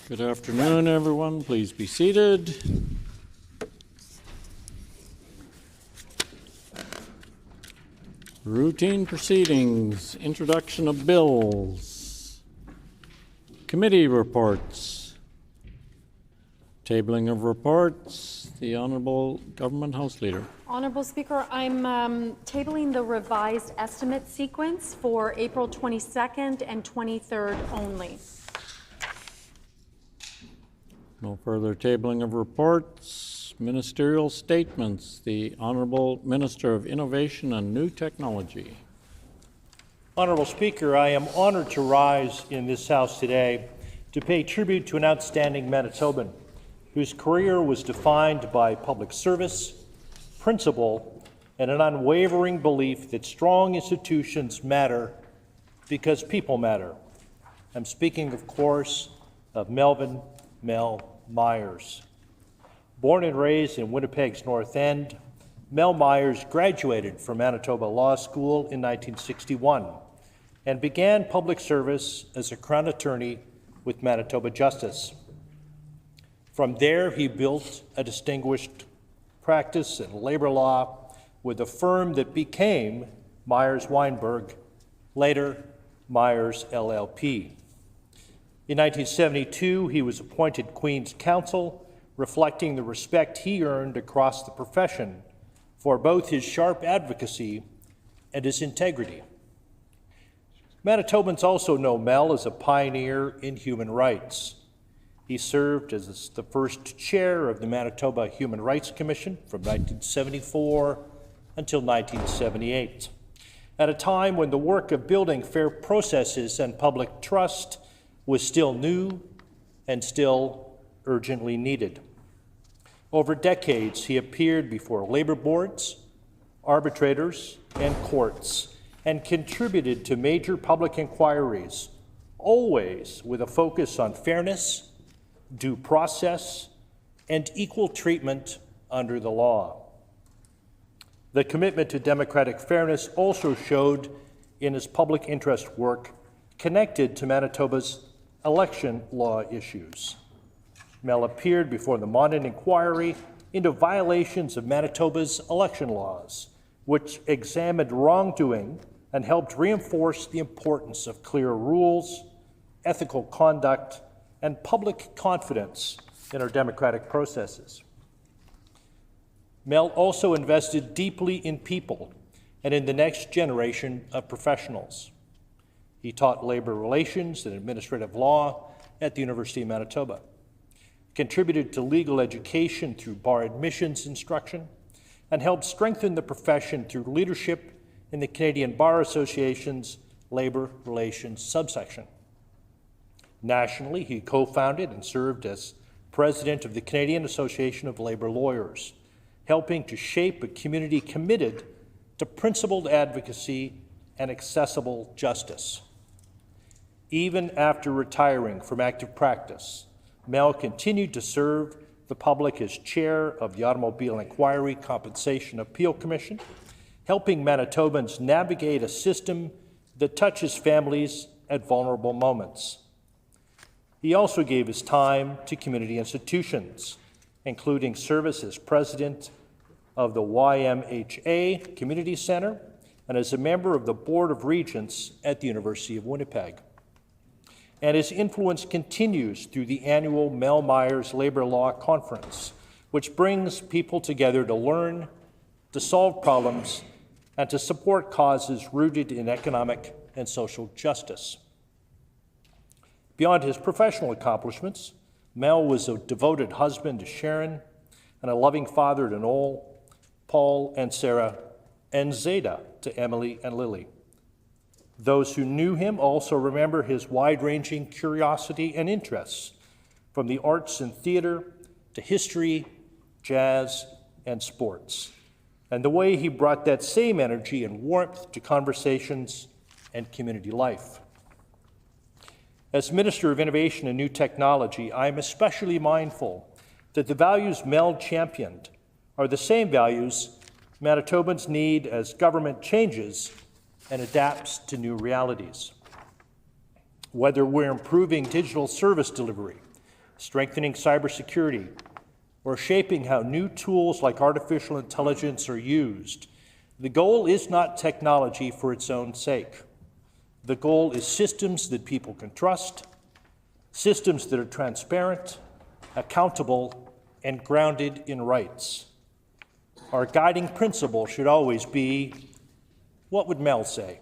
Good afternoon, everyone. Please be seated. Routine proceedings, introduction of bills, committee reports, tabling of reports. The Honourable Government House Leader. Honourable Speaker, I'm tabling the revised estimate sequence for April 22nd and 23rd only. No further tabling of reports. Ministerial statements. The Honourable Minister of Innovation and New Technology. Honourable Speaker, I am honoured to rise in this House today to pay tribute to an outstanding Manitoban whose career was defined by public service, principle, and an unwavering belief that strong institutions matter because people matter. I'm speaking, of course, of Mel Meyers. Born and raised in Winnipeg's North End, Mel Meyers graduated from Manitoba Law School in 1961 and began public service as a Crown Attorney with Manitoba Justice. From there, he built a distinguished practice in labor law with a firm that became Myers Weinberg, later Myers LLP. In 1972, he was appointed Queen's Counsel, reflecting the respect he earned across the profession for both his sharp advocacy and his integrity. Manitobans also know Mel as a pioneer in human rights. He served as the first chair of the Manitoba Human Rights Commission from 1974 until 1978, at a time when the work of building fair processes and public trust was still new and still urgently needed. Over decades, he appeared before labor boards, arbitrators, and courts, and contributed to major public inquiries, always with a focus on fairness, due process, and equal treatment under the law. The commitment to democratic fairness also showed in his public interest work connected to Manitoba's election law issues. Mel appeared before the Monden Inquiry into violations of Manitoba's election laws, which examined wrongdoing and helped reinforce the importance of clear rules, ethical conduct, and public confidence in our democratic processes. Mel also invested deeply in people and in the next generation of professionals. He taught labor relations and administrative law at the University of Manitoba, contributed to legal education through bar admissions instruction, and helped strengthen the profession through leadership in the Canadian Bar Association's Labor Relations subsection. Nationally, he co-founded and served as president of the Canadian Association of Labor Lawyers, helping to shape a community committed to principled advocacy and accessible justice. Even after retiring from active practice, Mel continued to serve the public as chair of the Automobile Inquiry Compensation Appeal Commission, helping Manitobans navigate a system that touches families at vulnerable moments. He also gave his time to community institutions, including service as president of the YMHA Community Centre and as a member of the Board of Regents at the University of Winnipeg. And his influence continues through the annual Mel Meyers Labor Law Conference, which brings people together to learn, to solve problems, and to support causes rooted in economic and social justice. Beyond his professional accomplishments, Mel was a devoted husband to Sharon and a loving father to Noel, Paul and Sarah, and Zeta to Emily and Lily. Those who knew him also remember his wide-ranging curiosity and interests, from the arts and theater to history, jazz, and sports, and the way he brought that same energy and warmth to conversations and community life. As Minister of Innovation and New Technology, I am especially mindful that the values Mel championed are the same values Manitobans need as government changes and adapts to new realities. Whether we're improving digital service delivery, strengthening cybersecurity, or shaping how new tools like artificial intelligence are used, the goal is not technology for its own sake. The goal is systems that people can trust, systems that are transparent, accountable, and grounded in rights. Our guiding principle should always be, what would Mel say?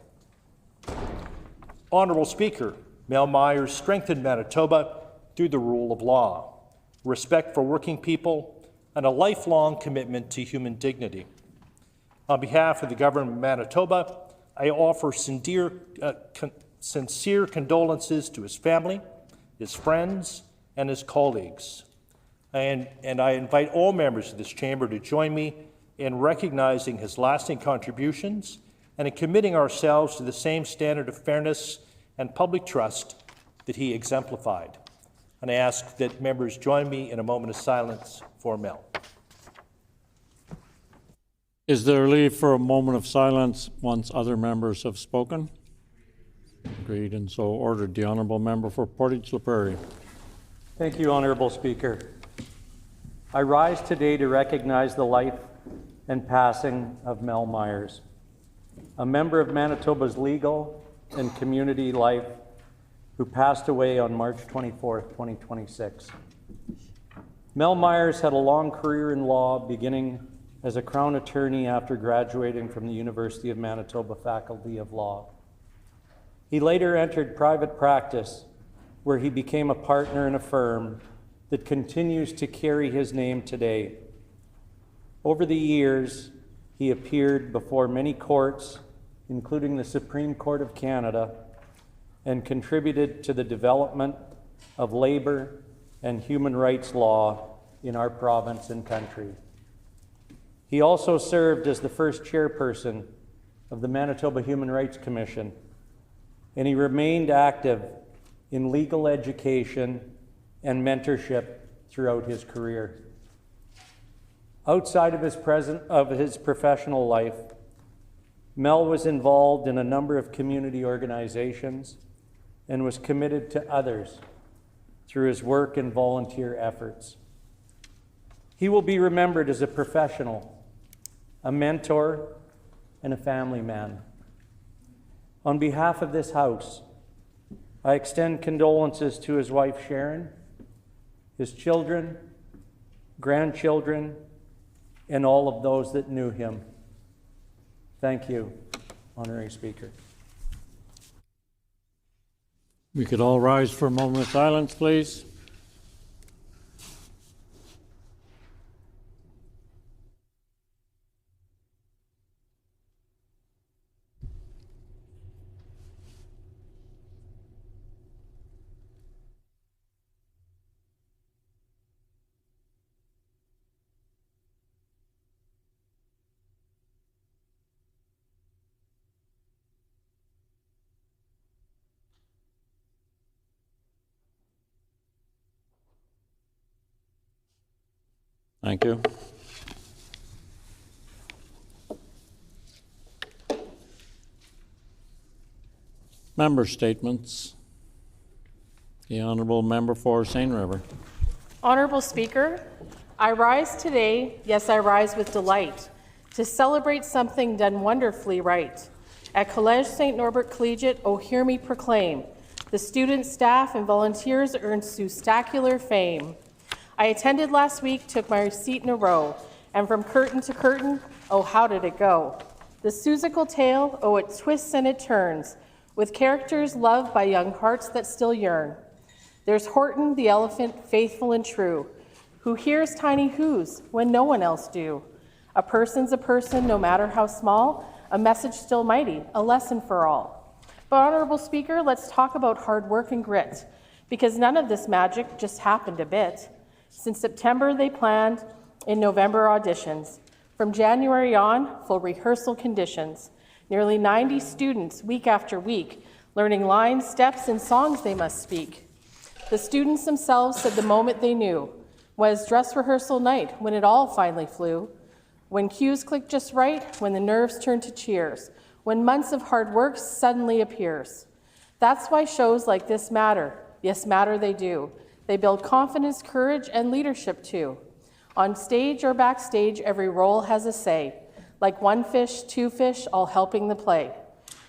Honorable Speaker, Mel Meyers strengthened Manitoba through the rule of law, respect for working people, and a lifelong commitment to human dignity. On behalf of the government of Manitoba, I offer sincere condolences to his family, his friends, and his colleagues. And I invite all members of this chamber to join me in recognizing his lasting contributions and in committing ourselves to the same standard of fairness and public trust that he exemplified. And I ask that members join me in a moment of silence for Mel. Is there leave for a moment of silence once other members have spoken? Agreed and so ordered. The honourable member for Portage-La Prairie. Thank you, Honourable Speaker. I rise today to recognize the life and passing of Mel Meyers, a member of Manitoba's legal and community life who passed away on March 24, 2026. Mel Meyers had a long career in law, beginning as a Crown attorney after graduating from the University of Manitoba Faculty of Law. He later entered private practice, where he became a partner in a firm that continues to carry his name today. Over the years, he appeared before many courts, including the Supreme Court of Canada, and contributed to the development of labor and human rights law in our province and country. He also served as the first chairperson of the Manitoba Human Rights Commission, and he remained active in legal education and mentorship throughout his career. Outside of his professional life, Mel was involved in a number of community organizations and was committed to others through his work and volunteer efforts. He will be remembered as a professional, a mentor, and a family man. On behalf of this House, I extend condolences to his wife Sharon, his children, grandchildren, and all of those that knew him. Thank you, Honorary Speaker. We could all rise for a moment of silence, please. Thank you. Member statements. The honourable member for Seine River. Honourable Speaker, I rise today, yes, I rise with delight, to celebrate something done wonderfully right. At Collège St. Norbert Collegiate, oh hear me proclaim, the students, staff, and volunteers earned spectacular fame. I attended last week, took my seat in a row, and from curtain to curtain, oh how did it go? The Seussical tale, oh it twists and it turns, with characters loved by young hearts that still yearn. There's Horton the elephant, faithful and true, who hears tiny whoos when no one else do. A person's a person, no matter how small, a message still mighty, a lesson for all. But Honourable Speaker, let's talk about hard work and grit, because none of this magic just happened a bit. Since September, they planned, in November auditions. From January on, full rehearsal conditions. Nearly 90 students, week after week, learning lines, steps, and songs they must speak. The students themselves said the moment they knew was dress rehearsal night, when it all finally flew. When cues clicked just right, when the nerves turned to cheers, when months of hard work suddenly appears. That's why shows like this matter. Yes, matter they do. They build confidence, courage, and leadership too. On stage or backstage, every role has a say. Like one fish, two fish, all helping the play.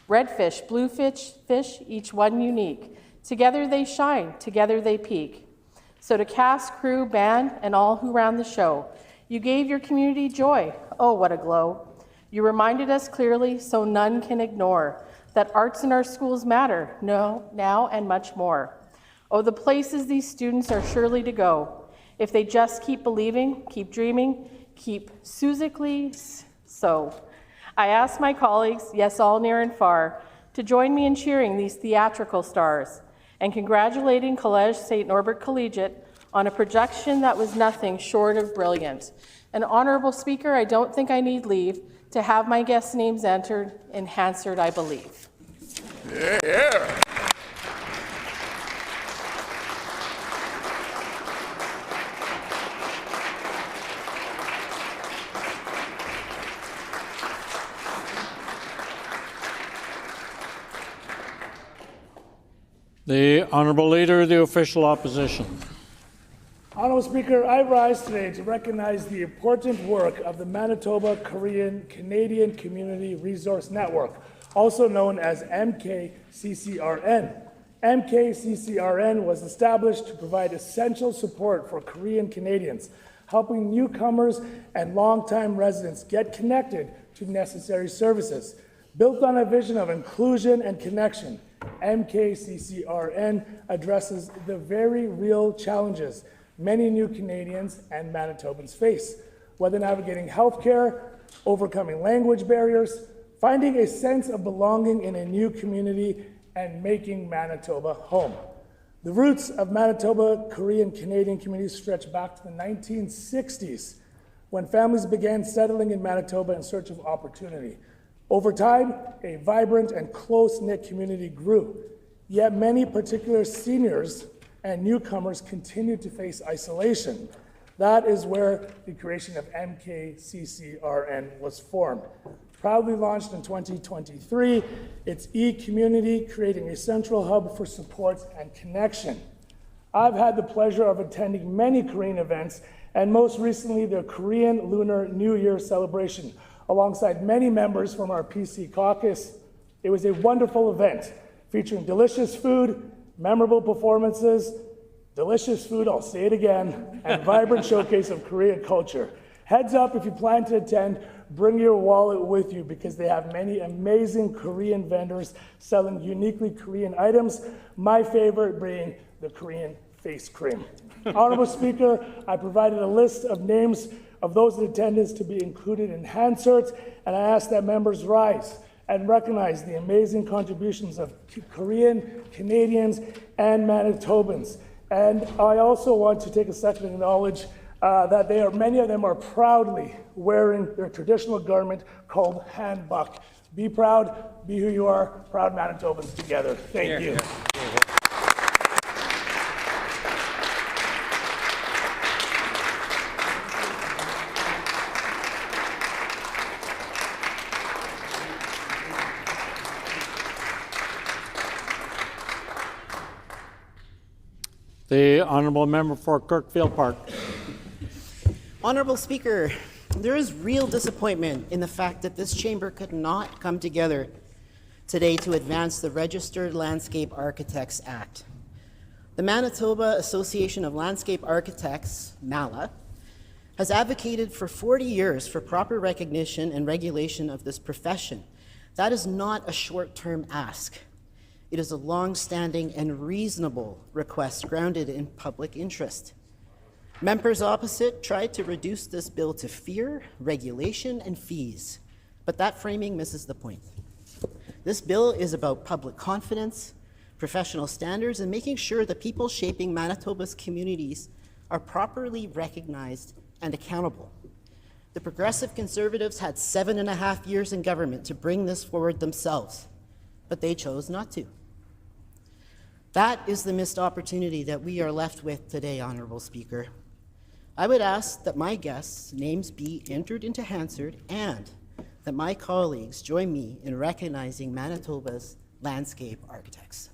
Red fish, blue fish, each one unique. Together they shine, together they peak. So to cast, crew, band, and all who ran the show, you gave your community joy. Oh, what a glow. You reminded us clearly, so none can ignore, that arts in our schools matter, now and much more. Oh, the places these students are surely to go, if they just keep believing, keep dreaming, keep musically so. I ask my colleagues, yes, all near and far, to join me in cheering these theatrical stars and congratulating College St. Norbert Collegiate on a production that was nothing short of brilliant. And Honorable Speaker, I don't think I need leave to have my guest names entered in Hansard, I believe. Yeah. The Honourable Leader of the Official Opposition. Honourable Speaker, I rise today to recognize the important work of the Manitoba Korean Canadian Community Resource Network, also known as MKCCRN. MKCCRN was established to provide essential support for Korean Canadians, helping newcomers and longtime residents get connected to necessary services. Built on a vision of inclusion and connection, MKCCRN addresses the very real challenges many new Canadians and Manitobans face, whether navigating healthcare, overcoming language barriers, finding a sense of belonging in a new community, and making Manitoba home. The roots of Manitoba Korean Canadian communities stretch back to the 1960s, when families began settling in Manitoba in search of opportunity. Over time, a vibrant and close-knit community grew, yet many, particular seniors and newcomers, continued to face isolation. That is where the creation of MKCCRN was formed. Proudly launched in 2023, it's e-community, creating a central hub for support and connection. I've had the pleasure of attending many Korean events, and most recently the Korean Lunar New Year celebration, alongside many members from our PC caucus. It was a wonderful event featuring delicious food, memorable performances, delicious food, I'll say it again, and vibrant showcase of Korean culture. Heads up, if you plan to attend, bring your wallet with you because they have many amazing Korean vendors selling uniquely Korean items, my favorite being the Korean face cream. Honorable Speaker, I provided a list of names of those in attendance to be included in Hansard, and I ask that members rise and recognize the amazing contributions of Korean, Canadians, and Manitobans. And I also want to take a second to acknowledge that many of them are proudly wearing their traditional garment called hanbok. Be proud, be who you are, proud Manitobans together. Thank you. The Honourable Member for Kirkfield Park. Honourable Speaker, there is real disappointment in the fact that this chamber could not come together today to advance the Registered Landscape Architects Act. The Manitoba Association of Landscape Architects, MALA, has advocated for 40 years for proper recognition and regulation of this profession. That is not a short-term ask. It is a long-standing and reasonable request grounded in public interest. Members opposite tried to reduce this bill to fear, regulation, and fees, but that framing misses the point. This bill is about public confidence, professional standards, and making sure the people shaping Manitoba's communities are properly recognized and accountable. The Progressive Conservatives had 7.5 years in government to bring this forward themselves, but they chose not to. That is the missed opportunity that we are left with today, Honourable Speaker. I would ask that my guests' names be entered into Hansard and that my colleagues join me in recognizing Manitoba's landscape architects.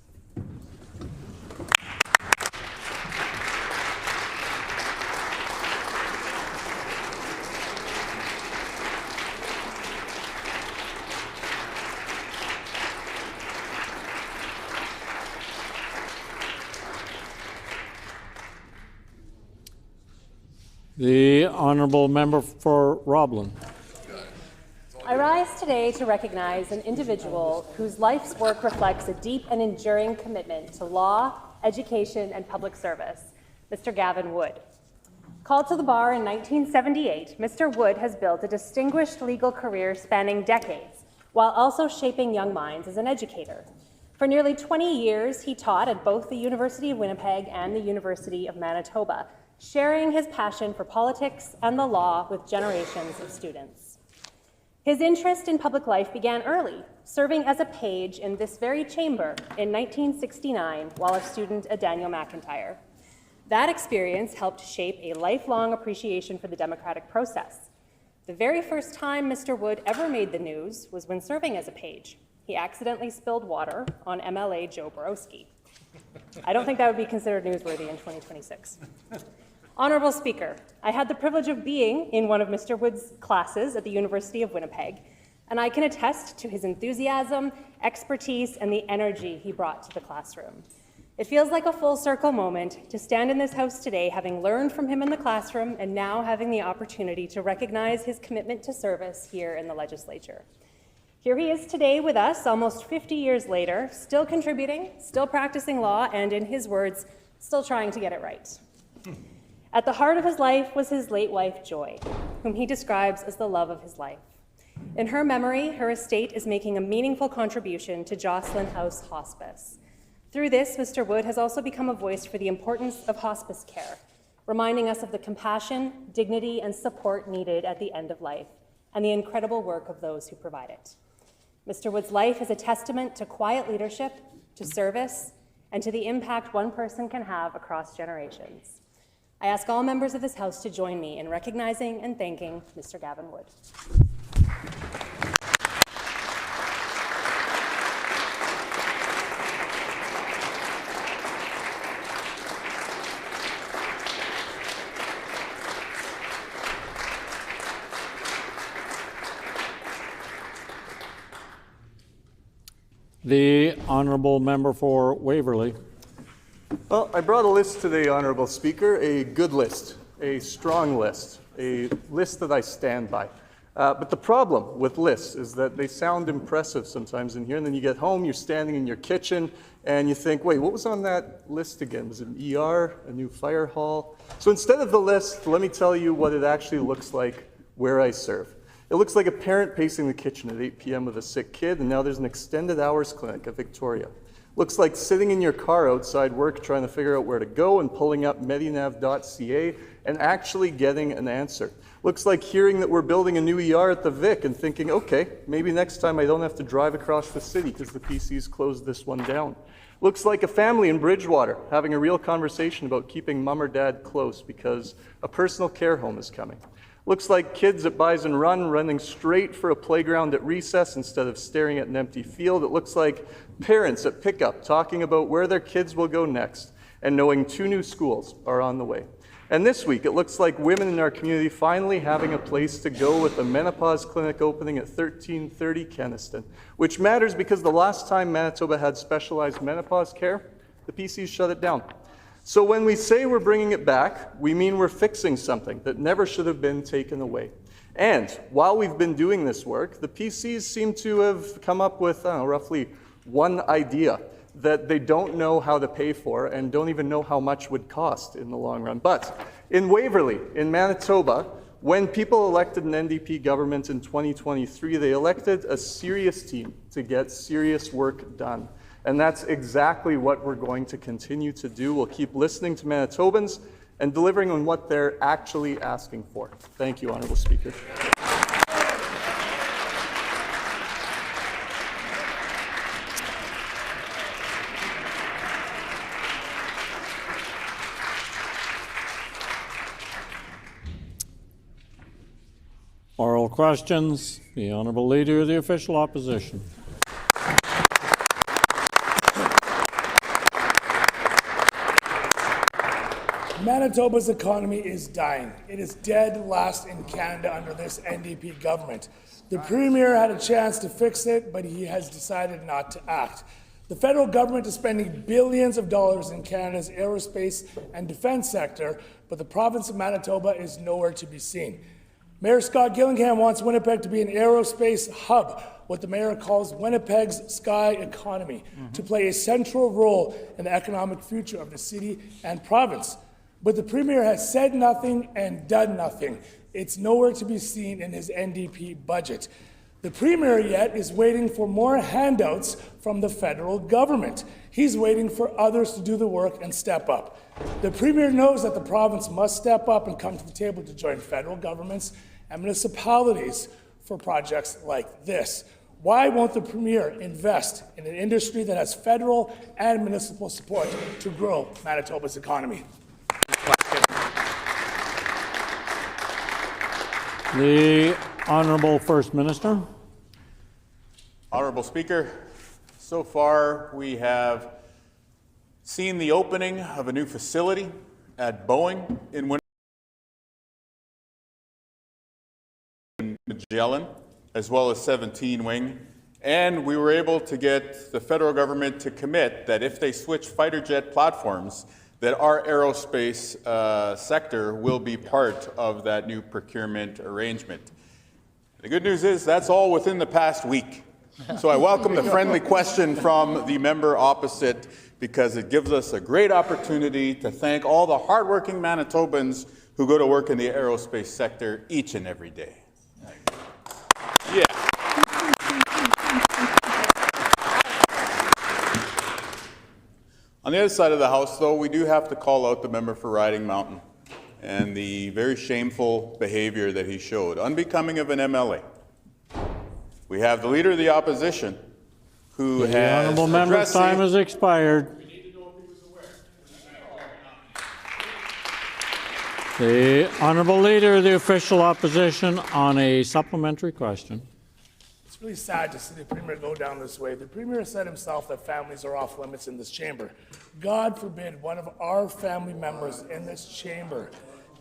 The honourable member for Roblin. I rise today to recognize an individual whose life's work reflects a deep and enduring commitment to law, education, and public service, Mr. Gavin Wood. Called to the bar in 1978, Mr. Wood has built a distinguished legal career spanning decades, while also shaping young minds as an educator. For nearly 20 years, he taught at both the University of Winnipeg and the University of Manitoba, sharing his passion for politics and the law with generations of students. His interest in public life began early, serving as a page in this very chamber in 1969 while a student at Daniel McIntyre. That experience helped shape a lifelong appreciation for the democratic process. The very first time Mr. Wood ever made the news was when serving as a page. He accidentally spilled water on MLA Joe Borowski. I don't think that would be considered newsworthy in 2026. Honourable Speaker, I had the privilege of being in one of Mr. Wood's classes at the University of Winnipeg, and I can attest to his enthusiasm, expertise, and the energy he brought to the classroom. It feels like a full circle moment to stand in this house today, having learned from him in the classroom and now having the opportunity to recognize his commitment to service here in the Legislature. Here he is today with us, almost 50 years later, still contributing, still practicing law, and in his words, still trying to get it right. At the heart of his life was his late wife, Joy, whom he describes as the love of his life. In her memory, her estate is making a meaningful contribution to Jocelyn House Hospice. Through this, Mr. Wood has also become a voice for the importance of hospice care, reminding us of the compassion, dignity, and support needed at the end of life, and the incredible work of those who provide it. Mr. Wood's life is a testament to quiet leadership, to service, and to the impact one person can have across generations. I ask all members of this House to join me in recognizing and thanking Mr. Gavin Wood. The honourable member for Waverley. Well, I brought a list today, Honourable Speaker, a good list, a strong list, a list that I stand by. But the problem with lists is that they sound impressive sometimes in here, and then you get home, you're standing in your kitchen, and you think, wait, what was on that list again? Was it an ER, a new fire hall? So instead of the list, let me tell you what it actually looks like where I serve. It looks like a parent pacing the kitchen at 8 p.m. with a sick kid, and now there's an extended hours clinic at Victoria. Looks like sitting in your car outside work trying to figure out where to go and pulling up medinav.ca and actually getting an answer. Looks like hearing that we're building a new ER at the Vic and thinking, okay, maybe next time I don't have to drive across the city because the PC's closed this one down. Looks like a family in Bridgewater having a real conversation about keeping mom or dad close because a personal care home is coming. Looks like kids at Bison Run running straight for a playground at recess instead of staring at an empty field. It looks like parents at pickup talking about where their kids will go next and knowing 2 new schools are on the way. And this week, it looks like women in our community finally having a place to go with a menopause clinic opening at 1330 Kenniston, which matters because the last time Manitoba had specialized menopause care, the PCs shut it down. So when we say we're bringing it back, we mean we're fixing something that never should have been taken away. And while we've been doing this work, the PCs seem to have come up with roughly one idea that they don't know how to pay for and don't even know how much would cost in the long run. But in Waverley, in Manitoba, when people elected an NDP government in 2023, they elected a serious team to get serious work done. And that's exactly what we're going to continue to do. We'll keep listening to Manitobans and delivering on what they're actually asking for. Thank you, Honourable Speaker. Oral questions. The Honourable Leader of the Official Opposition. Manitoba's economy is dying. It is dead last in Canada under this NDP government. The Premier had a chance to fix it, but he has decided not to act. The federal government is spending billions of dollars in Canada's aerospace and defense sector, but the province of Manitoba is nowhere to be seen. Mayor Scott Gillingham wants Winnipeg to be an aerospace hub, what the mayor calls Winnipeg's sky economy, to play a central role in the economic future of the city and province. But the Premier has said nothing and done nothing. It's nowhere to be seen in his NDP budget. The Premier yet is waiting for more handouts from the federal government. He's waiting for others to do the work and step up. The Premier knows that the province must step up and come to the table to join federal governments and municipalities for projects like this. Why won't the Premier invest in an industry that has federal and municipal support to grow Manitoba's economy? The Honourable First Minister. Honourable Speaker, so far we have seen the opening of a new facility at Boeing in Magellan, as well as 17 Wing, and we were able to get the federal government to commit that if they switch fighter jet platforms, that our aerospace sector will be part of that new procurement arrangement. The good news is that's all within the past week. So I welcome the friendly question from the member opposite, because it gives us a great opportunity to thank all the hardworking Manitobans who go to work in the aerospace sector each and every day. Yeah. On the other side of the House, though, we do have to call out the member for Riding Mountain and the very shameful behavior that he showed, unbecoming of an MLA. We have the Leader of the Opposition, who has The Honourable Member's time has expired. The Honourable Leader of the Official Opposition on a supplementary question. It's really sad to see the Premier go down this way. The Premier said himself that families are off limits in this chamber. God forbid one of our family members in this chamber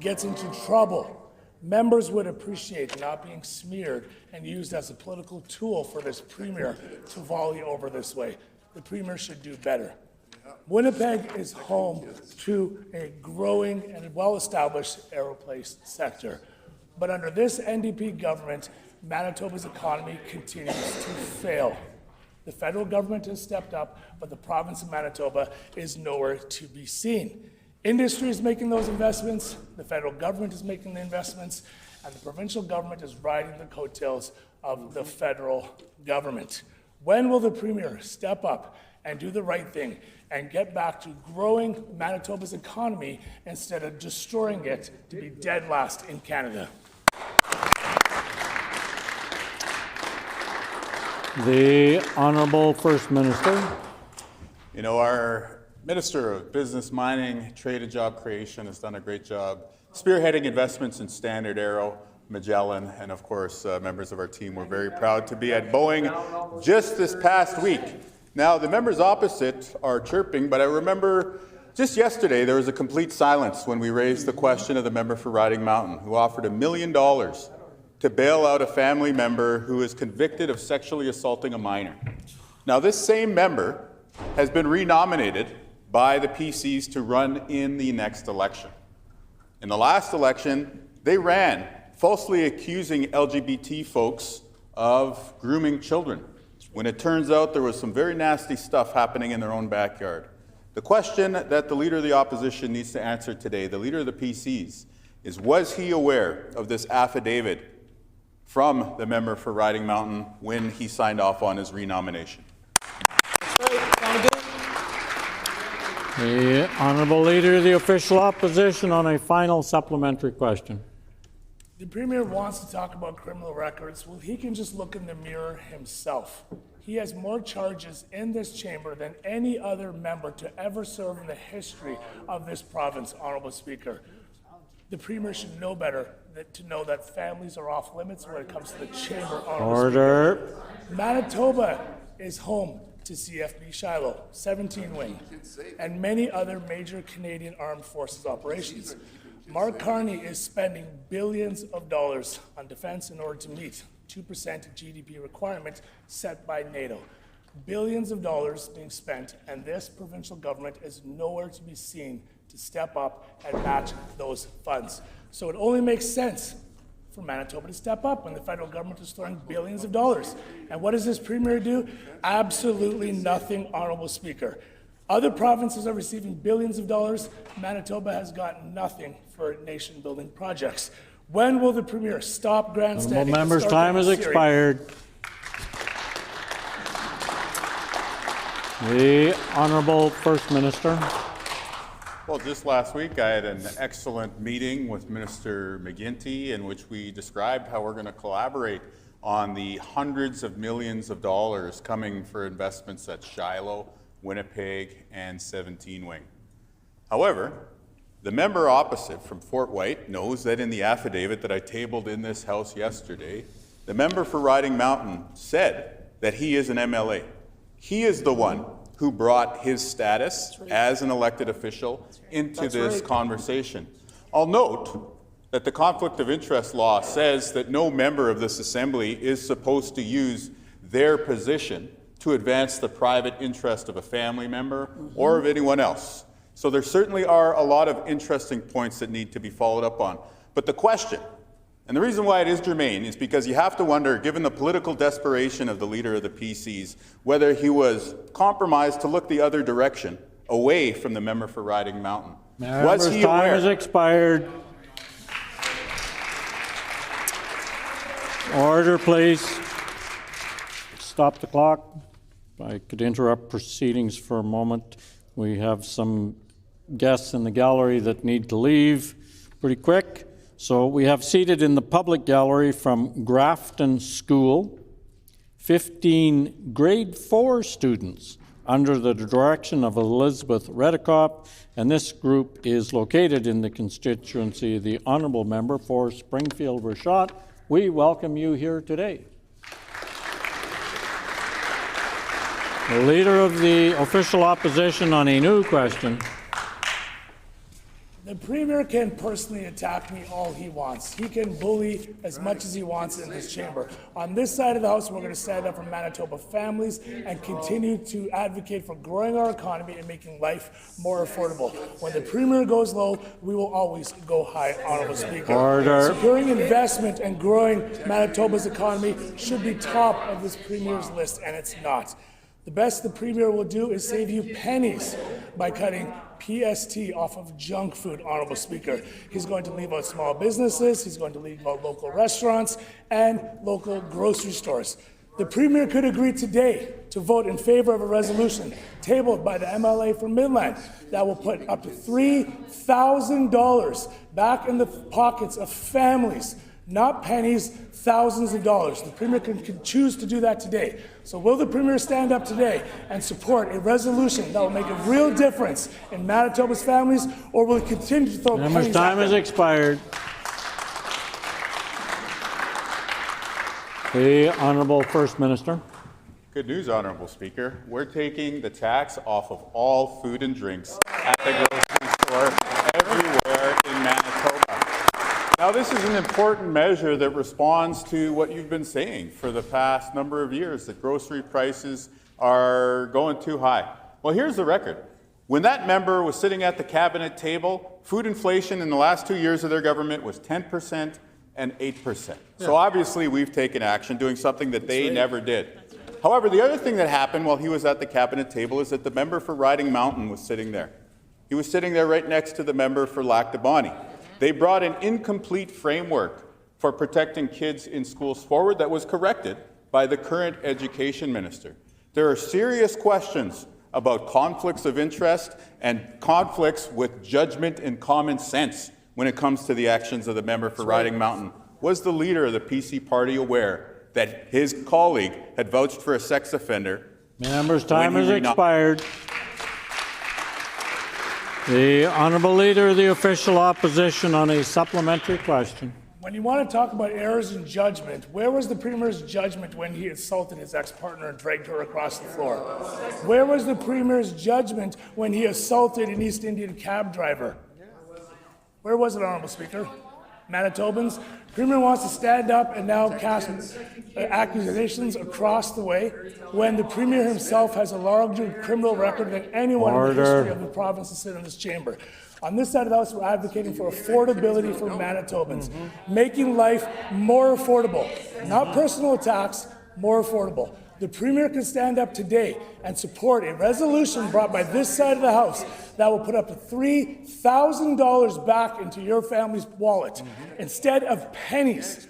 gets into trouble. Members would appreciate not being smeared and used as a political tool for this Premier to volley over this way. The Premier should do better. Winnipeg is home to a growing and well-established aerospace sector. But under this NDP government, Manitoba's economy continues to fail. The federal government has stepped up, but the province of Manitoba is nowhere to be seen. Industry is making those investments, the federal government is making the investments, and the provincial government is riding the coattails of the federal government. When will the Premier step up and do the right thing and get back to growing Manitoba's economy instead of destroying it to be dead last in Canada? The Honourable First Minister. You know, our Minister of Business, Mining, Trade and Job Creation has done a great job spearheading investments in Standard Aero, Magellan, and of course, members of our team were very proud to be at Boeing just this past week. Now, the members opposite are chirping, but I remember just yesterday there was a complete silence when we raised the question of the member for Riding Mountain, who offered $1 million to bail out a family member who is convicted of sexually assaulting a minor. Now, this same member has been renominated by the PCs to run in the next election. In the last election, they ran falsely accusing LGBT folks of grooming children, when it turns out there was some very nasty stuff happening in their own backyard. The question that the Leader of the Opposition needs to answer today, the Leader of the PCs, is was he aware of this affidavit from the member for Riding Mountain when he signed off on his renomination? The Honourable Leader of the Official Opposition on a final supplementary question. The Premier wants to talk about criminal records. Well, he can just look in the mirror himself. He has more charges in this chamber than any other member to ever serve in the history of this province, Honourable Speaker. The Premier should know better to know that families are off limits when it comes to the chamber, Honourable Order. Speaker. Manitoba is home to CFB Shiloh, 17 Wing, and many other major Canadian Armed Forces operations. Mark Carney is spending billions of dollars on defense in order to meet 2% GDP requirement set by NATO. Billions of dollars being spent, and this provincial government is nowhere to be seen to step up and match those funds. So it only makes sense for Manitoba to step up when the federal government is throwing billions of dollars. And what does this premier do? Absolutely nothing, Honorable Speaker. Other provinces are receiving billions of dollars. Manitoba has gotten nothing for nation-building projects. When will the premier stop grandstanding? Members' time has expired. The Honourable First Minister. Well, just last week I had an excellent meeting with Minister McGuinty in which we described how we're going to collaborate on the hundreds of millions of dollars coming for investments at Shiloh, Winnipeg, and 17 Wing. However, the member opposite from Fort White knows that in the affidavit that I tabled in this House yesterday, the member for Riding Mountain said that he is an MLA. He is the one who brought his status as an elected official into this conversation. I'll note that the conflict of interest law says that no member of this assembly is supposed to use their position to advance the private interest of a family member or of anyone else. So there certainly are a lot of interesting points that need to be followed up on. But the question, and the reason why it is germane, is because you have to wonder, given the political desperation of the leader of the PCs, whether he was compromised to look the other direction, away from the member for Riding Mountain. Was he time aware? has expired. Order, please. Stop the clock. If I could interrupt proceedings for a moment. We have some guests in the gallery that need to leave pretty quick. So we have seated in the public gallery from Grafton School 15 grade 4 students under the direction of Elizabeth Redekop, and this group is located in the constituency of the Honourable Member for Springfield-Rashott. We welcome you here today. The Leader of the Official Opposition on a new question. The premier can personally attack me all he wants. He can bully as much as he wants in this chamber. On this side of the House, we're going to stand up for Manitoba families and continue to advocate for growing our economy and making life more affordable. When the premier goes low, we will always go high, Honourable Speaker. Order. Securing investment and growing Manitoba's economy should be top of this premier's list, and it's not. The best the premier will do is save you pennies by cutting PST off of junk food, Honourable Speaker. He's going to leave out small businesses, he's going to leave out local restaurants and local grocery stores. The premier could agree today to vote in favor of a resolution tabled by the MLA from Midland that will put up to $3,000 back in the pockets of families, not pennies, thousands of dollars. The premier can choose to do that today. So will the premier stand up today and support a resolution that will make a real difference in Manitoba's families, or will he continue to throw pennies at them? Time has expired. The Honourable First Minister. Good news, Honourable Speaker. We're taking the tax off of all food and drinks at the grocery store everywhere in Manitoba. Now, this is an important measure that responds to what you've been saying for the past number of years, that grocery prices are going too high. Well, here's the record. When that member was sitting at the cabinet table, food inflation in the last 2 years of their government was 10% and 8%. So obviously we've taken action doing something that they never did. However, the other thing that happened while he was at the cabinet table is that the member for Riding Mountain was sitting there. He was sitting there right next to the member for Lac du Bonny. They brought an incomplete framework for protecting kids in schools forward that was corrected by the current education minister. There are serious questions about conflicts of interest and conflicts with judgment and common sense when it comes to the actions of the member for Riding Mountain. Was the leader of the PC party aware that his colleague had vouched for a sex offender? Members' time has expired. The Honourable Leader of the Official Opposition on a supplementary question. When you want to talk about errors in judgment, where was the premier's judgment when he assaulted his ex-partner and dragged her across the floor? Where was the premier's judgment when he assaulted an East Indian cab driver? Where was it, Honourable Speaker? Manitobans, the premier wants to stand up and now cast accusations across the way when the premier himself has a larger criminal record than anyone in the history of the province to sit in this chamber. On this side of the House, we're advocating for affordability for Manitobans, making life more affordable, not personal attacks, more affordable. The Premier can stand up today and support a resolution brought by this side of the House that will put up to $3,000 back into your family's wallet instead of pennies.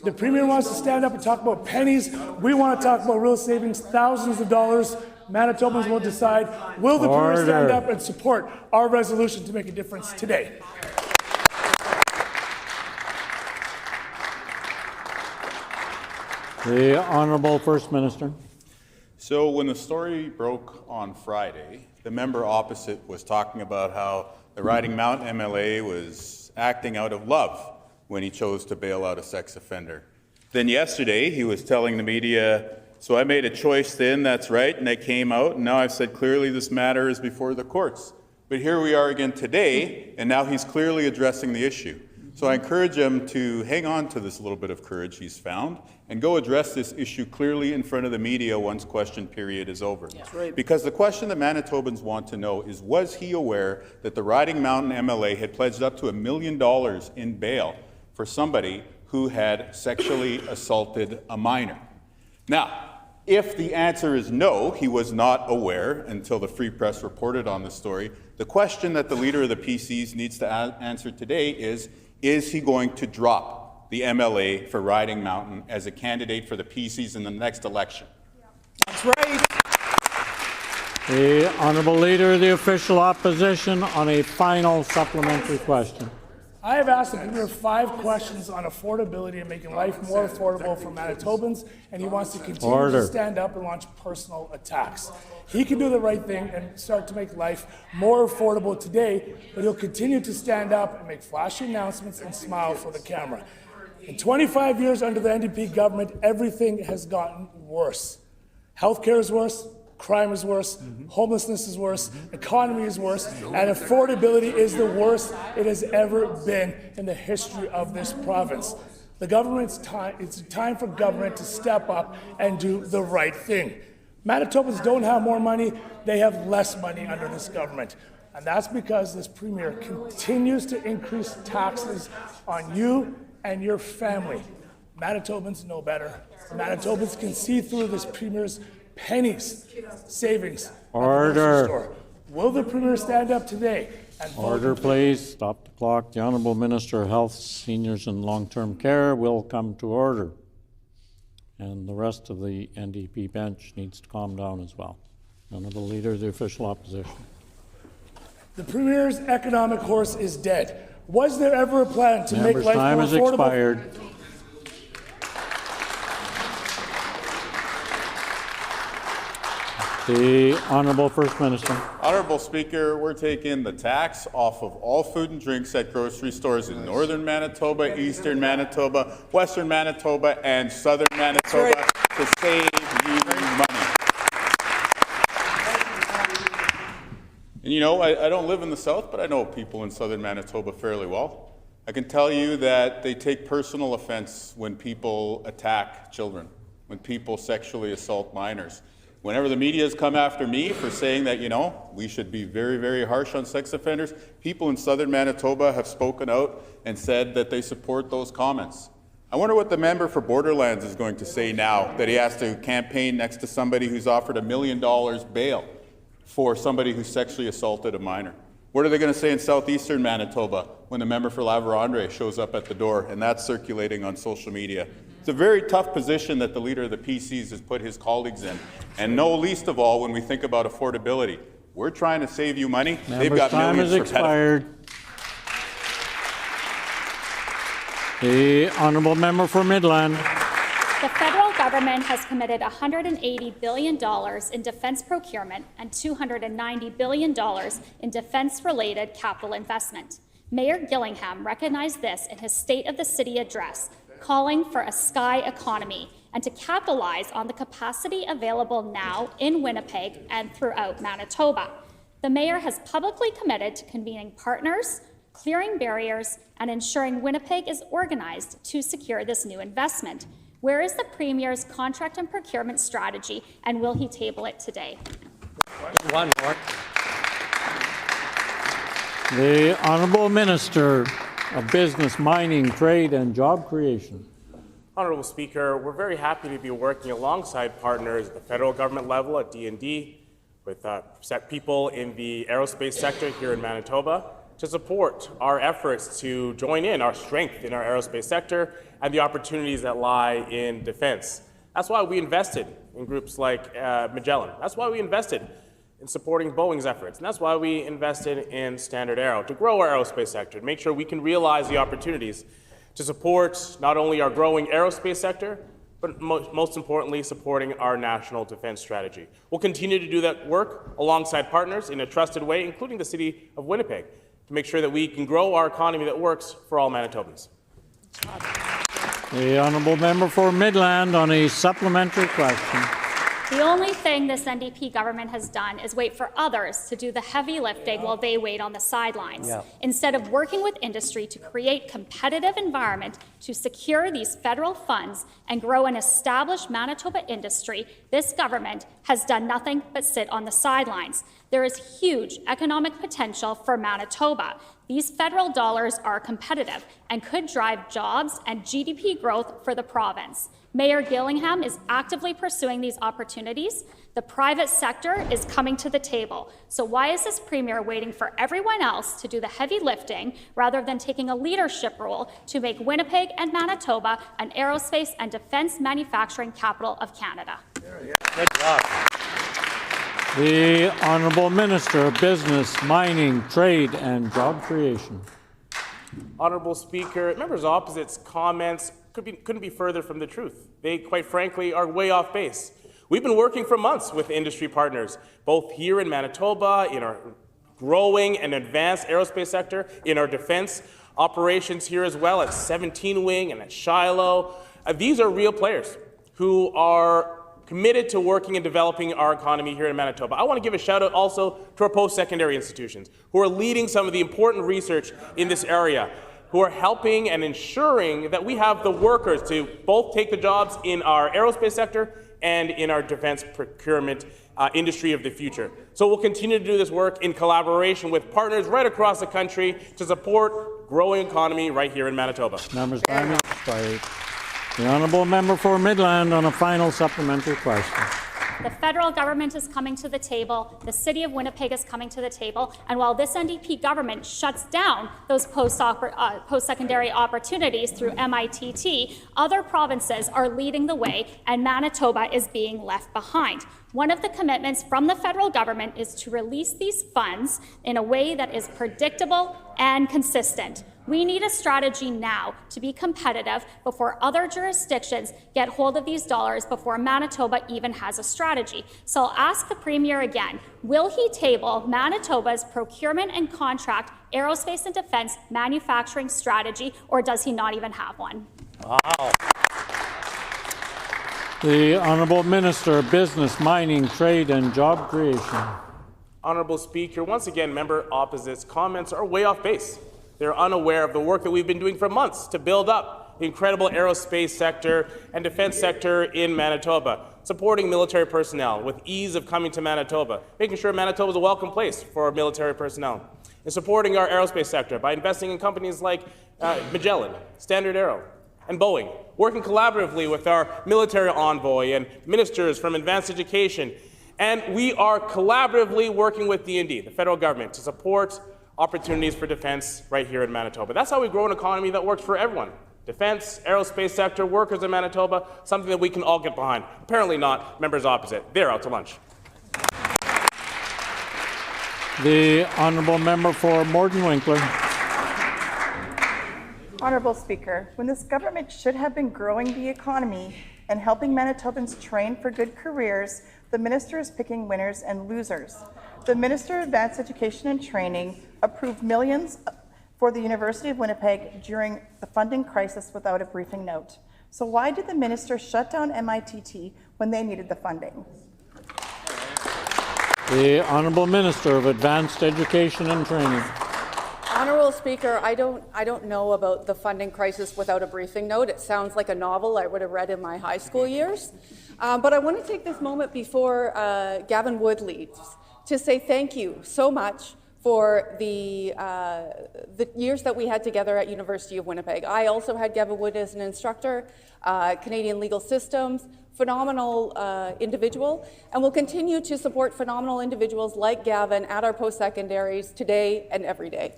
The Premier wants to stand up and talk about pennies. We want to talk about real savings, thousands of dollars. Manitobans will decide, will the Premier stand up and support our resolution to make a difference today? The Honourable First Minister. So when the story broke on Friday, the member opposite was talking about how the Riding Mountain MLA was acting out of love when he chose to bail out a sex offender. Then yesterday, he was telling the media, so I made a choice then, that's right, and I came out, and now I've said clearly this matter is before the courts. But here we are again today, and now he's clearly addressing the issue. So I encourage him to hang on to this little bit of courage he's found and go address this issue clearly in front of the media once question period is over. That's right. Because the question that Manitobans want to know is, was he aware that the Riding Mountain MLA had pledged up to $1 million in bail for somebody who had sexually assaulted a minor? Now, if the answer is no, he was not aware until the Free Press reported on the story, the question that the leader of the PCs needs to answer today is he going to drop the MLA for Riding Mountain as a candidate for the PCs in the next election? That's right. The Honourable Leader of the Official Opposition on a final supplementary question. I have asked the Premier 5 questions on affordability and making life more affordable for Manitobans, and he wants to continue to stand up and launch personal attacks. He can do the right thing and start to make life more affordable today, but he'll continue to stand up and make flashy announcements and smile for the camera. In 25 years under the NDP government, everything has gotten worse. Healthcare is worse. Crime is worse, homelessness is worse, economy is worse, and affordability is the worst it has ever been in the history of this province. The government's time, it's time for government to step up and do the right thing. Manitobans don't have more money, they have less money under this government. And that's because this Premier continues to increase taxes on you and your family. Manitobans know better. Manitobans can see through this Premier's pennies savings. Order. Will the Premier stand up today and vote? Order, please. Stop the clock. The Honourable Minister of Health, Seniors and Long-Term Care will come to order. And the rest of the NDP bench needs to calm down as well. Honourable Leader of the Official Opposition. The Premier's economic horse is dead. Was there ever a plan to make life more affordable? Time has expired. The Honourable First Minister. Honourable Speaker, we're taking the tax off of all food and drinks at grocery stores in northern Manitoba, eastern Manitoba, western Manitoba, and southern Manitoba to save you money. And you know, I don't live in the south, but I know people in southern Manitoba fairly well. I can tell you that they take personal offense when people attack children, when people sexually assault minors. Whenever the media has come after me for saying that, you know, we should be very, very harsh on sex offenders, people in southern Manitoba have spoken out and said that they support those comments. I wonder what the member for Borderlands is going to say now that he has to campaign next to somebody who's offered $1 million bail for somebody who sexually assaulted a minor. What are they going to say in southeastern Manitoba when the member for La Vérendrye shows up at the door and that's circulating on social media? It's a very tough position that the leader of the PCs has put his colleagues in, and no least of all when we think about affordability. We're trying to save you money. They've got millions for expired. The Honourable Member for Midland. The federal government has committed $180 billion in defence procurement and $290 billion in defence-related capital investment. Mayor Gillingham recognized this in his State of the City address, calling for a sky economy and to capitalize on the capacity available now in Winnipeg and throughout Manitoba. The mayor has publicly committed to convening partners, clearing barriers, and ensuring Winnipeg is organized to secure this new investment. Where is the Premier's contract and procurement strategy, and will he table it today? One more. The Honourable Minister of Business, Mining, Trade and Job Creation. Honourable Speaker, we're very happy to be working alongside partners at the federal government level at D&D with people in the aerospace sector here in Manitoba to support our efforts to join in our strength in our aerospace sector and the opportunities that lie in defence. That's why we invested in groups like Magellan. That's why we invested in supporting Boeing's efforts. And that's why we invested in Standard Aero, to grow our aerospace sector, to make sure we can realize the opportunities to support not only our growing aerospace sector, but most importantly, supporting our national defense strategy. We'll continue to do that work alongside partners in a trusted way, including the City of Winnipeg, to make sure that we can grow our economy that works for all Manitobans. The Honourable Member for Midland on a supplementary question. The only thing this NDP government has done is wait for others to do the heavy lifting while they wait on the sidelines. Instead of working with industry to create competitive environment to secure these federal funds and grow an established Manitoba industry, this government has done nothing but sit on the sidelines. There is huge economic potential for Manitoba. These federal dollars are competitive and could drive jobs and GDP growth for the province. Mayor Gillingham is actively pursuing these opportunities. The private sector is coming to the table. So why is this Premier waiting for everyone else to do the heavy lifting rather than taking a leadership role to make Winnipeg and Manitoba an aerospace and defence manufacturing capital of Canada? Good job. The Honourable Minister of Business, Mining, Trade and Job Creation. Honourable Speaker, members opposite's comments couldn't be further from the truth. They, quite frankly, are way off base. We've been working for months with industry partners, both here in Manitoba, in our growing and advanced aerospace sector, in our defence operations here as well at 17 Wing and at Shiloh. These are real players who are committed to working and developing our economy here in Manitoba. I want to give a shout out also to our post-secondary institutions who are leading some of the important research in this area, who are helping and ensuring that we have the workers to both take the jobs in our aerospace sector and in our defense procurement industry of the future. So we'll continue to do this work in collaboration with partners right across the country to support growing economy right here in Manitoba. Members' time is expired. The Honourable Member for Midland on a final supplementary question. The federal government is coming to the table, the City of Winnipeg is coming to the table, and while this NDP government shuts down those post-secondary opportunities through MITT, other provinces are leading the way and Manitoba is being left behind. One of the commitments from the federal government is to release these funds in a way that is predictable and consistent. We need a strategy now to be competitive before other jurisdictions get hold of these dollars before Manitoba even has a strategy. So I'll ask the Premier again, will he table Manitoba's procurement and contract aerospace and defence manufacturing strategy, or does he not even have one? Wow. The Honourable Minister of Business, Mining, Trade and Job Creation. Honourable Speaker, once again, member opposite's comments are way off base. They're unaware of the work that we've been doing for months to build up the incredible aerospace sector and defense sector in Manitoba, supporting military personnel with ease of coming to Manitoba, making sure Manitoba is a welcome place for our military personnel, and supporting our aerospace sector by investing in companies like Magellan, Standard Aero, and Boeing, working collaboratively with our military envoy and ministers from advanced education. And we are collaboratively working with D&D, the federal government, to support opportunities for defense right here in Manitoba. That's how we grow an economy that works for everyone. Defense, aerospace sector, workers in Manitoba, something that we can all get behind. Apparently not, members opposite. They're out to lunch. The Honourable Member for Morden Winkler. Honourable Speaker, when this government should have been growing the economy and helping Manitobans train for good careers, the minister is picking winners and losers. The Minister of Advanced Education and Training approved millions for the University of Winnipeg during the funding crisis without a briefing note. So why did the minister shut down MITT when they needed the funding? The Honourable Minister of Advanced Education and Training. Honourable Speaker, I don't know about the funding crisis without a briefing note. It sounds like a novel I would have read in my high school years. But I want to take this moment before Gavin Wood leaves to say thank you so much for the years that we had together at University of Winnipeg. I also had Gavin Wood as an instructor, Canadian legal systems, phenomenal individual, and will continue to support phenomenal individuals like Gavin at our post-secondaries today and every day.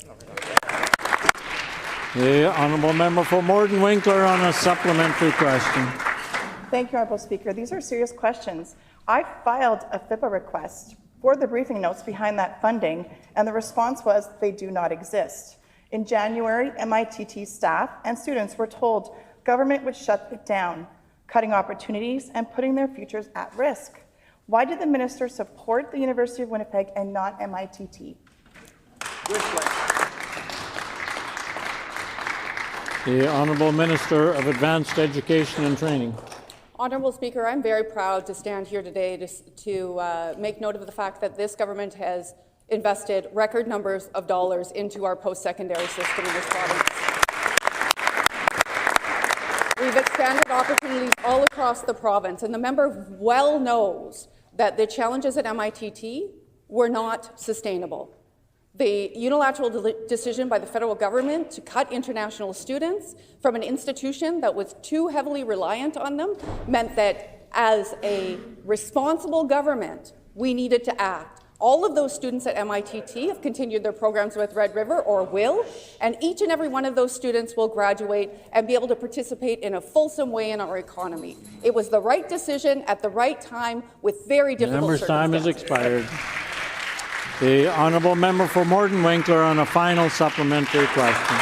The honourable member for Morden Winkler on a supplementary question. Thank you, Honourable Speaker. These are serious questions. I filed a FIPA request for the briefing notes behind that funding, and the response was they do not exist. In January, MITT staff and students were told government would shut it down, cutting opportunities and putting their futures at risk. Why did the minister support the University of Winnipeg and not MITT? The Honourable Minister of Advanced Education and Training. Honourable Speaker, I'm very proud to stand here today to make note of the fact that this government has invested record numbers of dollars into our post-secondary system in this province. We've expanded opportunities all across the province, and the member well knows that the challenges at MITT were not sustainable. The unilateral decision by the federal government to cut international students from an institution that was too heavily reliant on them meant that as a responsible government, we needed to act. All of those students at MITT have continued their programs with Red River or will, and each and every one of those students will graduate and be able to participate in a fulsome way in our economy. It was the right decision at the right time with very difficult circumstances. Member's time has expired. The honourable member for Morden Winkler on a final supplementary question.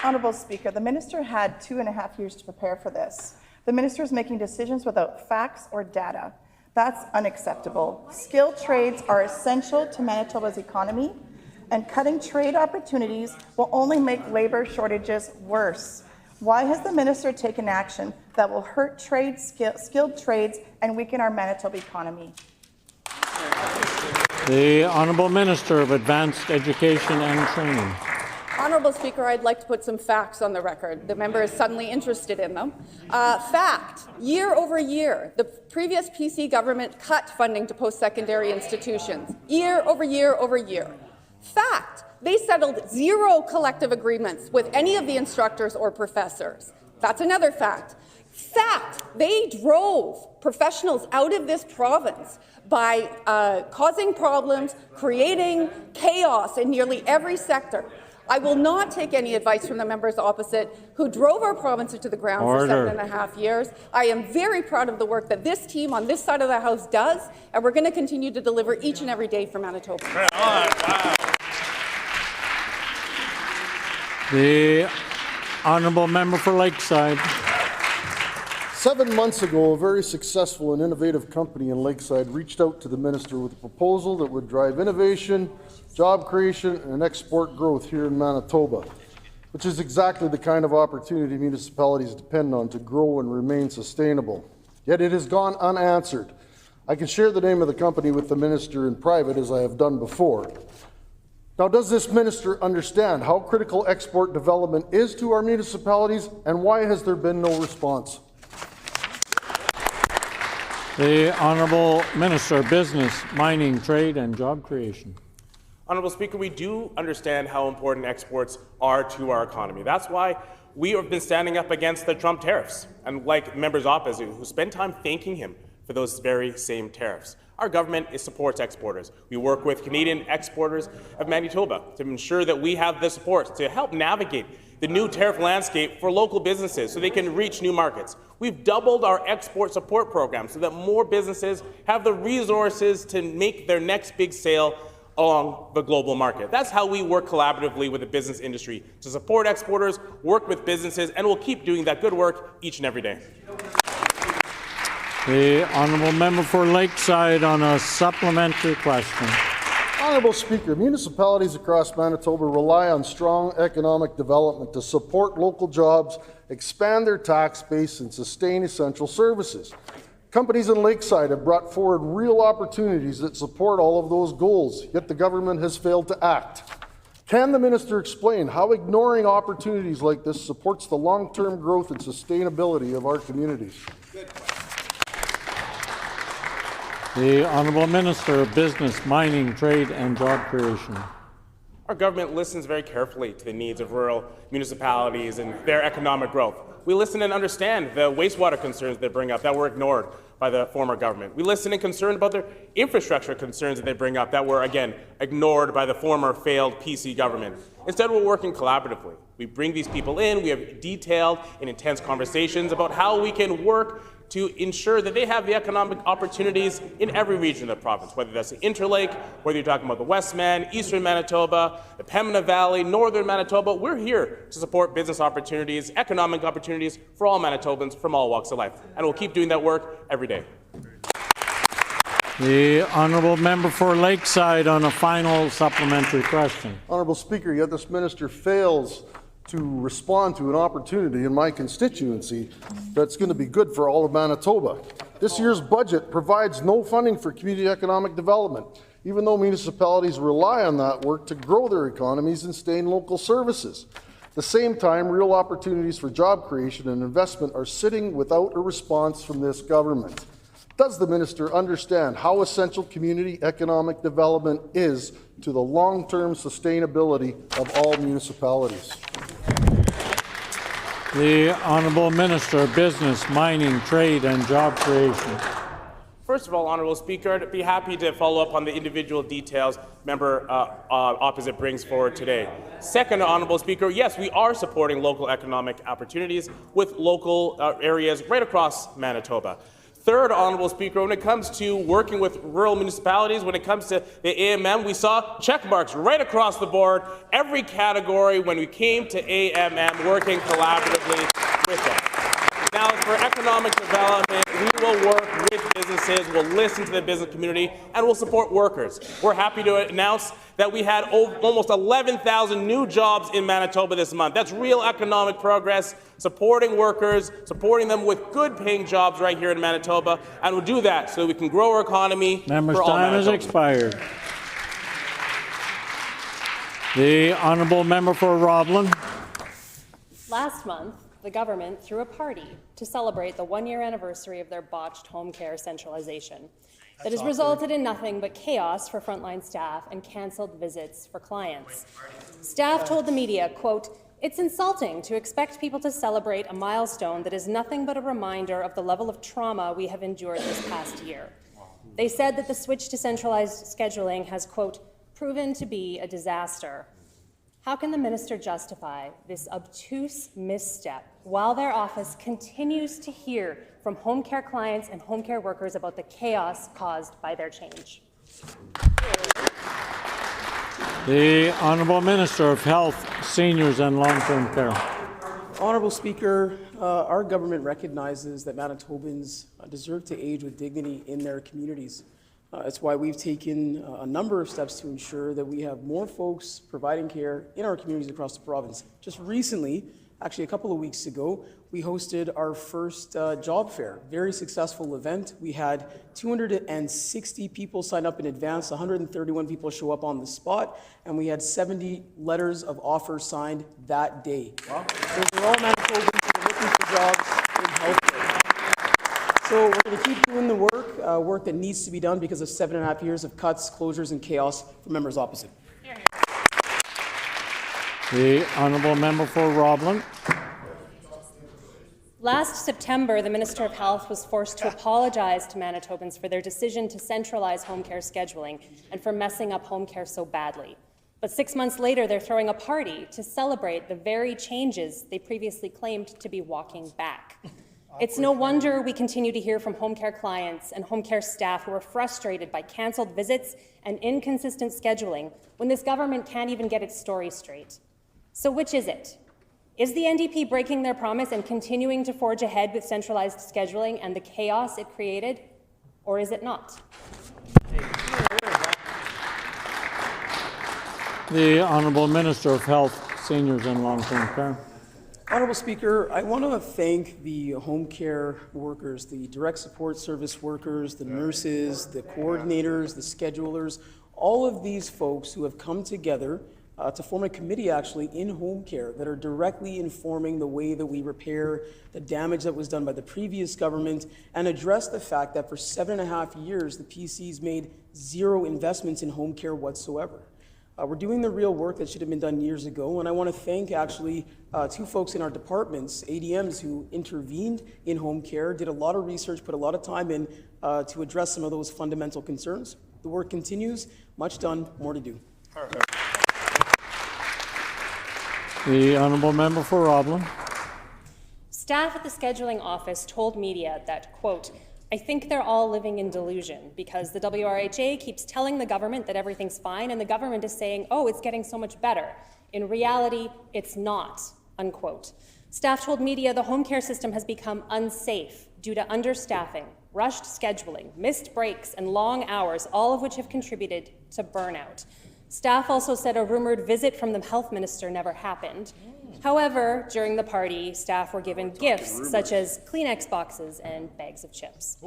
Honourable Speaker, the minister had 2.5 years to prepare for this. The minister is making decisions without facts or data. That's unacceptable. Skilled trades are essential to Manitoba's economy, and cutting trade opportunities will only make labour shortages worse. Why has the minister taken action that will hurt skilled trades and weaken our Manitoba economy? The Honourable Minister of Advanced Education and Training. Honourable Speaker, I'd like to put some facts on the record. The member is suddenly interested in them. Fact, year over year, the previous PC government cut funding to post-secondary institutions. Year over year over year. Fact, they settled 0 collective agreements with any of the instructors or professors. That's another fact. Fact, they drove professionals out of this province by causing problems, creating chaos in nearly every sector. I will not take any advice from the members opposite who drove our province into the ground for 7.5 years. I am very proud of the work that this team on this side of the House does, and we're going to continue to deliver each and every day for Manitoba. The honourable member for Lakeside. 7 months ago, a very successful and innovative company in Lakeside reached out to the minister with a proposal that would drive innovation, job creation, and export growth here in Manitoba, which is exactly the kind of opportunity municipalities depend on to grow and remain sustainable. Yet it has gone unanswered. I can share the name of the company with the minister in private, as I have done before. Now, does this minister understand how critical export development is to our municipalities, and why has there been no response? The Honourable Minister of Business, Mining, Trade and Job Creation. Honourable Speaker, we do understand how important exports are to our economy. That's why we have been standing up against the Trump tariffs, and like members opposite who spend time thanking him for those very same tariffs. Our government supports exporters. We work with Canadian exporters of Manitoba to ensure that we have the support to help navigate the new tariff landscape for local businesses so they can reach new markets. We've doubled our export support program so that more businesses have the resources to make their next big sale along the global market. That's how we work collaboratively with the business industry to support exporters, work with businesses, and we'll keep doing that good work each and every day. The honourable member for Lakeside on a supplementary question. Honourable Speaker, municipalities across Manitoba rely on strong economic development to support local jobs, expand their tax base, and sustain essential services. Companies in Lakeside have brought forward real opportunities that support all of those goals, yet the government has failed to act. Can the minister explain how ignoring opportunities like this supports the long-term growth and sustainability of our communities? The Honourable Minister of Business, Mining, Trade and Job Creation. Our government listens very carefully to the needs of rural municipalities and their economic growth. We listen and understand the wastewater concerns they bring up that were ignored by the former government. We listen and concerned about their infrastructure concerns that they bring up that were, again, ignored by the former failed PC government. Instead, we're working collaboratively. We bring these people in, we have detailed and intense conversations about how we can work to ensure that they have the economic opportunities in every region of the province, whether that's the Interlake, whether you're talking about the Westman, Eastern Manitoba, the Pembina Valley, Northern Manitoba. We're here to support business opportunities, economic opportunities for all Manitobans from all walks of life. And we'll keep doing that work every day. The Honourable Member for Lakeside on a final supplementary question. Honourable Speaker, yet this minister fails to respond to an opportunity in my constituency that's going to be good for all of Manitoba. This year's budget provides no funding for community economic development, even though municipalities rely on that work to grow their economies and stay in local services. At the same time, real opportunities for job creation and investment are sitting without a response from this government. Does the minister understand how essential community economic development is to the long-term sustainability of all municipalities? The Honourable Minister of Business, Mining, Trade and Job Creation. First of all, Honourable Speaker, I'd be happy to follow up on the individual details member opposite brings forward today. Second, Honourable Speaker, yes, we are supporting local economic opportunities with local areas right across Manitoba. Third, Honourable Speaker, when it comes to working with rural municipalities, when it comes to the AMM, we saw check marks right across the board, every category when we came to AMM, working collaboratively with them. Now, for economic development, we will work with businesses, we'll listen to the business community, and we'll support workers. We're happy to announce that we had almost 11,000 new jobs in Manitoba this month. That's real economic progress, supporting workers, supporting them with good-paying jobs right here in Manitoba, and we'll do that so that we can grow our economy. Member's time has expired. The Honourable Member for Roblin. Last month, the government threw a party to celebrate the one-year anniversary of their botched home care centralization. That has resulted in nothing but chaos for frontline staff and cancelled visits for clients. Staff told the media, quote, "It's insulting to expect people to celebrate a milestone that is nothing but a reminder of the level of trauma we have endured this past year." They said that the switch to centralized scheduling has, quote, "proven to be a disaster." How can the minister justify this obtuse misstep while their office continues to hear from home care clients and home care workers about the chaos caused by their change? The Honourable Minister of Health, Seniors and Long-Term Care. Honourable Speaker, our government recognizes that Manitobans deserve to age with dignity in their communities. It's why we've taken a number of steps to ensure that we have more folks providing care in our communities across the province. Just recently, actually a couple of weeks ago, we hosted our first job fair. Very successful event. We had 260 people sign up in advance, 131 people show up on the spot, and we had 70 letters of offer signed that day. Wow. Those are all Manitobans who are looking for jobs in healthcare. So we're going to keep doing the work that needs to be done because of 7.5 years of cuts, closures, and chaos for members opposite. The Honourable Member for Roblin. Last September, the Minister of Health was forced to apologize to Manitobans for their decision to centralize home care scheduling and for messing up home care so badly. But 6 months later, they're throwing a party to celebrate the very changes they previously claimed to be walking back. It's no wonder we continue to hear from home care clients and home care staff who are frustrated by cancelled visits and inconsistent scheduling when this government can't even get its story straight. So which is it? Is the NDP breaking their promise and continuing to forge ahead with centralized scheduling and the chaos it created, or is it not? The Honourable Minister of Health, Seniors and Long-Term Care. Honourable Speaker, I want to thank the home care workers, the direct support service workers, the nurses, the coordinators, the schedulers, all of these folks who have come together to form a committee actually in home care that are directly informing the way that we repair the damage that was done by the previous government and address the fact that for 7.5 years, the PC's made zero investments in home care whatsoever. We're doing the real work that should have been done years ago, and I want to thank actually two folks in our departments, ADMs, who intervened in home care, did a lot of research, put a lot of time in to address some of those fundamental concerns. The work continues. Much done, more to do. The honourable member for Roblin. Staff at the scheduling office told media that, quote, "I think they're all living in delusion because the WRHA keeps telling the government that everything's fine and the government is saying, oh, it's getting so much better. In reality, it's not," unquote. Staff told media the home care system has become unsafe due to understaffing, rushed scheduling, missed breaks, and long hours, all of which have contributed to burnout. Staff also said a rumored visit from the health minister never happened. However, during the party, staff were given gifts such as Kleenex boxes and bags of chips.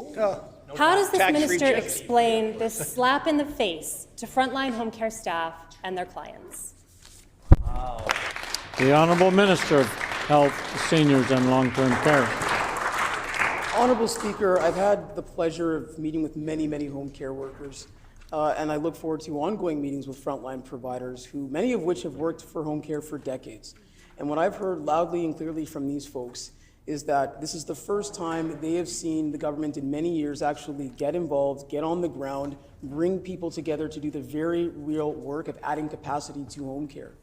How does this minister explain this slap in the face to frontline home care staff and their clients? The Honourable Minister of Health, Seniors and Long-Term Care. Honourable Speaker, I've had the pleasure of meeting with many home care workers. And I look forward to ongoing meetings with frontline providers, who many of which have worked for home care for decades. And what I've heard loudly and clearly from these folks is that this is the first time they have seen the government in many years actually get involved, get on the ground, bring people together to do the very real work of adding capacity to home care.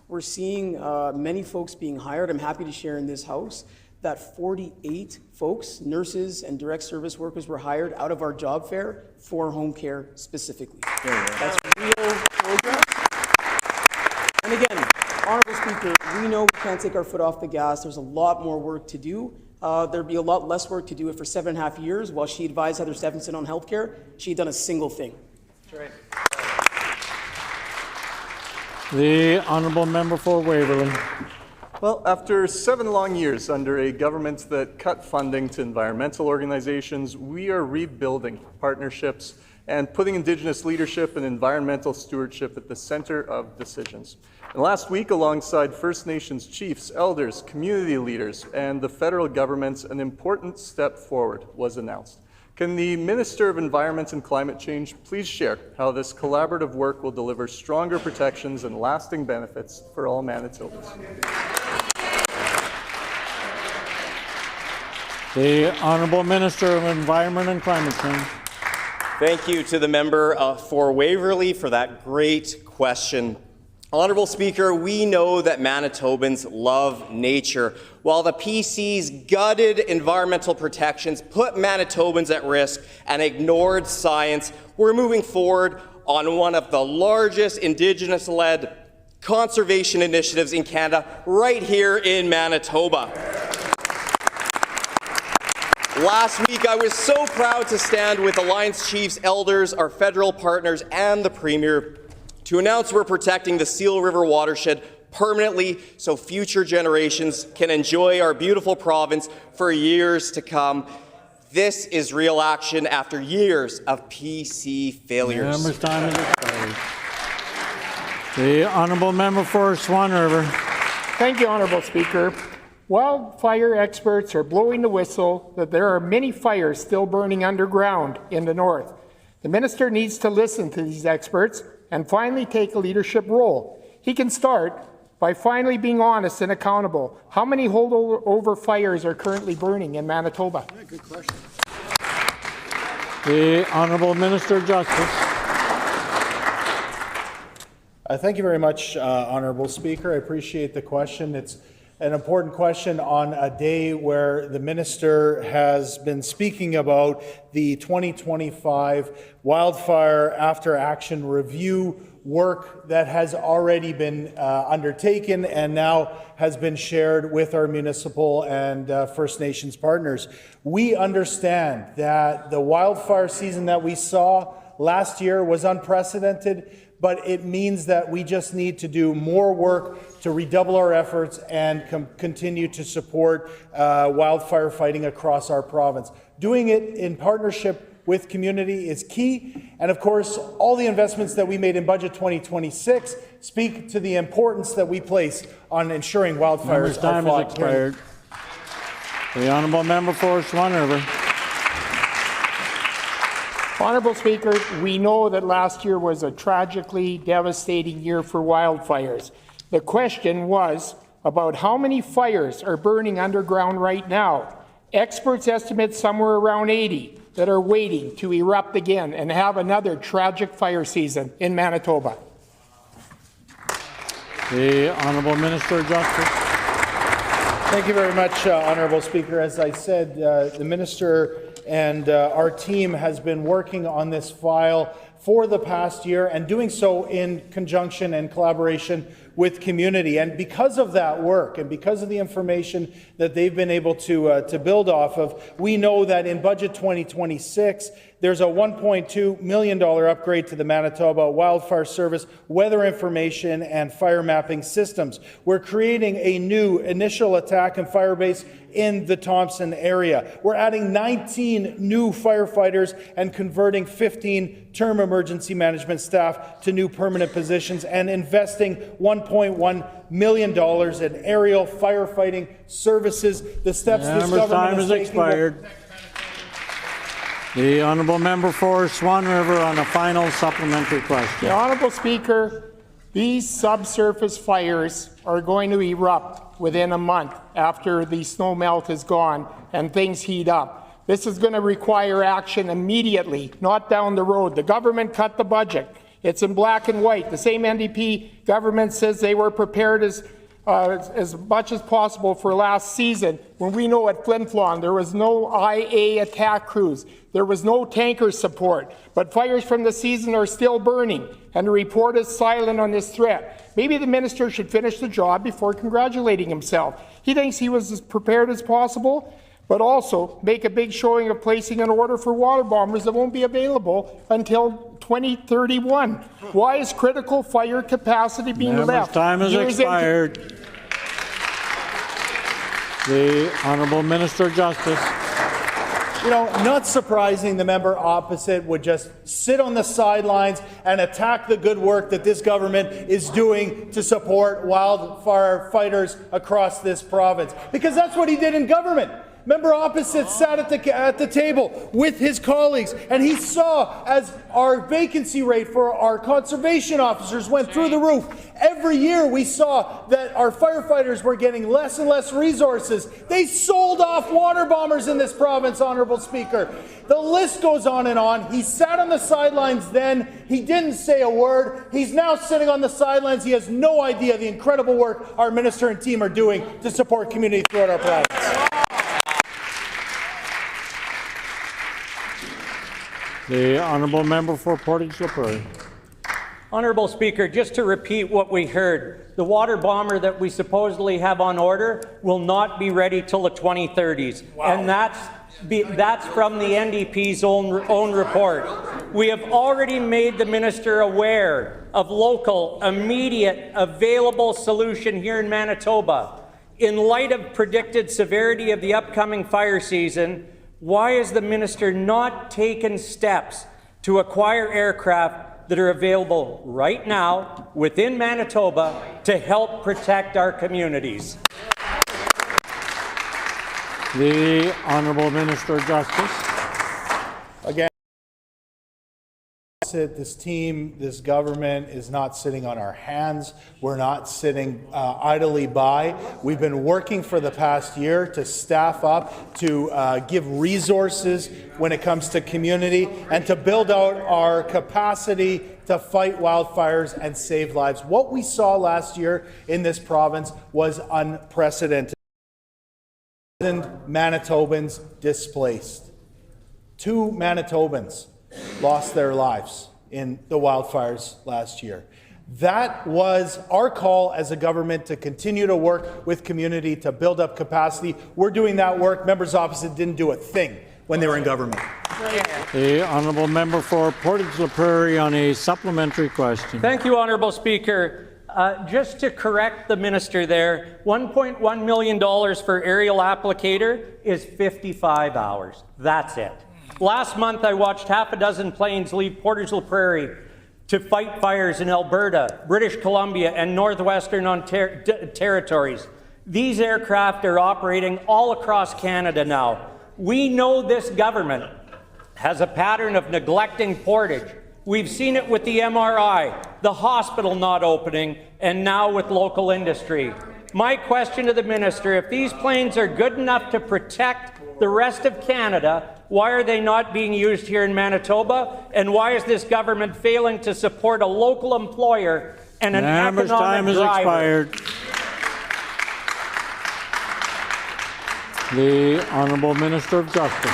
We're seeing many folks being hired. I'm happy to share in this House that 48 folks, nurses and direct service workers, were hired out of our job fair for home care specifically. That's real progress. And again, Honourable Speaker, we know we can't take our foot off the gas. There's a lot more work to do. There'd be a lot less work to do if for 7.5 years, while she advised Heather Stephenson on healthcare, she had done a single thing. That's right. The Honourable Member for Waverley. Well, after 7 long years under a government that cut funding to environmental organizations, we are rebuilding partnerships and putting Indigenous leadership and environmental stewardship at the center of decisions. And last week, alongside First Nations chiefs, elders, community leaders, and the federal government, an important step forward was announced. Can the Minister of Environment and Climate Change please share how this collaborative work will deliver stronger protections and lasting benefits for all Manitobans? The Honourable Minister of Environment and Climate Change. Thank you to the member for Waverley for that great question. Honourable Speaker, we know that Manitobans love nature. While the PC's gutted environmental protections put Manitobans at risk and ignored science, we're moving forward on one of the largest Indigenous-led conservation initiatives in Canada right here in Manitoba. Last week, I was so proud to stand with Alliance Chiefs, elders, our federal partners, and the Premier to announce we're protecting the Seal River watershed permanently so future generations can enjoy our beautiful province for years to come. This is real action after years of PC failures. Member's time is expired. The Honourable Member for Swan River. Thank you, Honourable Speaker. Wildfire experts are blowing the whistle that there are many fires still burning underground in the north. The minister needs to listen to these experts and finally take a leadership role. He can start by finally being honest and accountable. How many holdover fires are currently burning in Manitoba? Yeah, good question. The Honourable Minister of Justice. Thank you very much, Honourable Speaker. I appreciate the question. It's an important question on a day where the Minister has been speaking about the 2025 Wildfire After Action Review work that has already been undertaken and now has been shared with our municipal and First Nations partners. We understand that the wildfire season that we saw last year was unprecedented, but it means that we just need to do more work to redouble our efforts and continue to support wildfire fighting across our province. Doing it in partnership with community is key. And of course, all the investments that we made in Budget 2026 speak to the importance that we place on ensuring wildfires are time fought. has expired. The honourable member for Swan River. Honourable Speaker, we know that last year was a tragically devastating year for wildfires. The question was about how many fires are burning underground right now. Experts estimate somewhere around 80 that are waiting to erupt again and have another tragic fire season in Manitoba. The Honourable Minister of Justice. Thank you very much, Honourable Speaker. As I said, the Minister and our team has been working on this file for the past year and doing so in conjunction and collaboration with community. And because of that work and because of the information that they've been able to build off of, we know that in Budget 2026, there's a $1.2 million upgrade to the Manitoba Wildfire Service weather information and fire mapping systems. We're creating a new initial attack and fire base in the Thompson area. We're adding 19 new firefighters and converting 15 term emergency management staff to new permanent positions and investing $1.1 million in aerial firefighting services. The steps this government time is has expired. The honourable member for Swan River on a final supplementary question. The Honourable Speaker, these subsurface fires are going to erupt within a month after the snow melt is gone and things heat up. This is going to require action immediately, not down the road. The government cut the budget. It's in black and white. The same NDP government says they were prepared as much as possible for last season, when we know at Flin Flon there was no IA attack crews, there was no tanker support, but fires from the season are still burning, and the report is silent on this threat. Maybe the minister should finish the job before congratulating himself. He thinks he was as prepared as possible, but also make a big showing of placing an order for water bombers that won't be available until 2031. Why is critical fire capacity being left? Time has expired. The Honourable Minister of Justice. You know, not surprising the member opposite would just sit on the sidelines and attack the good work that this government is doing to support wildfire fighters across this province. Because that's what he did in government. Member opposite sat at the table with his colleagues, and he saw as our vacancy rate for our conservation officers went through the roof. Every year we saw that our firefighters were getting less and less resources. They sold off water bombers in this province, Honourable Speaker. The list goes on and on. He sat on the sidelines then. He didn't say a word. He's now sitting on the sidelines. He has no idea the incredible work our minister and team are doing to support community throughout our province. The Honourable Member for Portage-la Prairie. Honourable Speaker, just to repeat what we heard, the water bomber that we supposedly have on order will not be ready till the 2030s. Wow. And that's from the NDP's own report. We have already made the minister aware of local, immediate, available solution here in Manitoba. In light of predicted severity of the upcoming fire season, why has the minister not taken steps to acquire aircraft that are available right now within Manitoba to help protect our communities? The Honourable Minister of Justice. Again, this team, this government is not sitting on our hands. We're not sitting idly by. We've been working for the past year to staff up, to give resources when it comes to community, and to build out our capacity to fight wildfires and save lives. What we saw last year in this province was unprecedented. Manitobans displaced. 2 Manitobans lost their lives in the wildfires last year. That was our call as a government to continue to work with community to build up capacity. We're doing that work. Members opposite didn't do a thing when they were in government. The Honourable Member for Portage-la Prairie on a supplementary question. Thank you, Honourable Speaker. Just to correct the minister there, $1.1 million for aerial applicator is 55 hours. That's it. Last month, I watched half a dozen planes leave Portage la Prairie to fight fires in Alberta, British Columbia, and Northwestern territories. These aircraft are operating all across Canada now. We know this government has a pattern of neglecting Portage. We've seen it with the MRI, the hospital not opening, and now with local industry. My question to the minister, if these planes are good enough to protect the rest of Canada, why are they not being used here in Manitoba? And why is this government failing to support a local employer and an economic time has driver? expired. The Honourable Minister of Justice.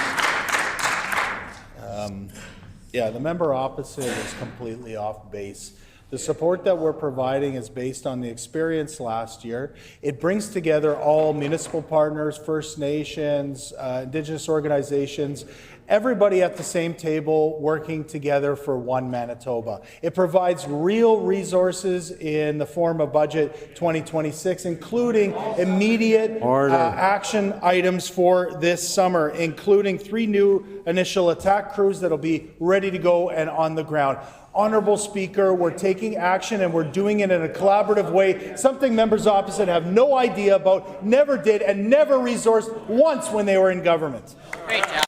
Yeah, the member opposite is completely off base. The support that we're providing is based on the experience last year. It brings together all municipal partners, First Nations, Indigenous organizations, everybody at the same table working together for one Manitoba. It provides real resources in the form of Budget 2026, including immediate action items for this summer, including 3 new initial attack crews that'll be ready to go and on the ground. Honourable Speaker, we're taking action and we're doing it in a collaborative way, something members opposite have no idea about, never did, and never resourced once when they were in government. Great job.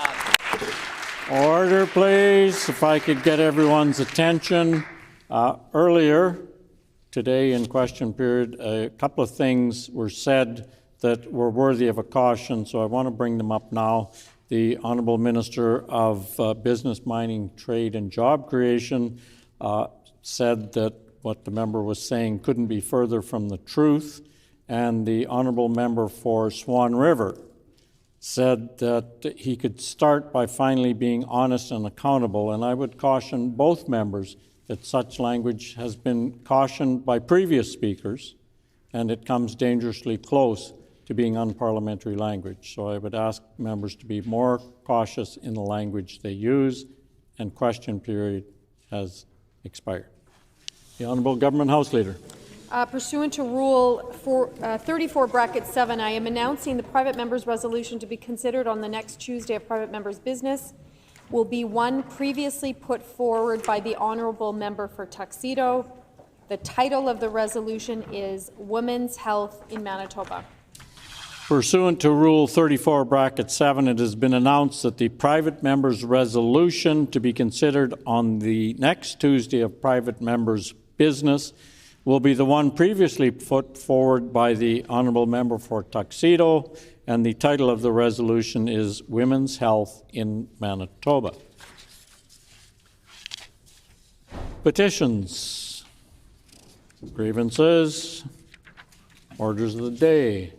Order, please. If I could get everyone's attention. Earlier today in question period, a couple of things were said that were worthy of a caution, so I want to bring them up now. The Honourable Minister of Business, Mining, Trade and Job Creation said that what the member was saying couldn't be further from the truth, and the Honourable Member for Swan River said that he could start by finally being honest and accountable, and I would caution both members that such language has been cautioned by previous speakers, and it comes dangerously close to being unparliamentary language. So I would ask members to be more cautious in the language they use, and question period has expired. The Honourable Government House Leader. Pursuant to Rule 34(7), I am announcing the private member's resolution to be considered on the next Tuesday of private member's business will be one previously put forward by the Honourable Member for Tuxedo. The title of the resolution is Women's Health in Manitoba. Pursuant to Rule 34(7), it has been announced that the private member's resolution to be considered on the next Tuesday of private member's business will be the one previously put forward by the Honourable Member for Tuxedo, and the title of the resolution is Women's Health in Manitoba. Petitions, grievances, orders of the day.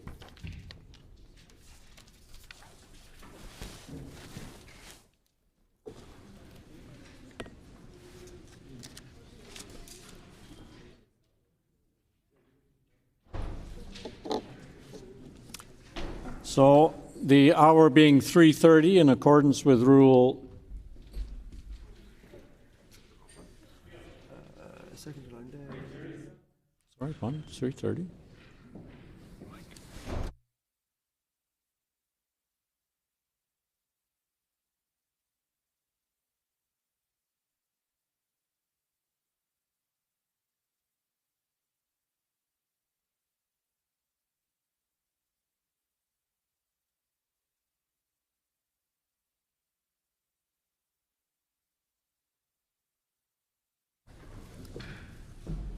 So the hour being 3:30 in accordance with Rule sorry, 3:30.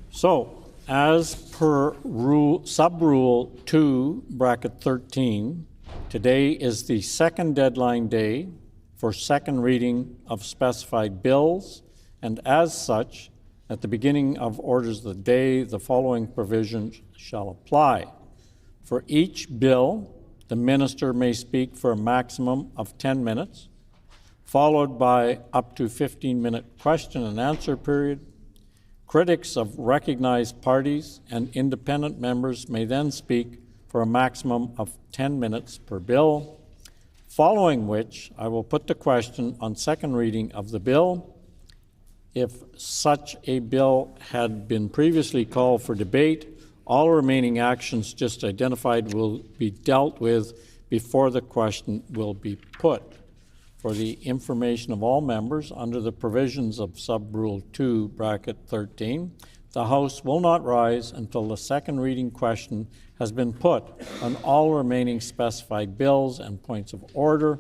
So, as per sub-rule 2(13), today is the second deadline day for second reading of specified bills, and as such, at the beginning of orders of the day, the following provisions shall apply. For each bill, the minister may speak for a maximum of 10 minutes, followed by up to 15-minute question and answer period. Critics of recognized parties and independent members may then speak for a maximum of 10 minutes per bill, following which I will put the question on second reading of the bill. If such a bill had been previously called for debate, all remaining actions just identified will be dealt with before the question will be put. for the information of all members under the provisions of Sub-Rule 2, bracket 13. The House will not rise until the second reading question has been put on all remaining specified bills and points of order,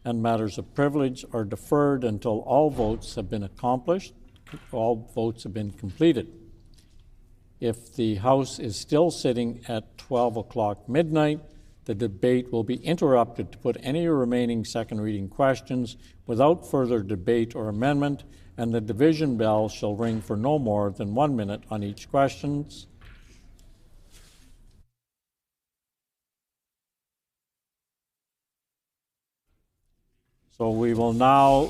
and matters of privilege are deferred until all votes have been accomplished, all votes have been completed. If the House is still sitting at 12 o'clock midnight, the debate will be interrupted to put any remaining second reading questions without further debate or amendment, and the division bell shall ring for no more than 1 minute on each question. So we will now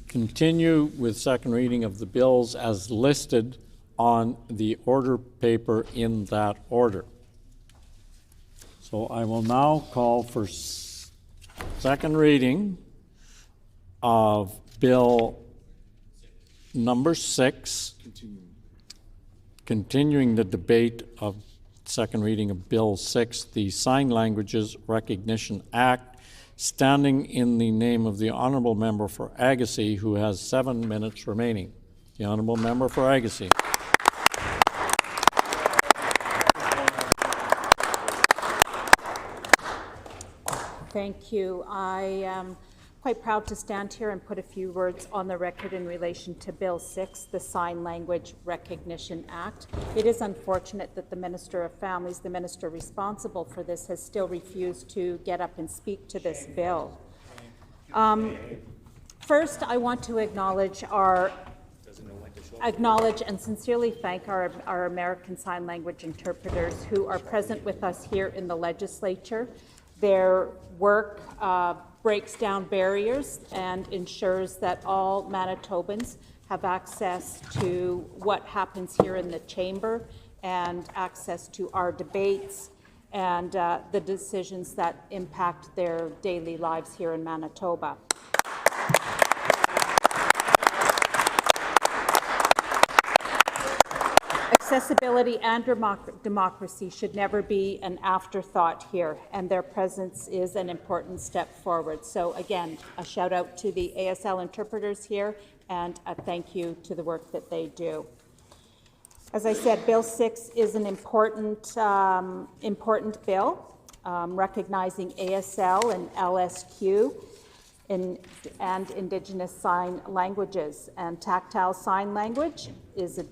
continue with second reading of the bills as listed on the order paper in that order. So I will now call for second reading of Bill number 6, continuing the debate of second reading of Bill 6, the Sign Languages Recognition Act, standing in the name of the Honourable Member for Agassiz, who has 7 minutes remaining. The Honourable Member for Agassiz. Thank you. I am quite proud to stand here and put a few words on the record in relation to Bill 6, the Sign Language Recognition Act. It is unfortunate that the Minister of Families, the minister responsible for this, has still refused to get up and speak to this bill. First, I want to acknowledge and sincerely thank our American Sign Language interpreters who are present with us here in the Legislature. Their work breaks down barriers and ensures that all Manitobans have access to what happens here in the chamber and access to our debates and the decisions that impact their daily lives here in Manitoba. Accessibility and democracy should never be an afterthought here, and their presence is an important step forward. So again, a shout out to the ASL interpreters here and a thank you to the work that they do. As I said, Bill 6 is an important bill recognizing ASL and LSQ and Indigenous sign languages, and tactile sign language is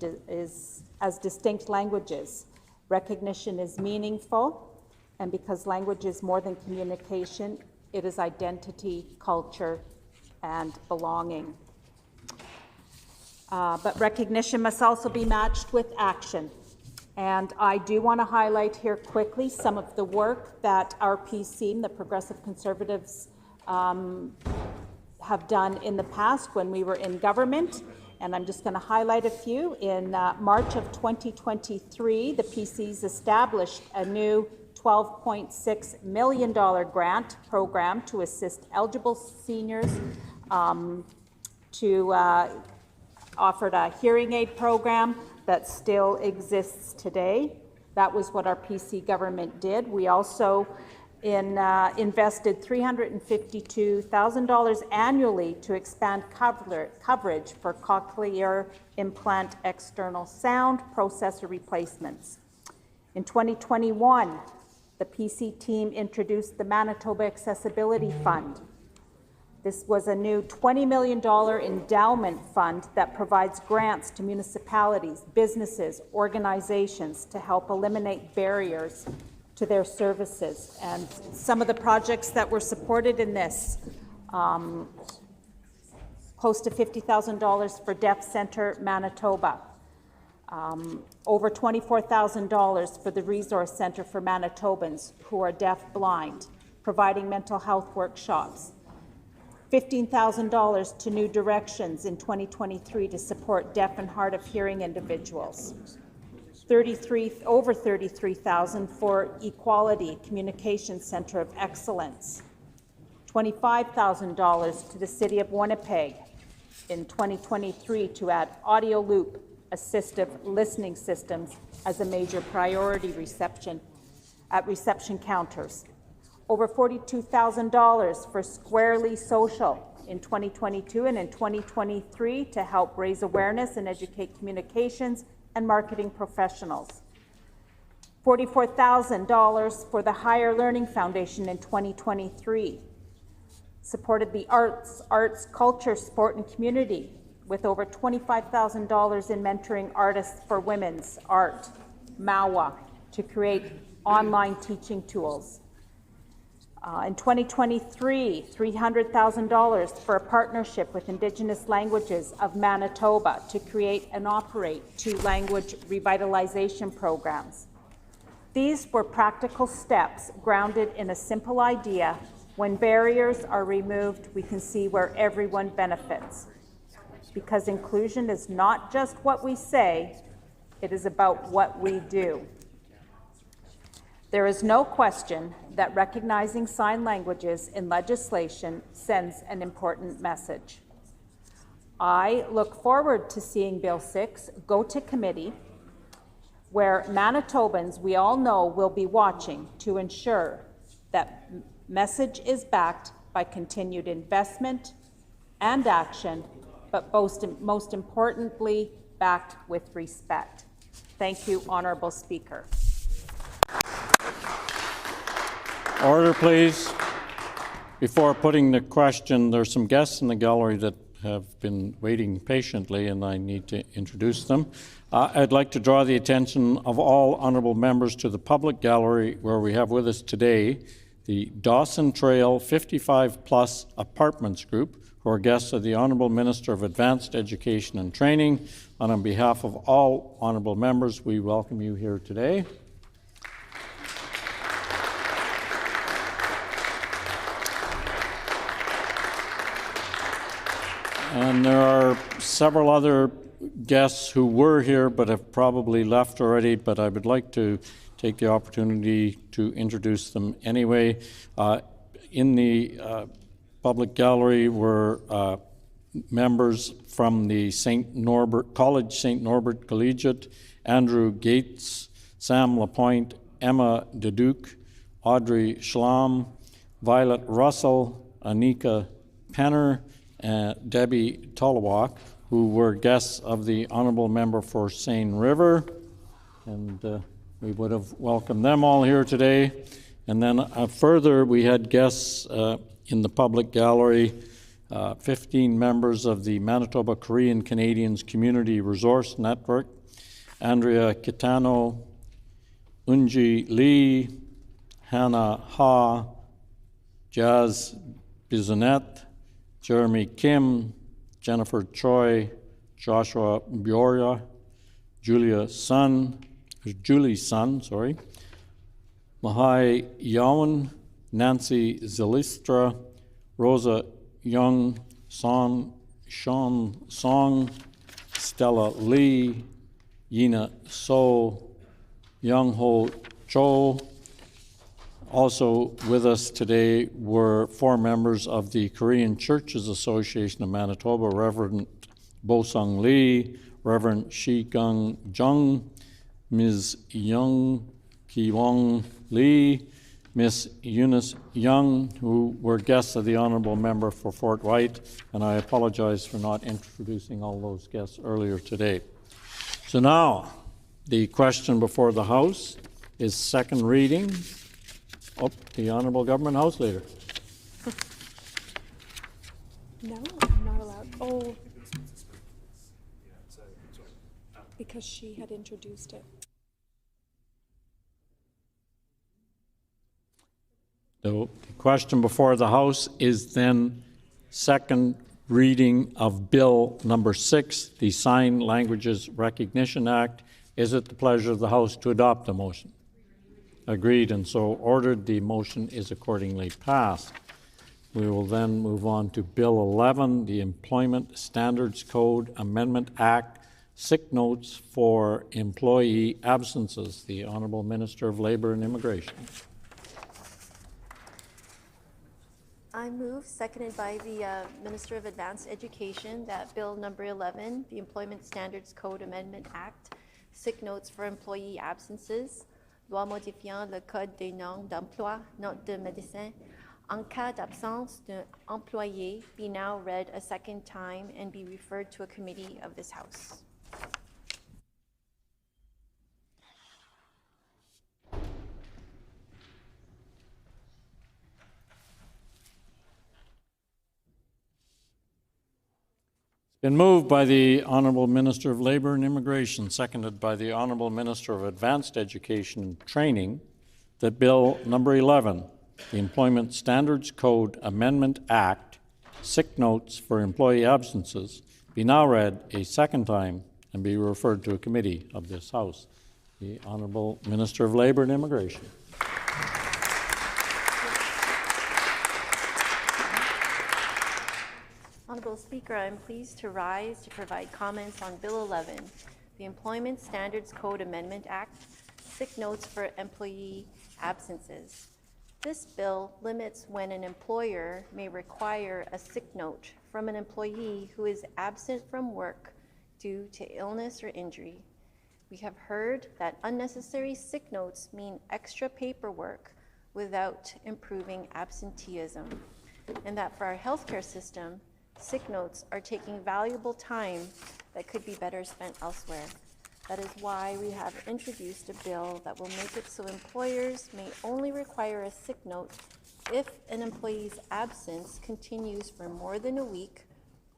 as distinct languages. Recognition is meaningful, and because language is more than communication, it is identity, culture, and belonging. But recognition must also be matched with action. And I do want to highlight here quickly some of the work that our PC, the Progressive Conservatives, have done in the past when we were in government. And I'm just going to highlight a few. In March of 2023, the PCs established a new $12.6 million grant program to assist eligible seniors, offered a hearing aid program that still exists today. That was what our PC government did. We also invested $352,000 annually to expand coverage for cochlear implant external sound processor replacements. In 2021, the PC team introduced the Manitoba Accessibility Fund. This was a new $20 million endowment fund that provides grants to municipalities, businesses, organizations to help eliminate barriers to their services. And some of the projects that were supported in this, close to $50,000 for Deaf Centre Manitoba, over $24,000 for the Resource Centre for Manitobans who are deaf-blind, providing mental health workshops, $15,000 to New Directions in 2023 to support deaf and hard of hearing individuals, over $33,000 for Equality Communication Centre of Excellence, $25,000 to the City of Winnipeg in 2023 to add audio loop assistive listening systems as a major priority at reception counters. over $42,000 for Squarely Social in 2022 and in 2023 to help raise awareness and educate communications and marketing professionals. $44,000 for the Higher Learning Foundation in 2023. Supported the arts, culture, sport, and community with over $25,000 in mentoring artists for women's art, MAWA, to create online teaching tools. In 2023, $300,000 for a partnership with Indigenous Languages of Manitoba to create and operate 2 language revitalization programs. These were practical steps grounded in a simple idea: when barriers are removed, we can see where everyone benefits. Because inclusion is not just what we say, it is about what we do. There is no question that recognizing sign languages in legislation sends an important message. I look forward to seeing Bill 6 go to committee, where Manitobans, we all know, will be watching to ensure that message is backed by continued investment and action, but most importantly, backed with respect. Thank you, Honourable Speaker. Order, please. Before putting the question, there's some guests in the gallery that have been waiting patiently, and I need to introduce them. I'd like to draw the attention of all honourable members to the public gallery, where we have with us today the Dawson Trail 55+ Apartments Group, who are guests of the Honourable Minister of Advanced Education and Training. And on behalf of all honourable members, we welcome you here today. And there are several other guests who were here but have probably left already, but I would like to take the opportunity to introduce them anyway. In the public gallery were members from the College St. Norbert Collegiate, Andrew Gates, Sam Lapointe, Emma Deduke, Audrey Schlamm, Violet Russell, Anika Penner, Debbie Tolowak, who were guests of the Honourable Member for Seine River, and we would have welcomed them all here today. And then further, we had guests in the public gallery, 15 members of the Manitoba Korean Canadians Community Resource Network, Andrea Kitano, Unji Lee, Hannah Ha, Jazz Bisonet, Jeremy Kim, Jennifer Choi, Joshua Bioria, Julie Sun, Mahai Yawan, Nancy Zilistra, Rosa Young, Sean Song, Stella Lee, Yina So, Young Ho Cho. Also with us today were 4 members of the Korean Churches Association of Manitoba, Reverend Bo-sung Lee, Reverend Shi-gung Jung, Ms. Young Ki-wong Lee, Miss Eunice Young, who were guests of the Honourable Member for Fort White, and I apologize for not introducing all those guests earlier today. So now, the question before the House is second reading. Oh, the Honourable Government House Leader. No, I'm not allowed. Oh, because she had introduced it. The question before the House is then second reading of Bill number 6, the Sign Languages Recognition Act. Is it the pleasure of the House to adopt the motion? Agreed, and so ordered. The motion is accordingly passed. We will then move on to Bill 11, the Employment Standards Code Amendment Act, sick notes for employee absences. The Honourable Minister of Labour and Immigration. I move, seconded by the Minister of Advanced Education, that Bill number 11, the Employment Standards Code Amendment Act, sick notes for employee absences, loi modifiant le Code des normes d'emploi, note de médecin, en cas d'absence d'un employé, be now read a second time and be referred to a committee of this House. Been moved by the Honourable Minister of Labour and Immigration, seconded by the Honourable Minister of Advanced Education and Training, that Bill number 11, the Employment Standards Code Amendment Act, sick notes for employee absences, be now read a second time and be referred to a committee of this House. The Honourable Minister of Labour and Immigration. Honourable Speaker, I am pleased to rise to provide comments on Bill 11, the Employment Standards Code Amendment Act, sick notes for employee absences. This bill limits when an employer may require a sick note from an employee who is absent from work due to illness or injury. We have heard that unnecessary sick notes mean extra paperwork without improving absenteeism, and that for our healthcare system, sick notes are taking valuable time that could be better spent elsewhere. That is why we have introduced a bill that will make it so employers may only require a sick note if an employee's absence continues for more than a week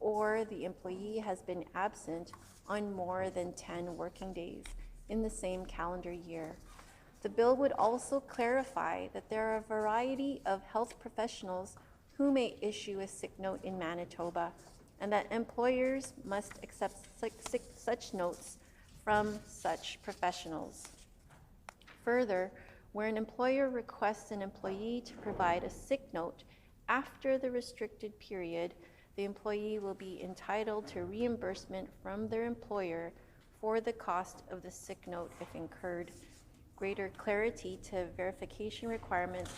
or the employee has been absent on more than 10 working days in the same calendar year. The bill would also clarify that there are a variety of health professionals who may issue a sick note in Manitoba, and that employers must accept such notes from such professionals. Further, where an employer requests an employee to provide a sick note after the restricted period, the employee will be entitled to reimbursement from their employer for the cost of the sick note if incurred. Greater clarity to verification requirements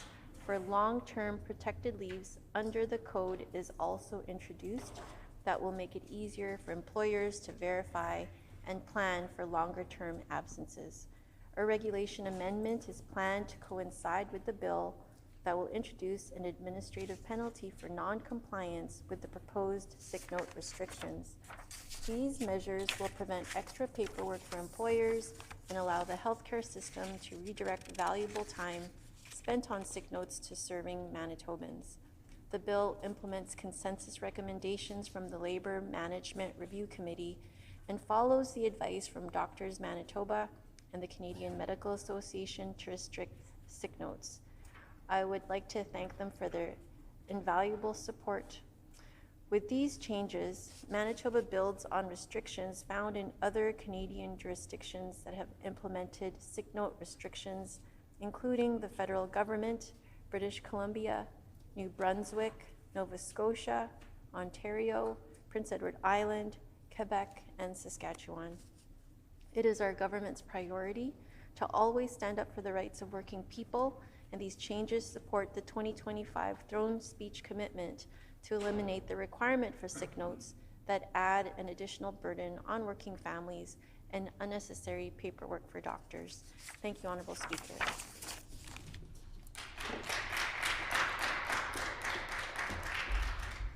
for long-term protected leaves under the code is also introduced that will make it easier for employers to verify and plan for longer-term absences. A regulation amendment is planned to coincide with the bill that will introduce an administrative penalty for non-compliance with the proposed sick note restrictions. These measures will prevent extra paperwork for employers and allow the healthcare system to redirect valuable time spent on sick notes to serving Manitobans. The bill implements consensus recommendations from the Labour Management Review Committee and follows the advice from Doctors Manitoba and the Canadian Medical Association to restrict sick notes. I would like to thank them for their invaluable support. With these changes, Manitoba builds on restrictions found in other Canadian jurisdictions that have implemented sick note restrictions, including the federal government, British Columbia, New Brunswick, Nova Scotia, Ontario, Prince Edward Island, Quebec, and Saskatchewan. It is our government's priority to always stand up for the rights of working people, and these changes support the 2025 Throne Speech commitment to eliminate the requirement for sick notes that add an additional burden on working families and unnecessary paperwork for doctors. Thank you, Honourable Speaker.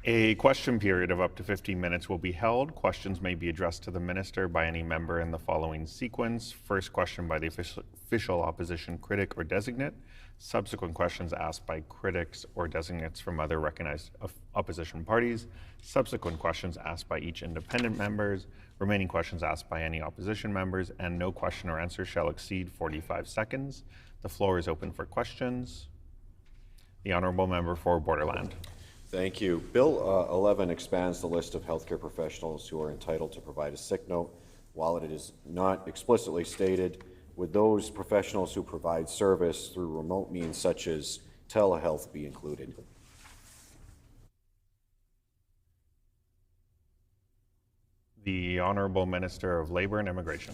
A question period of up to 15 minutes will be held. Questions may be addressed to the Minister by any member in the following sequence. First question by the official opposition critic or designate. Subsequent questions asked by critics or designates from other recognized opposition parties. Subsequent questions asked by each independent members. Remaining questions asked by any opposition members, and no question or answer shall exceed 45 seconds. The floor is open for questions. The Honourable Member for Borderland. Thank you. Bill 11 expands the list of healthcare professionals who are entitled to provide a sick note. While it is not explicitly stated, would those professionals who provide service through remote means such as telehealth be included? The Honourable Minister of Labour and Immigration.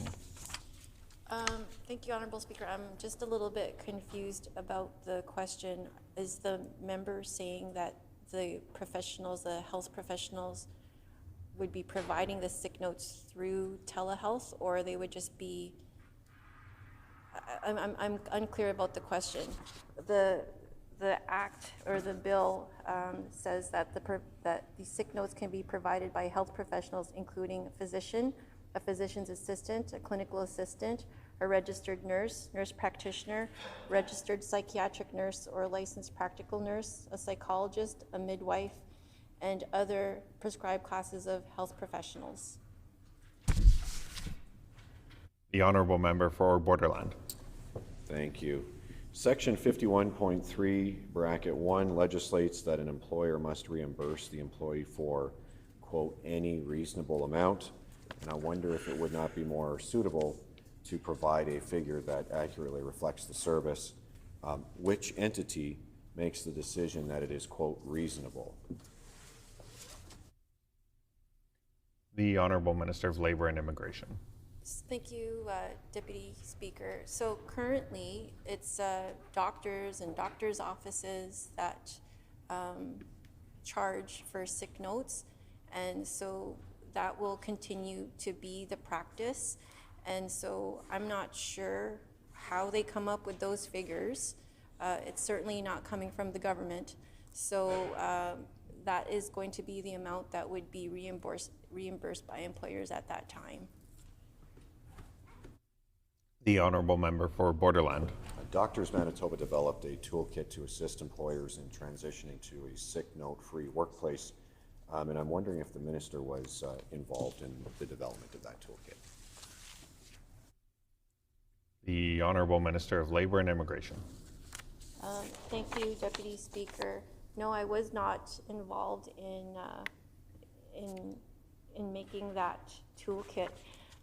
Thank you, Honourable Speaker. I'm just a little bit confused about the question. Is the member saying that the professionals, the health professionals, would be providing the sick notes through telehealth, or they would just be I'm unclear about the question. The act or the bill says that the sick notes can be provided by health professionals, including a physician's assistant, a clinical assistant, a registered nurse, nurse practitioner, registered psychiatric nurse or licensed practical nurse, a psychologist, a midwife, and other prescribed classes of health professionals. The honourable member for Borderland. Thank you. Section 51.3, bracket 1, legislates that an employer must reimburse the employee for, quote, any reasonable amount. And I wonder if it would not be more suitable to provide a figure that accurately reflects the service. Which entity makes the decision that it is, quote, reasonable? The Honourable Minister of Labour and Immigration. Thank you, Deputy Speaker. So currently, it's doctors and doctors' offices that charge for sick notes, and so that will continue to be the practice. And so I'm not sure how they come up with those figures. It's certainly not coming from the government. So that is going to be the amount that would be reimbursed by employers at that time. The honourable member for Borderland. Doctors Manitoba developed a toolkit to assist employers in transitioning to a sick note-free workplace, and I'm wondering if the minister was involved in the development of that toolkit. The honourable Minister of Labour and Immigration. Thank you, Deputy Speaker. No, I was not involved in making that toolkit.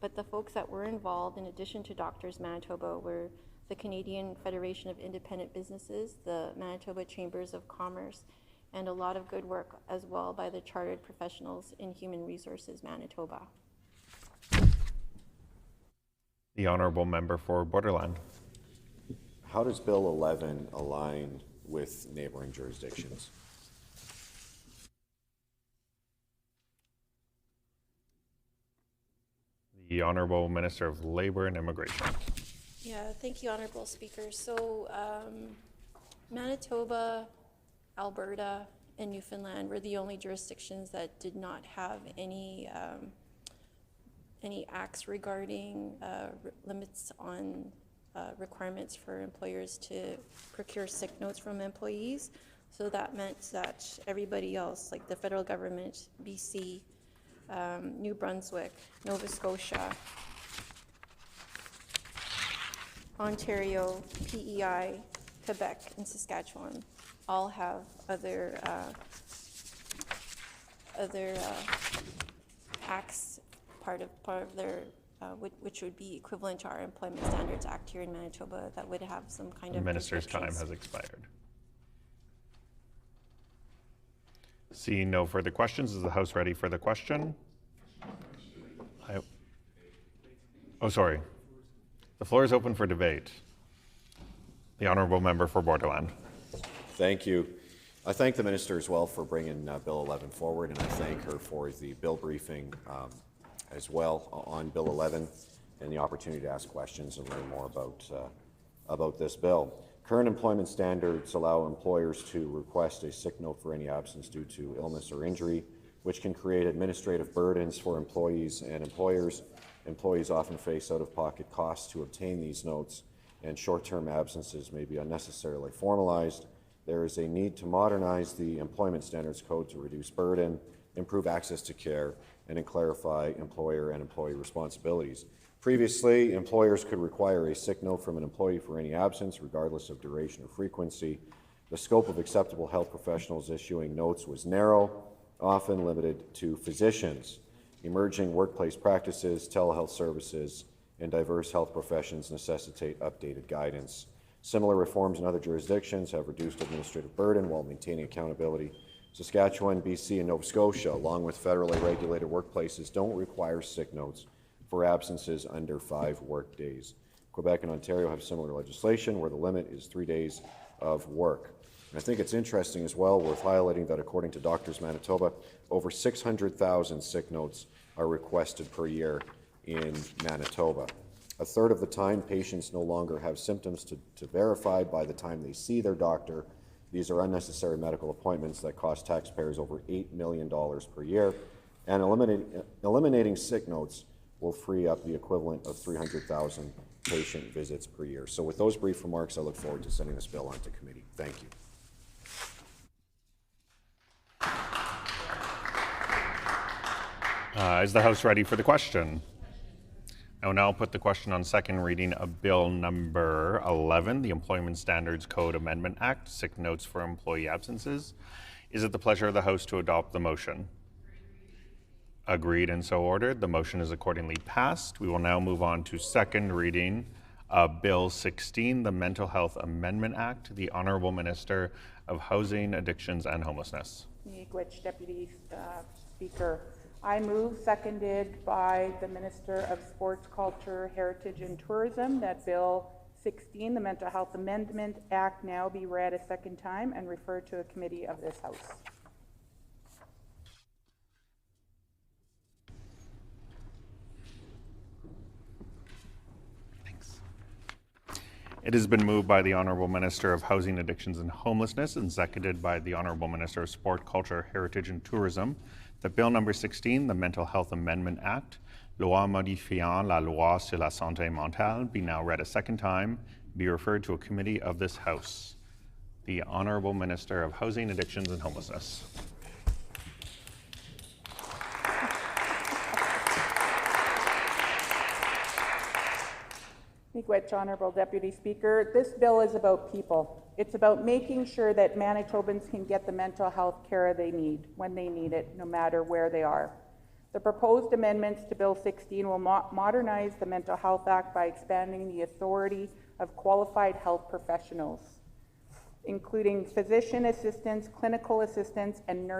But the folks that were involved, in addition to Doctors Manitoba, were the Canadian Federation of Independent Businesses, the Manitoba Chambers of Commerce, and a lot of good work as well by the Chartered Professionals in Human Resources Manitoba. The honourable member for Borderland. How does Bill 11 align with neighbouring jurisdictions? The honourable Minister of Labour and Immigration. Yeah, thank you, Honourable Speaker. So Manitoba, Alberta, and Newfoundland were the only jurisdictions that did not have any acts regarding limits on requirements for employers to procure sick notes from employees. So that meant that everybody else, like the federal government, BC, New Brunswick, Nova Scotia, Ontario, PEI, Quebec, and Saskatchewan all have other acts part of their which would be equivalent to our Employment Standards Act here in Manitoba that would have some kind of The minister's time has expired. Seeing no further questions, is the House ready for the question? Oh, sorry. The floor is open for debate. The honourable member for Borderland. Thank you. I thank the minister as well for bringing Bill 11 forward, and I thank her for the bill briefing as well on Bill 11 and the opportunity to ask questions and learn more about this bill. Current employment standards allow employers to request a sick note for any absence due to illness or injury, which can create administrative burdens for employees and employers. Employees often face out-of-pocket costs to obtain these notes, and short-term absences may be unnecessarily formalized. There is a need to modernize the Employment Standards Code to reduce burden, improve access to care, and clarify employer and employee responsibilities. Previously, employers could require a sick note from an employee for any absence, regardless of duration or frequency. The scope of acceptable health professionals issuing notes was narrow, often limited to physicians. Emerging workplace practices, telehealth services, and diverse health professions necessitate updated guidance. Similar reforms in other jurisdictions have reduced administrative burden while maintaining accountability. Saskatchewan, BC, and Nova Scotia, along with federally regulated workplaces, don't require sick notes for absences under 5 work days. Quebec and Ontario have similar legislation where the limit is 3 days of work. And I think it's interesting as well, worth highlighting that according to Doctors Manitoba, over 600,000 sick notes are requested per year in Manitoba. A third of the time, patients no longer have symptoms to verify by the time they see their doctor. These are unnecessary medical appointments that cost taxpayers over $8 million per year. And eliminating sick notes will free up the equivalent of 300,000 patient visits per year. So with those brief remarks, I look forward to sending this bill on to committee. Thank you. Is the House ready for the question? I will now put the question on second reading of Bill number 11, the Employment Standards Code Amendment Act, sick notes for employee absences. Is it the pleasure of the House to adopt the motion? Agreed and so ordered. The motion is accordingly passed. We will now move on to second reading of Bill 16, the Mental Health Amendment Act. The Honourable Minister of Housing, Addictions and Homelessness. Miigwech, Deputy Speaker. I move, seconded by the Minister of Sports, Culture, Heritage and Tourism, that Bill 16, the Mental Health Amendment Act, now be read a second time and referred to a committee of this House. It has been moved by the Honourable Minister of Housing, Addictions and Homelessness and seconded by the Honourable Minister of Sport, Culture, Heritage and Tourism that Bill number 16, the Mental Health Amendment Act, Loi modifiant la loi sur la santé mentale, be now read a second time, be referred to a committee of this House. The Honourable Minister of Housing, Addictions and Homelessness. Miigwech, Honourable Deputy Speaker. This bill is about people. It's about making sure that Manitobans can get the mental health care they need when they need it, no matter where they are. The proposed amendments to Bill 16 will modernize the Mental Health Act by expanding the authority of qualified health professionals, including physician assistants, clinical assistants, and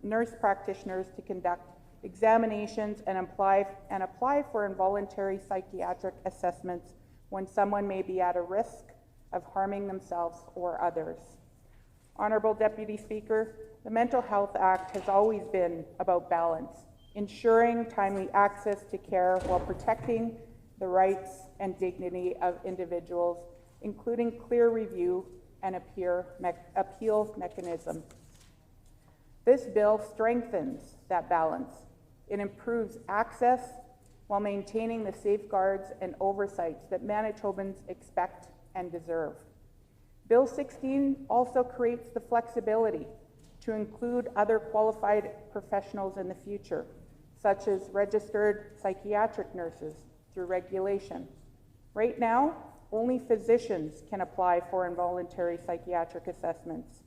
nurse practitioners to conduct examinations and apply for involuntary psychiatric assessments when someone may be at a risk of harming themselves or others. Honourable Deputy Speaker, the Mental Health Act has always been about balance, ensuring timely access to care while protecting the rights and dignity of individuals, including clear review and appeal mechanism. This bill strengthens that balance. It improves access while maintaining the safeguards and oversights that Manitobans expect and deserve. Bill 16 also creates the flexibility to include other qualified professionals in the future, such as registered psychiatric nurses through regulation. Right now, only physicians can apply for involuntary psychiatric assessments.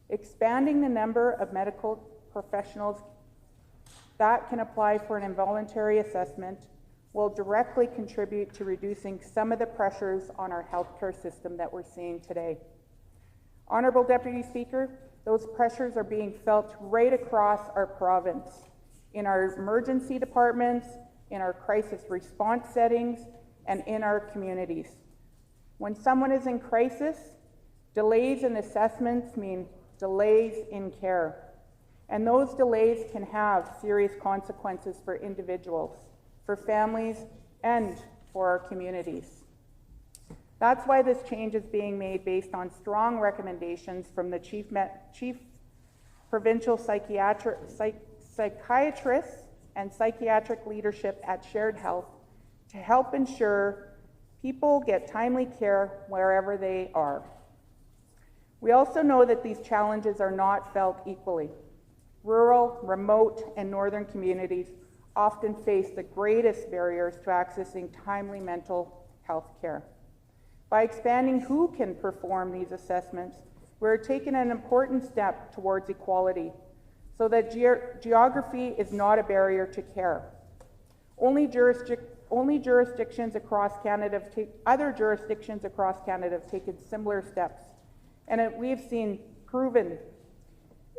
Expanding the number of medical professionals that can apply for an involuntary assessment will directly contribute to reducing some of the pressures on our healthcare system that we're seeing today. Honourable Deputy Speaker, those pressures are being felt right across our province, in our emergency departments, in our crisis response settings, and in our communities. When someone is in crisis, delays in assessments mean delays in care. And those delays can have serious consequences for individuals, for families, and for our communities. That's why this change is being made based on strong recommendations from the Chief Provincial Psychiatrists and psychiatric leadership at Shared Health to help ensure people get timely care wherever they are. We also know that these challenges are not felt equally. Rural, remote, and northern communities often face the greatest barriers to accessing timely mental health care. By expanding who can perform these assessments, we're taking an important step towards equality so that geography is not a barrier to care. Other jurisdictions across Canada have taken similar steps, and we have seen proven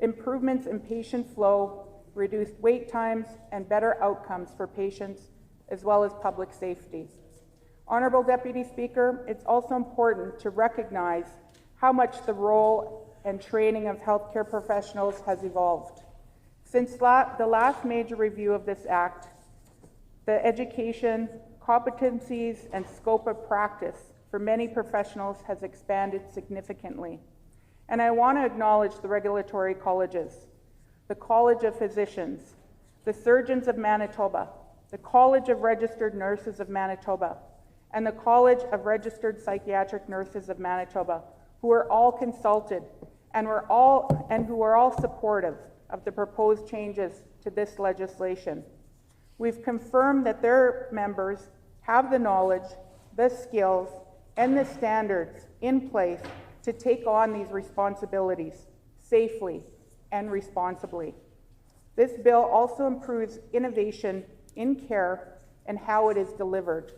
improvements in patient flow, reduced wait times, and better outcomes for patients, as well as public safety. Honourable Deputy Speaker, it's also important to recognize how much the role and training of healthcare professionals has evolved. Since the last major review of this Act, the education, competencies, and scope of practice for many professionals has expanded significantly. And I want to acknowledge the regulatory colleges, the College of Physicians, the Surgeons of Manitoba, the College of Registered Nurses of Manitoba, and the College of Registered Psychiatric Nurses of Manitoba, who are all consulted and who are all supportive of the proposed changes to this legislation. We've confirmed that their members have the knowledge, the skills, and the standards in place to take on these responsibilities safely and responsibly. This bill also improves innovation in care and how it is delivered.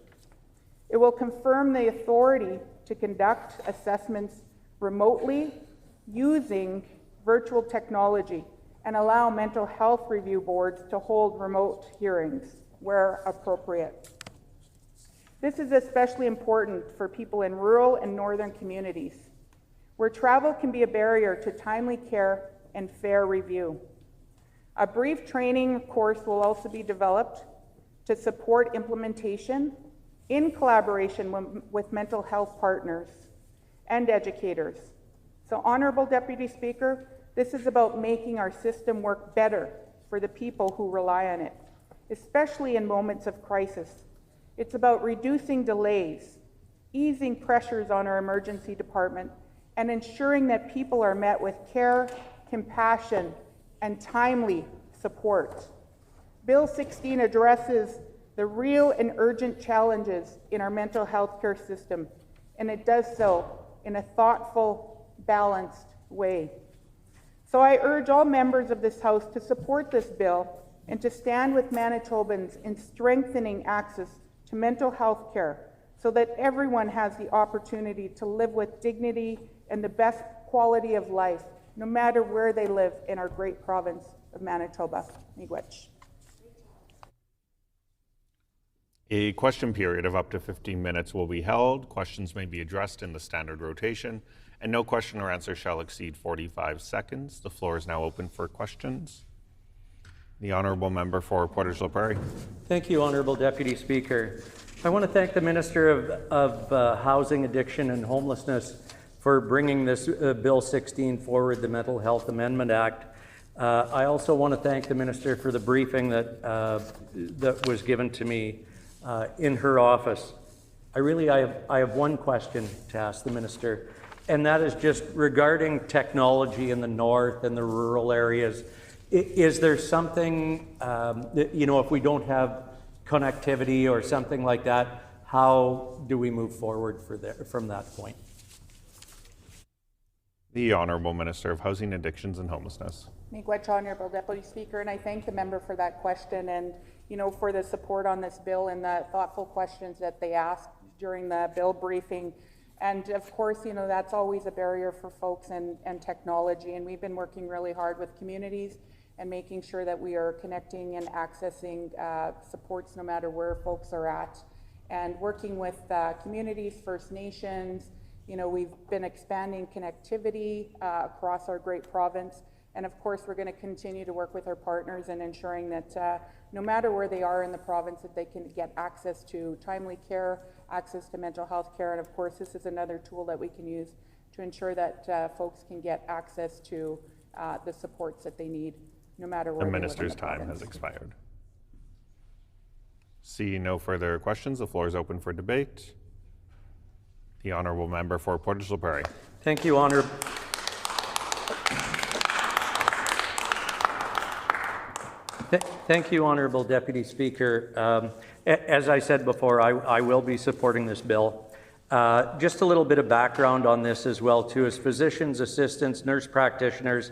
It will confirm the authority to conduct assessments remotely using virtual technology and allow mental health review boards to hold remote hearings where appropriate. This is especially important for people in rural and northern communities, where travel can be a barrier to timely care and fair review. A brief training course will also be developed to support implementation in collaboration with mental health partners and educators. So, Honourable Deputy Speaker, this is about making our system work better for the people who rely on it, especially in moments of crisis. It's about reducing delays, easing pressures on our emergency department, and ensuring that people are met with care, compassion, and timely support. Bill 16 addresses the real and urgent challenges in our mental health care system, and it does so in a thoughtful, balanced way. So I urge all members of this House to support this bill and to stand with Manitobans in strengthening access to mental health care so that everyone has the opportunity to live with dignity and the best quality of life, no matter where they live in our great province of Manitoba. Miigwech. A question period of up to 15 minutes will be held. Questions may be addressed in the standard rotation, and no question or answer shall exceed 45 seconds. The floor is now open for questions. The Honourable Member for Portage La Prairie. Thank you, Honourable Deputy Speaker. I want to thank the Minister of Housing, Addiction and Homelessness for bringing this Bill 16 forward, the Mental Health Amendment Act. I also want to thank the Minister for the briefing that was given to me in her office. I have one question to ask the Minister, and that is just regarding technology in the north and the rural areas. Is there something, if we don't have connectivity or something like that, how do we move forward from that point? The Honourable Minister of Housing, Addictions and Homelessness. Miigwech, Honourable Deputy Speaker, and I thank the member for that question and for the support on this bill and the thoughtful questions that they asked during the bill briefing. And of course, that's always a barrier for folks and technology, and we've been working really hard with communities and making sure that we are connecting and accessing supports no matter where folks are at, and working with communities, First Nations. We've been expanding connectivity across our great province, and of course we're going to continue to work with our partners and ensuring that no matter where they are in the province, that they can get access to timely care, access to mental health care, and of course this is another tool that we can use to ensure that folks can get access to the supports that they need, no matter where The they live in Minister's the time province. has expired. See no further questions. The floor is open for debate. The Honourable Member for Portage La Prairie. Thank you, Honourable. Thank you, Honourable Deputy Speaker. As I said before, I will be supporting this bill. Just a little bit of background on this as well, too. As physicians, assistants, nurse practitioners,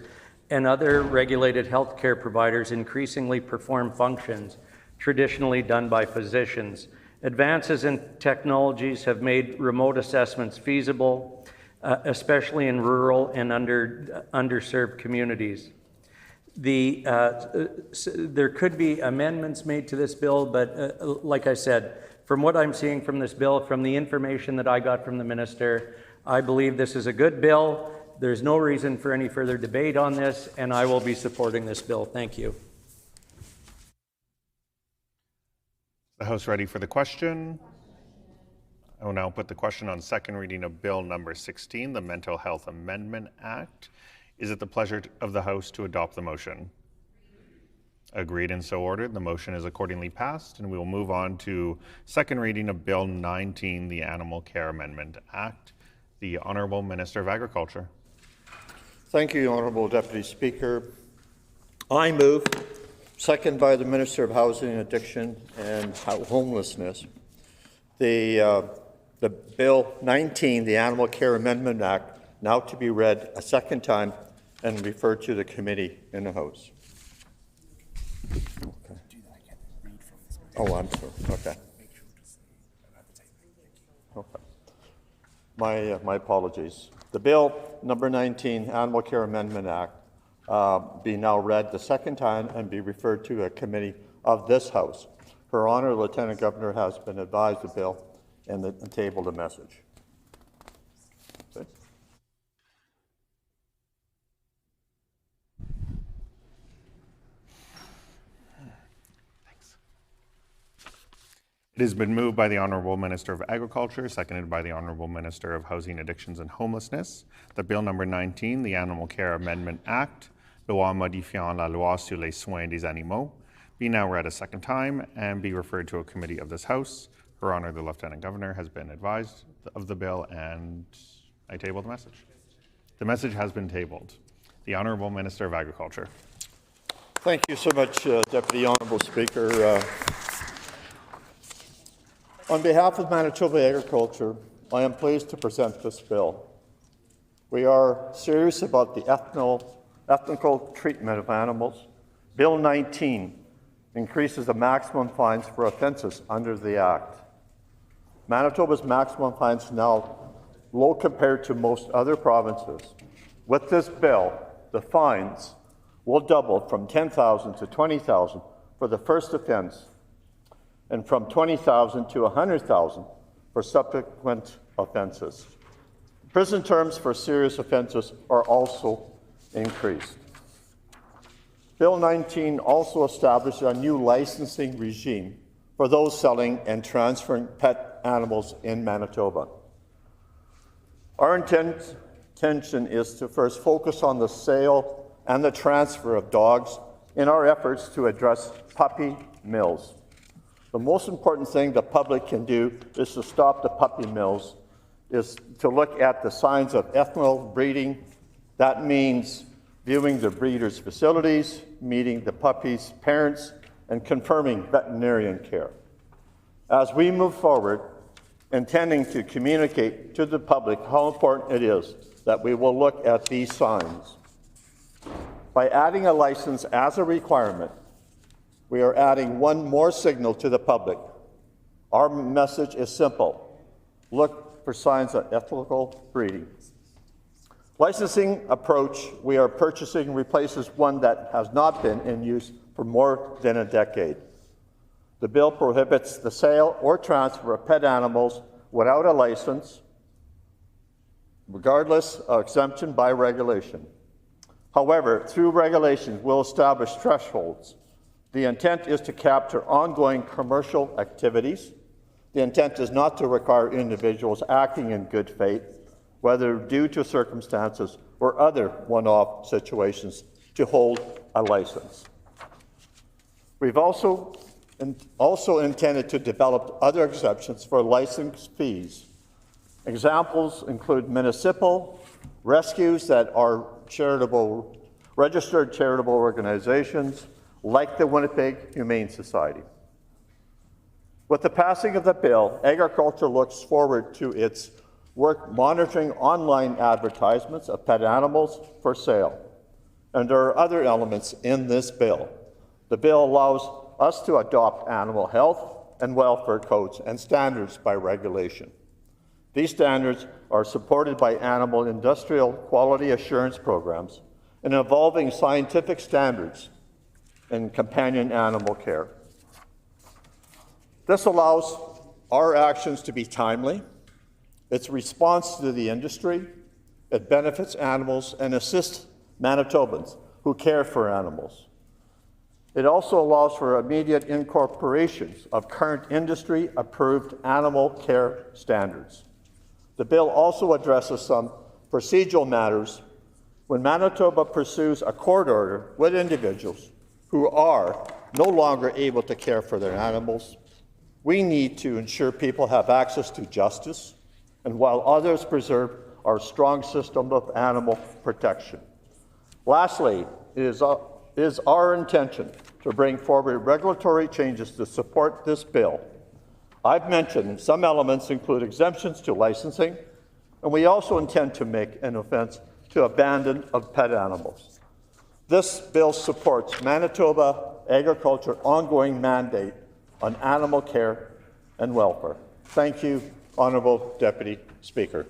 and other regulated healthcare providers increasingly perform functions traditionally done by physicians, advances in technologies have made remote assessments feasible, especially in rural and underserved communities. There could be amendments made to this bill, but like I said, from what I'm seeing from this bill, from the information that I got from the Minister, I believe this is a good bill. There's no reason for any further debate on this, and I will be supporting this bill. Thank you. The House ready for the question? I will now put the question on second reading of Bill number 16, the Mental Health Amendment Act. Is it the pleasure of the House to adopt the motion? Agreed and so ordered. The motion is accordingly passed, and we will move on to second reading of Bill 19, the Animal Care Amendment Act. The Honourable Minister of Agriculture. Thank you, Honourable Deputy Speaker. I move, second by the Minister of Housing, Addiction and Homelessness, the Bill 19, the Animal Care Amendment Act, now to be read a second time and referred to the committee in the House. Okay. Oh, I'm sorry. Okay. Okay. My apologies. The Bill number 19, Animal Care Amendment Act, be now read the second time and be referred to a committee of this House. Her Honour, Lieutenant Governor, has been advised the bill and tabled a message. Okay. It has been moved by the Honourable Minister of Agriculture, seconded by the Honourable Minister of Housing, Addictions and Homelessness, that Bill number 19, the Animal Care Amendment Act, loi modifiant la loi sur les soins des animaux, be now read a second time and be referred to a committee of this House. Her Honour, the Lieutenant Governor, has been advised of the bill, and I table the message. The message has been tabled. The Honourable Minister of Agriculture. Thank you so much, Deputy Honourable Speaker. On behalf of Manitoba Agriculture, I am pleased to present this bill. We are serious about the ethical treatment of animals. Bill 19 increases the maximum fines for offences under the Act. Manitoba's maximum fines are now low compared to most other provinces. With this bill, the fines will double from $10,000 to $20,000 for the first offence, and from $20,000 to $100,000 for subsequent offences. Prison terms for serious offences are also increased. Bill 19 also establishes a new licensing regime for those selling and transferring pet animals in Manitoba. Our intention is to first focus on the sale and the transfer of dogs in our efforts to address puppy mills. The most important thing the public can do is to stop the puppy mills, is to look at the signs of ethical breeding. That means viewing the breeder's facilities, meeting the puppy's parents, and confirming veterinarian care. As we move forward, intending to communicate to the public how important it is that we will look at these signs. By adding a license as a requirement, we are adding one more signal to the public. Our message is simple. Look for signs of ethical breeding. Licensing approach we are purchasing replaces one that has not been in use for more than a decade. The bill prohibits the sale or transfer of pet animals without a license, regardless of exemption by regulation. However, through regulation, we'll establish thresholds. The intent is to capture ongoing commercial activities. The intent is not to require individuals acting in good faith, whether due to circumstances or other one-off situations, to hold a license. We've also intended to develop other exceptions for license fees. Examples include municipal rescues that are registered charitable organizations, like the Winnipeg Humane Society. With the passing of the bill, agriculture looks forward to its work monitoring online advertisements of pet animals for sale. And there are other elements in this bill. The bill allows us to adopt animal health and welfare codes and standards by regulation. These standards are supported by animal industrial quality assurance programs and evolving scientific standards in companion animal care. This allows our actions to be timely. It's a response to the industry. It benefits animals and assists Manitobans who care for animals. It also allows for immediate incorporations of current industry-approved animal care standards. The bill also addresses some procedural matters when Manitoba pursues a court order with individuals who are no longer able to care for their animals. We need to ensure people have access to justice, and while others preserve our strong system of animal protection. Lastly, it is our intention to bring forward regulatory changes to support this bill. I've mentioned some elements include exemptions to licensing, and we also intend to make an offense to abandon of pet animals. This bill supports Manitoba Agriculture ongoing mandate on animal care and welfare. Thank you, Honourable Deputy Speaker.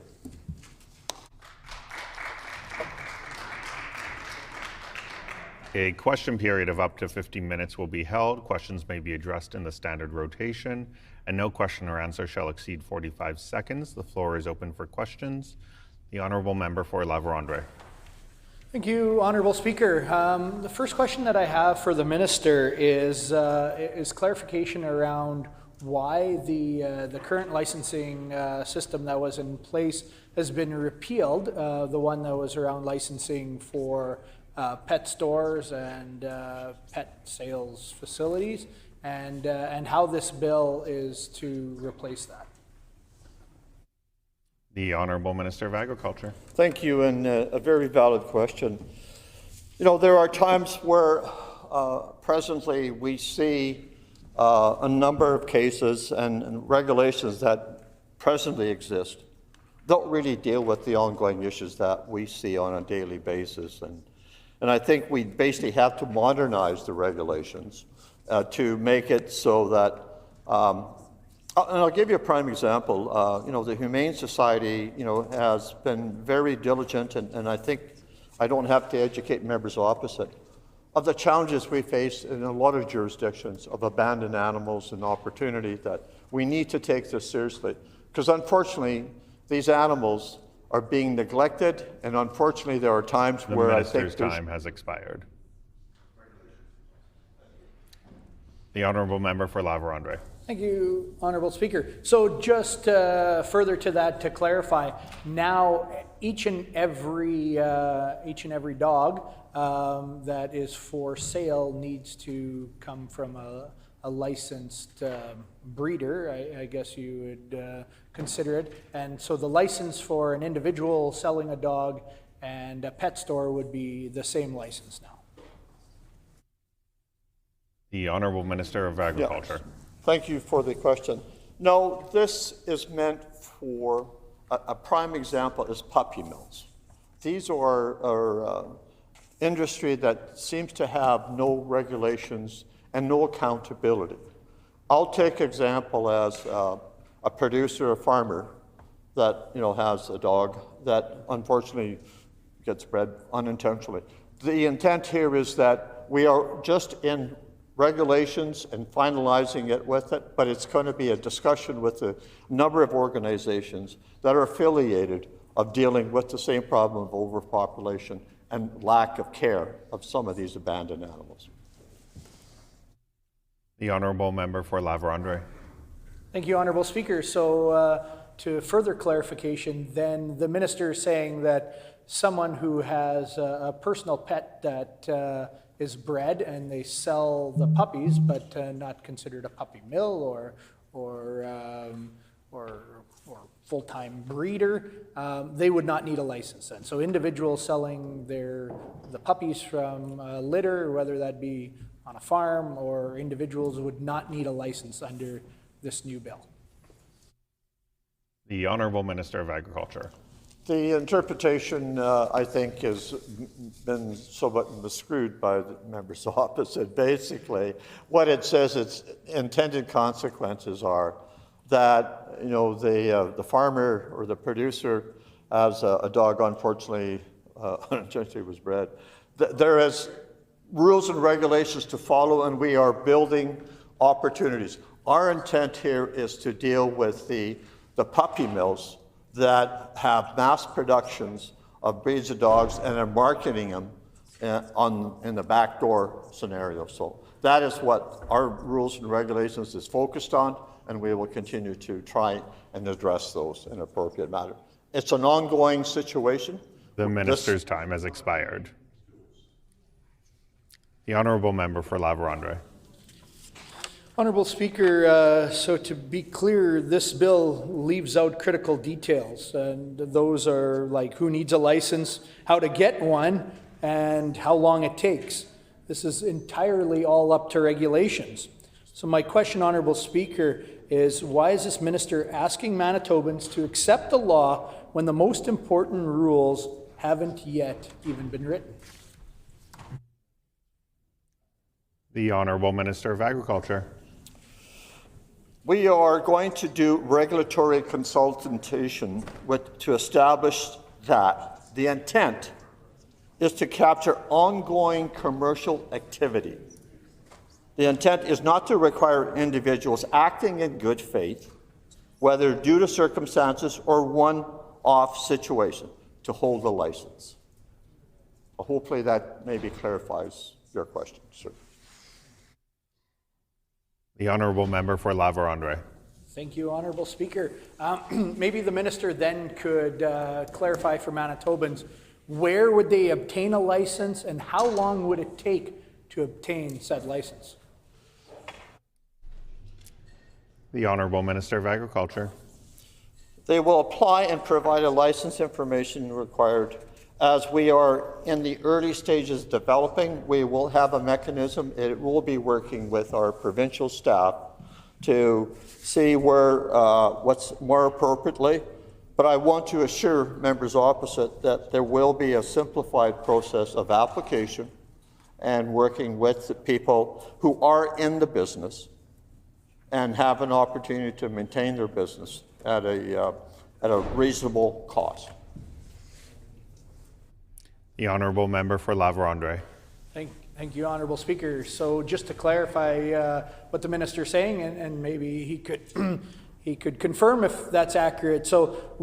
A question period of up to 15 minutes will be held. Questions may be addressed in the standard rotation, and no question or answer shall exceed 45 seconds. The floor is open for questions. The Honourable Member for La Vérendrye. Thank you, Honourable Speaker. The first question that I have for the Minister is clarification around why the current licensing system that was in place has been repealed, the one that was around licensing for pet stores and pet sales facilities, and how this bill is to replace that. The Honourable Minister of Agriculture. Thank you, and a very valid question. You know, there are times where presently we see a number of cases and regulations that presently exist don't really deal with the ongoing issues that we see on a daily basis. And I think we basically have to modernize the regulations to make it so that, and I'll give you a prime example. You know, the Humane Society, you know, has been very diligent, and I think I don't have to educate members opposite of the challenges we face in a lot of jurisdictions of abandoned animals and opportunity that we need to take this seriously. Because unfortunately, these animals are being neglected, and unfortunately there are times where I think the Minister's time has expired. The Honourable Member for La Vérendrye. Thank you, Honourable Speaker. So just further to that, to clarify, now each and every dog that is for sale needs to come from a licensed breeder, I guess you would consider it. And so the license for an individual selling a dog and a pet store would be the same license now. The Honourable Minister of Agriculture. Yes. Thank you for the question. No, this is meant for, a prime example is puppy mills. These are industry that seems to have no regulations and no accountability. I'll take example as a producer, a farmer that has a dog that unfortunately gets bred unintentionally. The intent here is that we are just in regulations and finalizing it with it, but it's going to be a discussion with a number of organizations that are affiliated of dealing with the same problem of overpopulation and lack of care of some of these abandoned animals. The Honourable Member for La Vérendrye. Thank you, Honourable Speaker. So to further clarification, then the Minister is saying that someone who has a personal pet that is bred and they sell the puppies, but not considered a puppy mill or full-time breeder, they would not need a license then. So individuals selling the puppies from litter, whether that be on a farm or individuals, would not need a license under this new bill. The Honourable Minister of Agriculture. The interpretation, I think, has been somewhat miscrewed by the members opposite. Basically, what it says, its intended consequences are that the farmer or the producer has a dog, unfortunately, unintentionally was bred. There is rules and regulations to follow, and we are building opportunities. Our intent here is to deal with the puppy mills that have mass productions of breeds of dogs and are marketing them in the backdoor scenario. So that is what our rules and regulations is focused on, and we will continue to try and address those in an appropriate manner. It's an ongoing situation. The minister's time has expired. The honourable member for La Vérendrye. Honourable Speaker, so to be clear, this bill leaves out critical details, and those are like who needs a license, how to get one, and how long it takes. This is entirely all up to regulations. So my question, Honourable Speaker, is why is this minister asking Manitobans to accept the law when the most important rules haven't yet even been written? The Honourable Minister of Agriculture. We are going to do regulatory consultation to establish that the intent is to capture ongoing commercial activity. The intent is not to require individuals acting in good faith, whether due to circumstances or one-off situation, to hold a license. Hopefully that maybe clarifies your question, sir. The honourable member for La Vérendrye. Thank you, Honourable Speaker. Maybe the minister then could clarify for Manitobans, where would they obtain a license and how long would it take to obtain said license? The Honourable Minister of Agriculture. They will apply and provide a license information required. As we are in the early stages of developing, we will have a mechanism. It will be working with our provincial staff to see where what's more appropriately. But I want to assure members opposite that there will be a simplified process of application and working with the people who are in the business and have an opportunity to maintain their business at a reasonable cost. The honourable member for La Vérendrye. Thank you, Honourable Speaker. So just to clarify what the minister's saying, and maybe he could he could confirm if that's accurate. So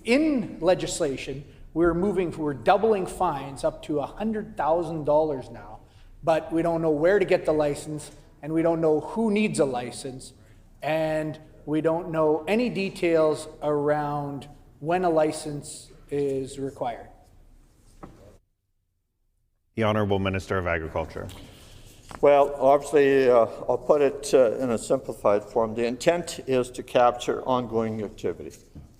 in legislation, we're doubling fines up to $100,000 now, but we don't know where to get the license, and we don't know who needs a license, and we don't know any details around when a license is required. The Honourable Minister of Agriculture. Well, obviously, I'll put it in a simplified form. The intent is to capture ongoing activity.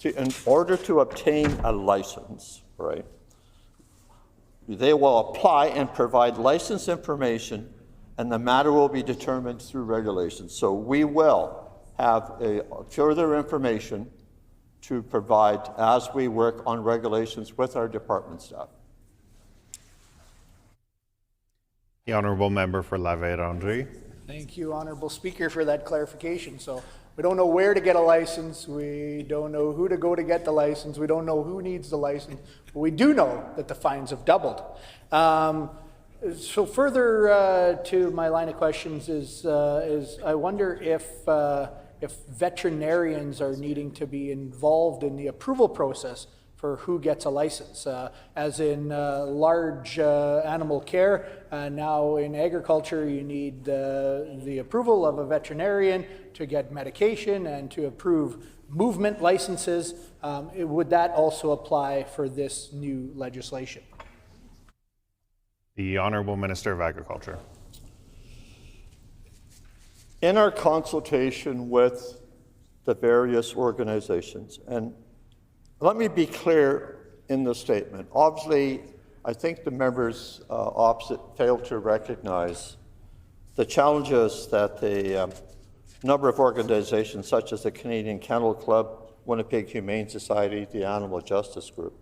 In order to obtain a license, right, they will apply and provide license information, and the matter will be determined through regulations. So we will have further information to provide as we work on regulations with our department staff. The honourable member for La Vérendrye. Thank you, Honourable Speaker, for that clarification. So we don't know where to get a license, we don't know who to go to get the license, we don't know who needs the license, but we do know that the fines have doubled. So further to my line of questions is I wonder if veterinarians are needing to be involved in the approval process for who gets a license, as in large animal care. Now in agriculture, you need the approval of a veterinarian to get medication and to approve movement licenses. Would that also apply for this new legislation? The Honourable Minister of Agriculture. In our consultation with the various organizations, and let me be clear in the statement. Obviously, I think the members opposite failed to recognize the challenges that the number of organizations such as the Canadian Kennel Club, Winnipeg Humane Society, the Animal Justice Group,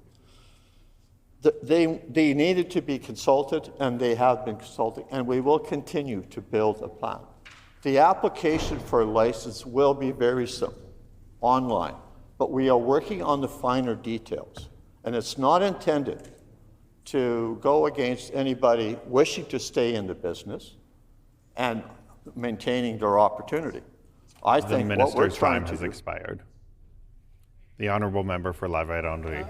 they needed to be consulted, and they have been consulted, and we will continue to build a plan. The application for a license will be very simple, online. But we are working on the finer details, and it's not intended to go against anybody wishing to stay in the business and maintaining their opportunity. I think what we're trying to do... The minister's time has expired. The honourable member for La Vérendrye.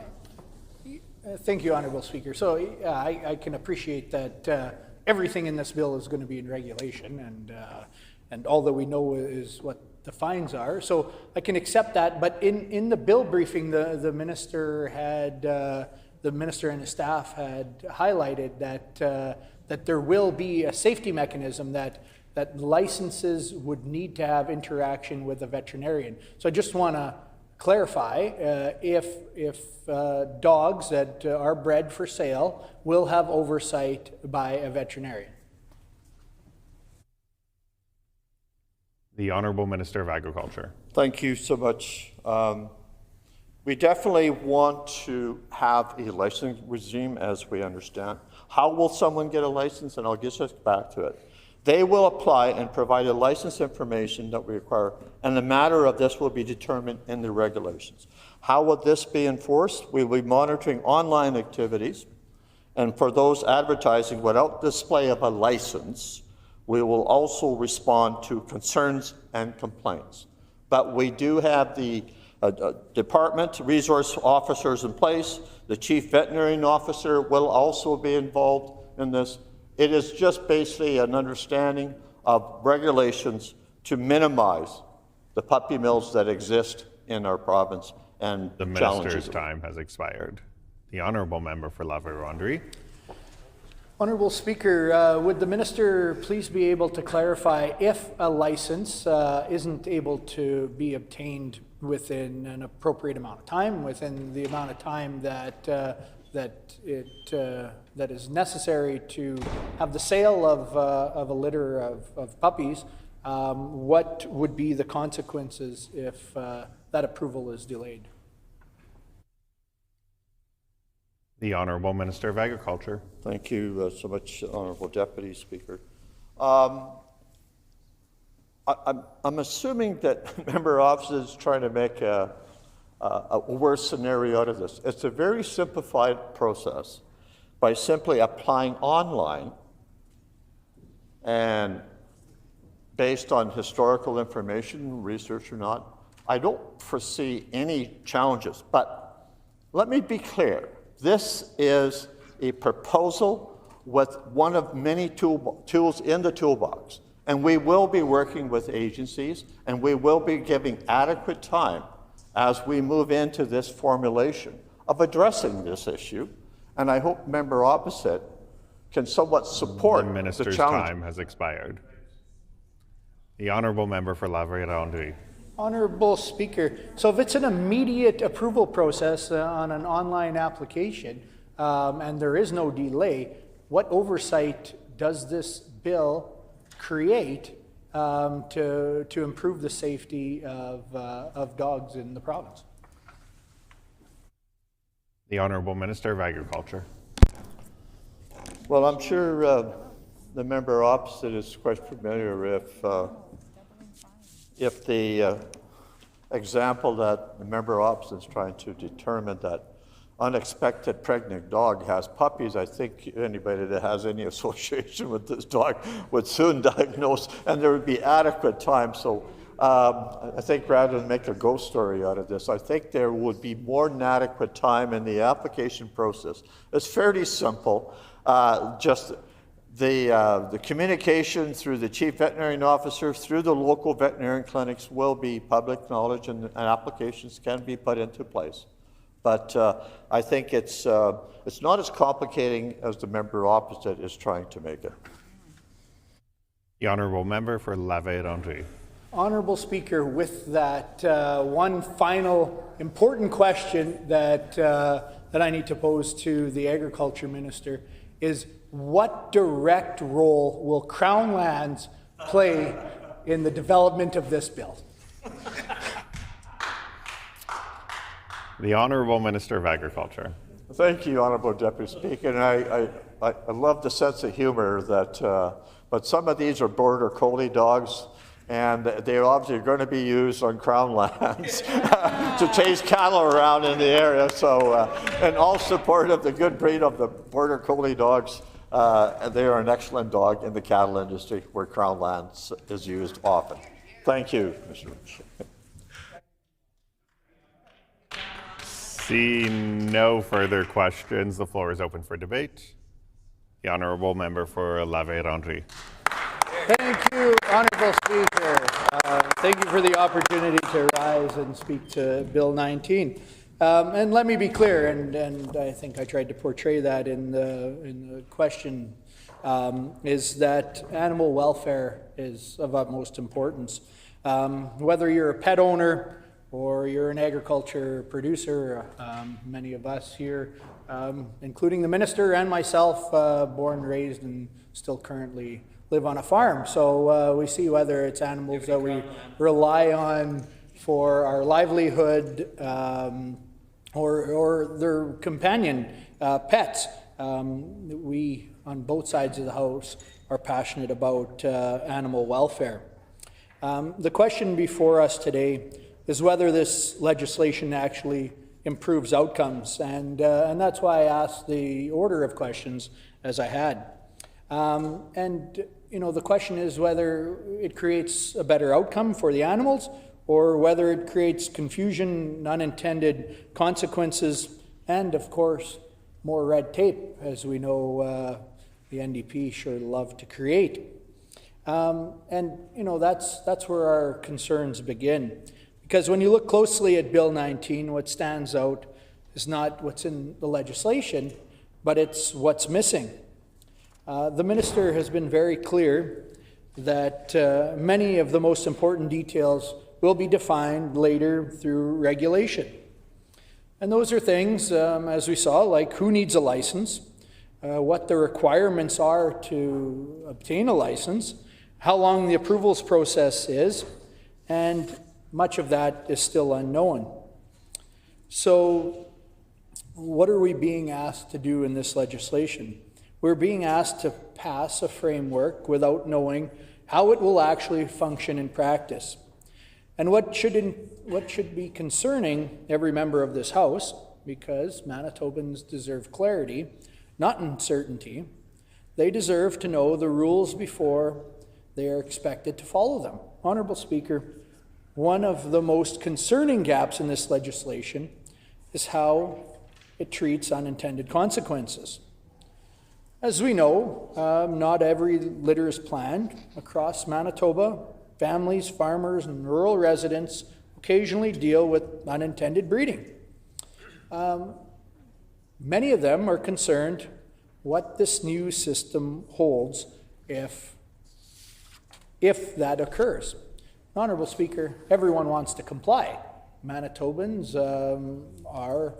Thank you, Honourable Speaker. So I can appreciate that everything in this bill is going to be in regulation, and all that we know is what the fines are. So I can accept that, but in the bill briefing, the minister and his staff had highlighted that there will be a safety mechanism that licenses would need to have interaction with a veterinarian. So I just want to clarify if dogs that are bred for sale will have oversight by a veterinarian. The Honourable Minister of Agriculture. Thank you so much. We definitely want to have a licensing regime, as we understand. How will someone get a license? And I'll get us back to it. They will apply and provide the license information that we require, and the matter of this will be determined in the regulations. How will this be enforced? We will be monitoring online activities, and for those advertising without display of a license, we will also respond to concerns and complaints. But we do have the department resource officers in place. The chief veterinarian officer will also be involved in this. It is just basically an understanding of regulations to minimize the puppy mills that exist in our province and the minister's time has expired. The honourable member for Laverne-Rondry. Honourable Speaker, would the minister please be able to clarify if a license isn't able to be obtained within an appropriate amount of time, within the amount of time that that is necessary to have the sale of a litter of puppies, what would be the consequences if that approval is delayed? The Honourable Minister of Agriculture. Thank you so much, Honourable Deputy Speaker. I'm assuming that member office is trying to make a worse scenario out of this. It's a very simplified process by simply applying online and based on historical information, research or not, I don't foresee any challenges. But let me be clear. This is a proposal with one of many tools in the toolbox. And we will be working with agencies, and we will be giving adequate time as we move into this formulation of addressing this issue. And I hope member opposite can somewhat support the minister's time has expired. The honourable member for Laverne-Rondry. Honourable Speaker, so if it's an immediate approval process on an online application and there is no delay, what oversight does this bill create to improve the safety of dogs in the province? The Honourable Minister of Agriculture. Well, I'm sure the member opposite is quite familiar if the example that the member opposite is trying to determine that unexpected pregnant dog has puppies, I think anybody that has any association with this dog would soon diagnose, and there would be adequate time. So I think rather than make a ghost story out of this, I think there would be more than adequate time in the application process. It's fairly simple. Just the communication through the chief veterinarian officer, through the local veterinarian clinics will be public knowledge, and applications can be put into place. But I think it's not as complicating as the member opposite is trying to make it. The honourable member for Laverne-Rondry. Honourable Speaker, with that one final important question that I need to pose to the Agriculture Minister is, what direct role will Crown Lands play in the development of this bill? The Honourable Minister of Agriculture. Thank you, Honourable Deputy Speaker. And I love the sense of humour that, but some of these are border collie dogs, and they obviously are going to be used on Crown lands to chase cattle around in the area. So, and all support of the good breed of the border collie dogs. And they are an excellent dog in the cattle industry where Crown lands is used often. Thank you, Mr. Rich. See no further questions. The floor is open for debate. The Honourable Member for Laval-Landry. Thank you, Honourable Speaker. Thank you for the opportunity to rise and speak to Bill 19. And let me be clear, and I think I tried to portray that in the question, is that animal welfare is of utmost importance. Whether you're a pet owner or you're an agriculture producer, many of us here, including the minister and myself, born, raised, and still currently live on a farm. So we see whether it's animals that we rely on for our livelihood or their companion pets. We, on both sides of the house, are passionate about animal welfare. The question before us today is whether this legislation actually improves outcomes, and that's why I asked the order of questions as I had. And you know, the question is whether it creates a better outcome for the animals or whether it creates confusion, unintended consequences, and of course, more red tape, as we know the NDP sure love to create. And you know, that's where our concerns begin. Because when you look closely at Bill 19, what stands out is not what's in the legislation, but it's what's missing. The minister has been very clear that many of the most important details will be defined later through regulation. And those are things, as we saw, like who needs a license, what the requirements are to obtain a license, how long the approvals process is, and much of that is still unknown. So what are we being asked to do in this legislation? We're being asked to pass a framework without knowing how it will actually function in practice. And what should be concerning every member of this House, because Manitobans deserve clarity, not uncertainty. They deserve to know the rules before they are expected to follow them. Honourable Speaker, one of the most concerning gaps in this legislation is how it treats unintended consequences. As we know, not every litter is planned across Manitoba. Families, farmers, and rural residents occasionally deal with unintended breeding. Many of them are concerned what this new system holds if that occurs. Honourable Speaker, everyone wants to comply. Manitobans are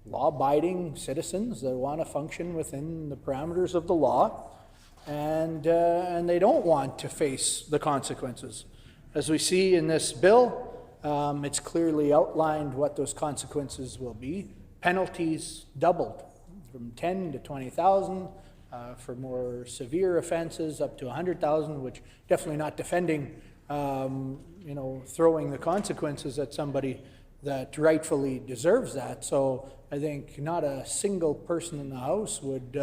law-abiding citizens that want to function within the parameters of the law, and they don't want to face the consequences. As we see in this bill, it's clearly outlined what those consequences will be. Penalties doubled from 10 to 20,000 for more severe offenses, up to 100,000, which definitely not defending, throwing the consequences at somebody that rightfully deserves that. So I think not a single person in the House would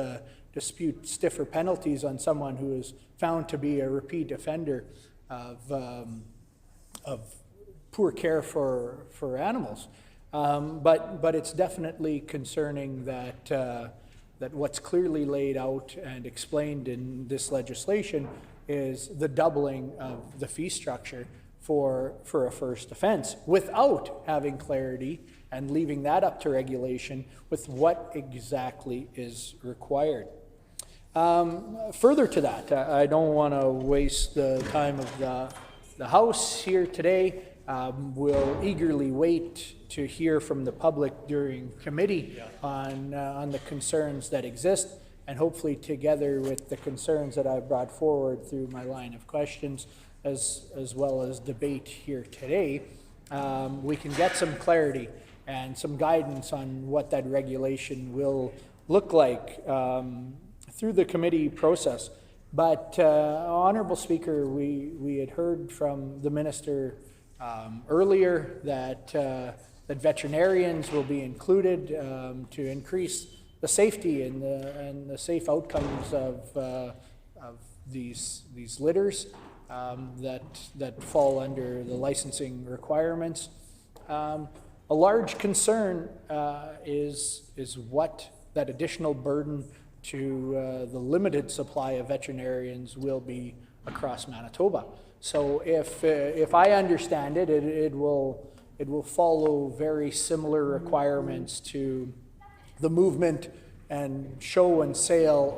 dispute stiffer penalties on someone who is found to be a repeat offender of poor care for animals. But it's definitely concerning that what's clearly laid out and explained in this legislation is the doubling of the fee structure for a first offense without having clarity and leaving that up to regulation with what exactly is required. Further to that, I don't want to waste the time of the House here today. We'll eagerly wait to hear from the public during committee on the concerns that exist, and hopefully together with the concerns that I've brought forward through my line of questions, as well as debate here today, we can get some clarity and some guidance on what that regulation will look like through the committee process. But Honourable Speaker, we had heard from the Minister earlier that veterinarians will be included to increase the safety and the safe outcomes of these litters that fall under the licensing requirements. A large concern is what that additional burden to the limited supply of veterinarians will be across Manitoba. So if I understand it, it will follow very similar requirements to the movement and show and sale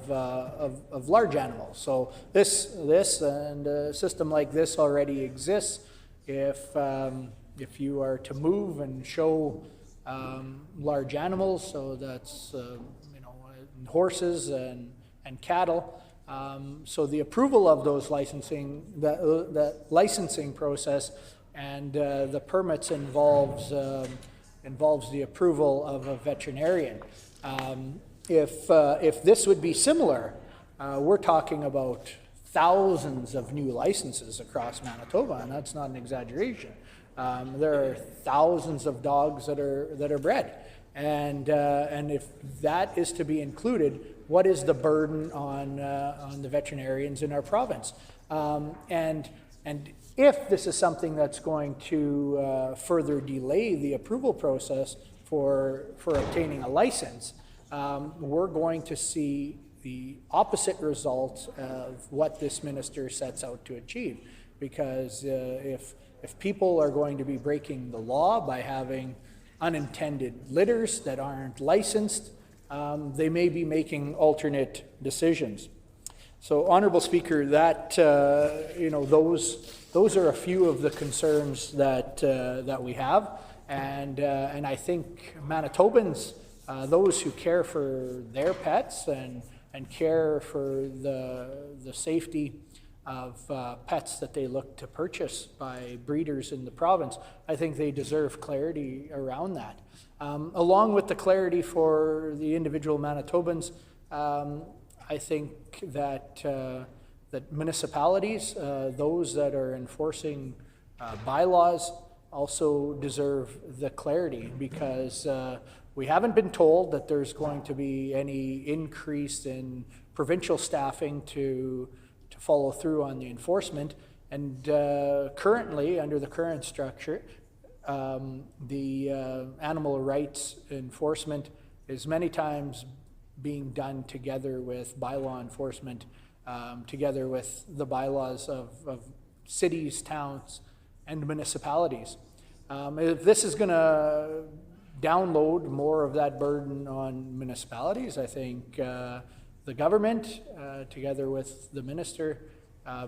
of large animals. So this and a system like this already exists. If you are to move and show large animals, so that's horses and cattle. So the approval of those licensing, that licensing process and the permits involves the approval of a veterinarian. If this would be similar, we're talking about thousands of new licenses across Manitoba, and that's not an exaggeration. There are thousands of dogs that are bred, and if that is to be included, what is the burden on the veterinarians in our province? And if this is something that's going to further delay the approval process for obtaining a license, we're going to see the opposite results of what this minister sets out to achieve. Because if people are going to be breaking the law by having unintended litters that aren't licensed, they may be making alternate decisions. So, Honourable Speaker, that those are a few of the concerns that we have, and I think Manitobans, those who care for their pets and care for the safety of pets that they look to purchase by breeders in the province, I think they deserve clarity around that. Along with the clarity for the individual Manitobans, I think that that municipalities, those that are enforcing bylaws, also deserve the clarity, because we haven't been told that there's going to be any increase in provincial staffing to follow through on the enforcement. And currently, under the current structure, the animal rights enforcement is many times being done together with bylaw enforcement, together with the bylaws of cities, towns, and municipalities. If this is going to download more of that burden on municipalities, I think the government, together with the minister,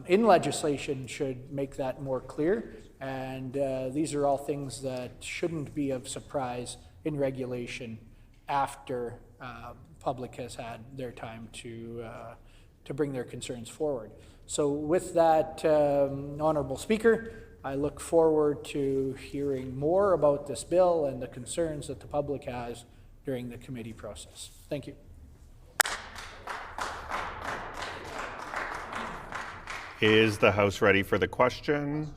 in legislation should make that more clear. And these are all things that shouldn't be of surprise in regulation after public has had their time to bring their concerns forward. So with that, Honourable Speaker, I look forward to hearing more about this bill and the concerns that the public has during the committee process. Thank you. Is the House ready for the question?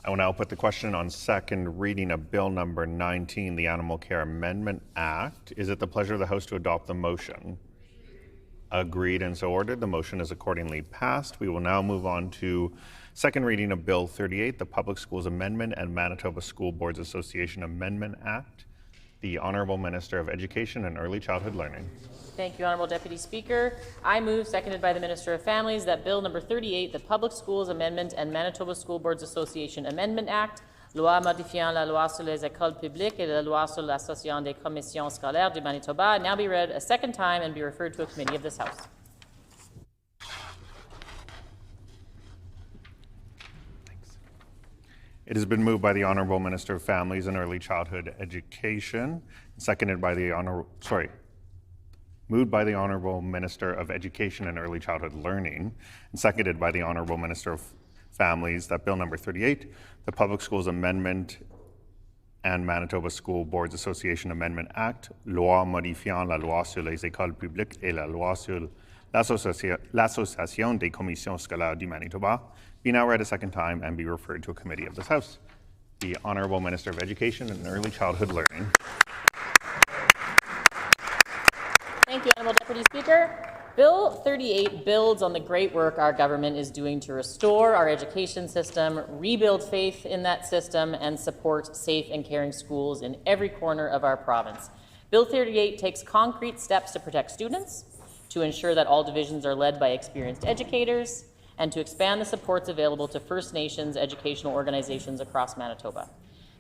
I will now put the question on second reading of Bill number 19, the Animal Care Amendment Act. Is it the pleasure of the House to adopt the motion? Agreed and so ordered. The motion is accordingly passed. We will now move on to second reading of Bill 38, the Public Schools Amendment and Manitoba School Boards Association Amendment Act. The Honourable Minister of Education and Early Childhood Learning. Thank you, Honourable Deputy Speaker. I move, seconded by the Minister of Families, that Bill number 38, the Public Schools Amendment and Manitoba School Boards Association Amendment Act, loi modifiant la loi sur les écoles publiques et la loi sur l'association des commissions scolaires du Manitoba, now be read a second time and be referred to a committee of this House. It has been moved by the Honourable Minister of Families and Early Childhood Education, seconded by the moved by the Honourable Minister of Education and Early Childhood Learning, and seconded by the Honourable Minister of Families, that Bill number 38, the Public Schools Amendment and Manitoba School Boards Association Amendment Act, loi modifiant la loi sur les écoles publiques et la loi sur l'association des commissions scolaires du Manitoba, be now read a second time and be referred to a committee of this House. The Honourable Minister of Education and Early Childhood Learning. Thank you, Honourable Deputy Speaker. Bill 38 builds on the great work our government is doing to restore our education system, rebuild faith in that system, and support safe and caring schools in every corner of our province. Bill 38 takes concrete steps to protect students, to ensure that all divisions are led by experienced educators, and to expand the supports available to First Nations educational organizations across Manitoba.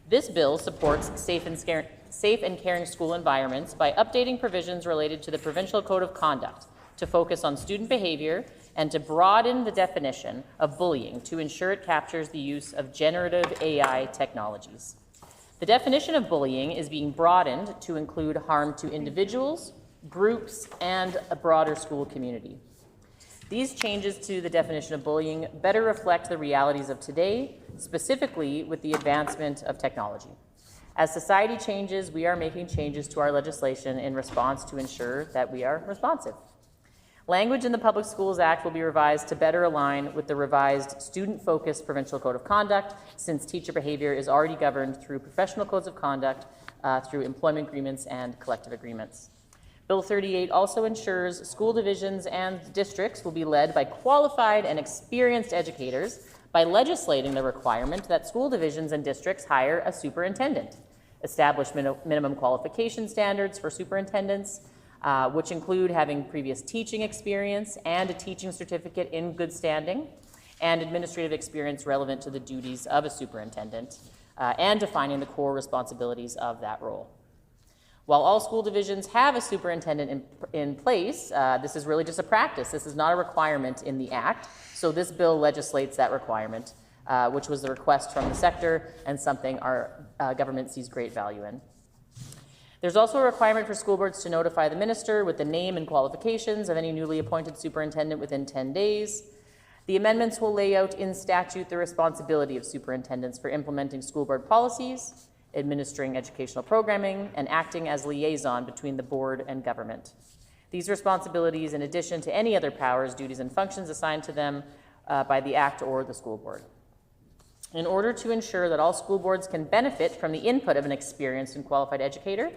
This bill supports safe and caring school environments by updating provisions related to the Provincial Code of Conduct to focus on student behavior and to broaden the definition of bullying to ensure it captures the use of generative AI technologies. The definition of bullying is being broadened to include harm to individuals, groups, and a broader school community. These changes to the definition of bullying better reflect the realities of today, specifically with the advancement of technology. As society changes, we are making changes to our legislation in response to ensure that we are responsive. Language in the Public Schools Act will be revised to better align with the revised student-focused Provincial Code of Conduct, since teacher behavior is already governed through professional codes of conduct, through employment agreements and collective agreements. Bill 38 also ensures school divisions and districts will be led by qualified and experienced educators by legislating the requirement that school divisions and districts hire a superintendent, establish minimum qualification standards for superintendents, which include having previous teaching experience and a teaching certificate in good standing, and administrative experience relevant to the duties of a superintendent, and defining the core responsibilities of that role. While all school divisions have a superintendent in place, this is really just a practice. This is not a requirement in the Act, so this bill legislates that requirement, which was the request from the sector and something our government sees great value in. There's also a requirement for school boards to notify the minister with the name and qualifications of any newly appointed superintendent within 10 days. The amendments will lay out in statute the responsibility of superintendents for implementing school board policies, administering educational programming, and acting as liaison between the board and government. These responsibilities, in addition to any other powers, duties, and functions assigned to them by the Act or the school board. In order to ensure that all school boards can benefit from the input of an experienced and qualified educator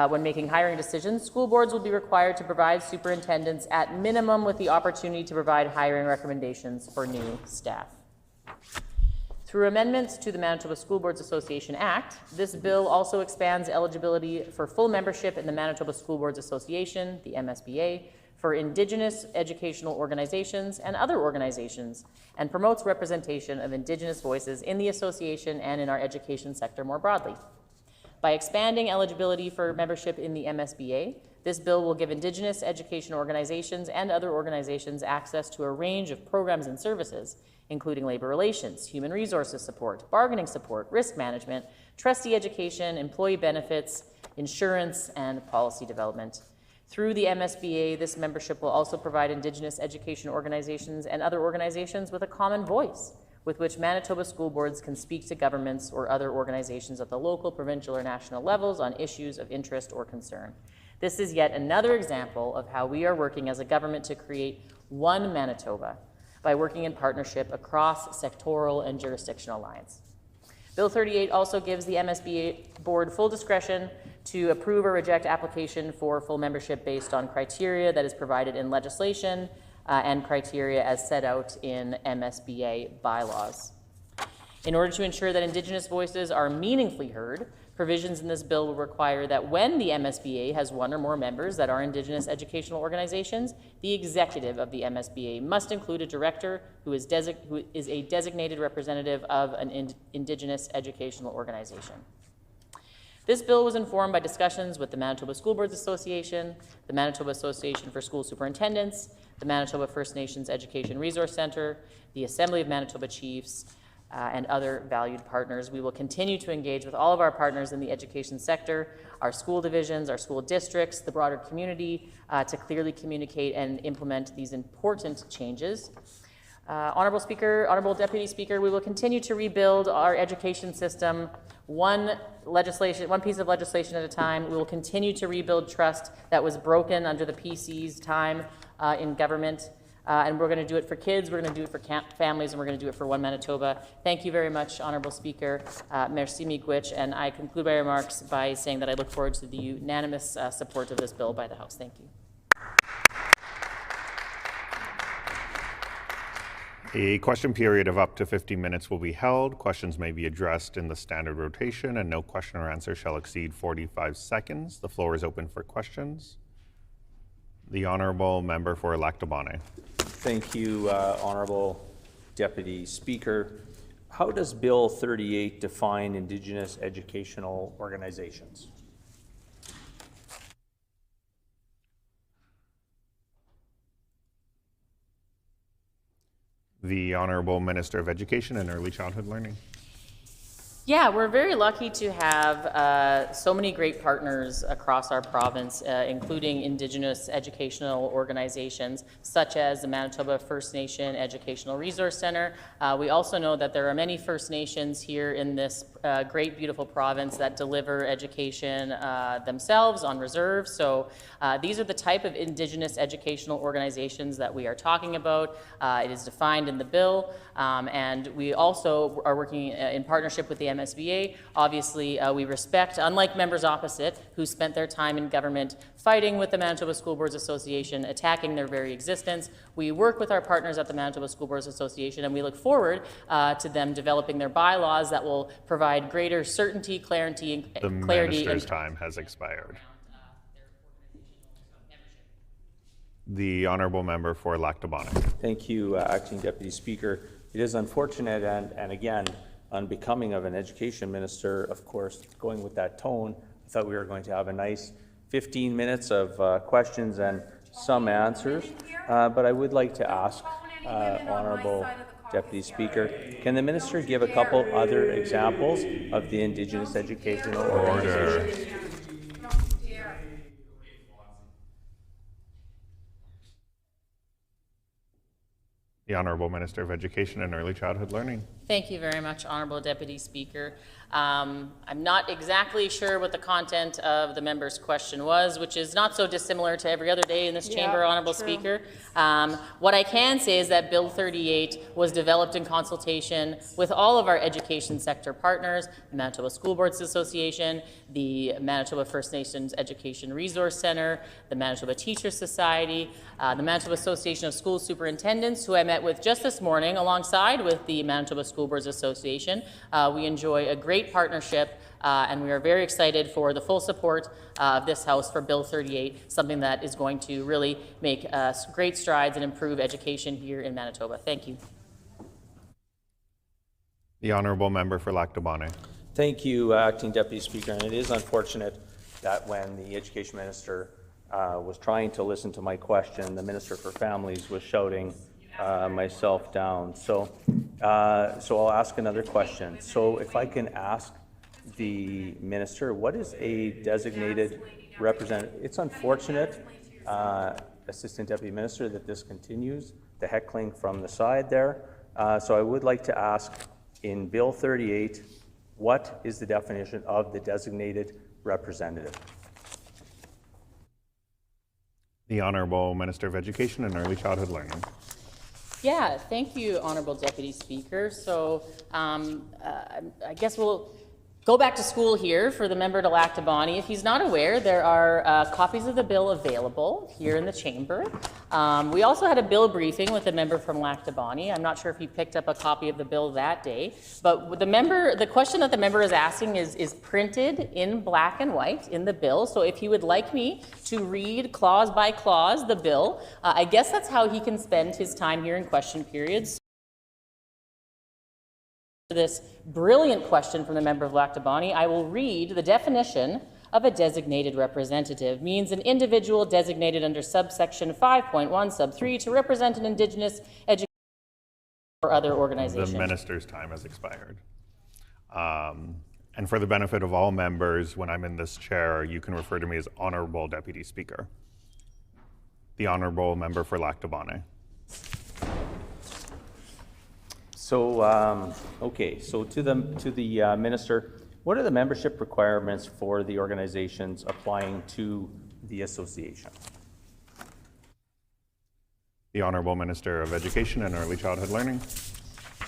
when making hiring decisions, school boards will be required to provide superintendents at minimum with the opportunity to provide hiring recommendations for new staff. Through amendments to the Manitoba School Boards Association Act, this bill also expands eligibility for full membership in the Manitoba School Boards Association, the MSBA, for Indigenous educational organizations and other organizations, and promotes representation of Indigenous voices in the association and in our education sector more broadly. By expanding eligibility for membership in the MSBA, this bill will give Indigenous education organizations and other organizations access to a range of programs and services, including labor relations, human resources support, bargaining support, risk management, trustee education, employee benefits, insurance, and policy development. Through the MSBA, this membership will also provide Indigenous education organizations and other organizations with a common voice with which Manitoba school boards can speak to governments or other organizations at the local, provincial, or national levels on issues of interest or concern. This is yet another example of how we are working as a government to create one Manitoba by working in partnership across sectoral and jurisdictional lines. Bill 38 also gives the MSBA board full discretion to approve or reject application for full membership based on criteria that is provided in legislation and criteria as set out in MSBA bylaws. In order to ensure that Indigenous voices are meaningfully heard, provisions in this bill will require that when the MSBA has one or more members that are Indigenous educational organizations, the executive of the MSBA must include a director who is a designated representative of an Indigenous educational organization. This bill was informed by discussions with the Manitoba School Boards Association, the Manitoba Association for School Superintendents, the Manitoba First Nations Education Resource Centre, the Assembly of Manitoba Chiefs, and other valued partners. We will continue to engage with all of our partners in the education sector, our school divisions, our school districts, the broader community, to clearly communicate and implement these important changes. Honourable Speaker, Honourable Deputy Speaker, we will continue to rebuild our education system one piece of legislation at a time. We will continue to rebuild trust that was broken under the PC's time in government. And we're going to do it for kids, we're going to do it for families, and we're going to do it for One Manitoba. Thank you very much, Honourable Speaker. Merci miigwech. And I conclude my remarks by saying that I look forward to the unanimous support of this bill by the House. Thank you. A question period of up to 50 minutes will be held. Questions may be addressed in the standard rotation, and no question or answer shall exceed 45 seconds. The floor is open for questions. The Honourable Member for Lac du Bonnet. Thank you, Honourable Deputy Speaker. How does Bill 38 define Indigenous educational organizations? The Honourable Minister of Education and Early Childhood Learning. Yeah, we're very lucky to have so many great partners across our province, including Indigenous educational organizations, such as the Manitoba First Nation Educational Resource Centre. We also know that there are many First Nations here in this great, beautiful province that deliver education themselves on reserve. So these are the type of Indigenous educational organizations that we are talking about. It is defined in the bill, and we also are working in partnership with the MSBA. Obviously, we respect, unlike members opposite who spent their time in government fighting with the Manitoba School Boards Association, attacking their very existence. We work with our partners at the Manitoba School Boards Association, and we look forward to them developing their bylaws that will provide greater certainty, clarity, The Minister's time has expired. The Honourable Member for Lac du Bonnet. Thank you, Acting Deputy Speaker. It is unfortunate and again, unbecoming of an education minister, of course, going with that tone. I thought we were going to have a nice 15 minutes of questions and some answers, but I would like to ask Honourable Deputy Speaker, can the minister give a couple other examples of the Indigenous educational organizations? The Honourable Minister of Education and Early Childhood Learning. Thank you very much, Honourable Deputy Speaker. I'm not exactly sure what the content of the member's question was, which is not so dissimilar to every other day in this chamber, Honourable Speaker. What I can say is that Bill 38 was developed in consultation with all of our education sector partners, the Manitoba School Boards Association, the Manitoba First Nations Education Resource Centre, the Manitoba Teachers Society, the Manitoba Association of School Superintendents, who I met with just this morning alongside with the Manitoba School Boards Association. We enjoy a great partnership, and we are very excited for the full support of this House for Bill 38, something that is going to really make great strides and improve education here in Manitoba. Thank you. The Honourable Member for Lac du Bonnet. Thank you, Acting Deputy Speaker. And it is unfortunate that when the Education Minister was trying to listen to my question, the Minister for Families was shouting myself down. So I'll ask another question. So if I can ask the Minister, what is a designated representative? It's unfortunate, Assistant Deputy Minister, that this continues, the heckling from the side there. So I would like to ask, in Bill 38, what is the definition of the designated representative? The Honourable Minister of Education and Early Childhood Learning. Yeah, thank you, Honourable Deputy Speaker. So I guess we'll go back to school here for the member to Lac du Bonnet. If he's not aware, there are copies of the bill available here in the chamber. We also had a bill briefing with a member from Lac du Bonnet. I'm not sure if he picked up a copy of the bill that day, but the question that the member is asking is printed in black and white in the bill. So if he would like me to read clause by clause the bill, I guess that's how he can spend his time here in question periods. This brilliant question from the member of Lac du Bonnet, I will read the definition of a designated representative. Means an individual designated under subsection 5.1 sub 3 to represent an Indigenous education or other organization. The Minister's time has expired. And for the benefit of all members, when I'm in this chair, you can refer to me as Honourable Deputy Speaker. The Honourable Member for Lac du Bonnet. So, okay, so to the Minister, what are the membership requirements for the organizations applying to the association? The Honourable Minister of Education and Early Childhood Learning.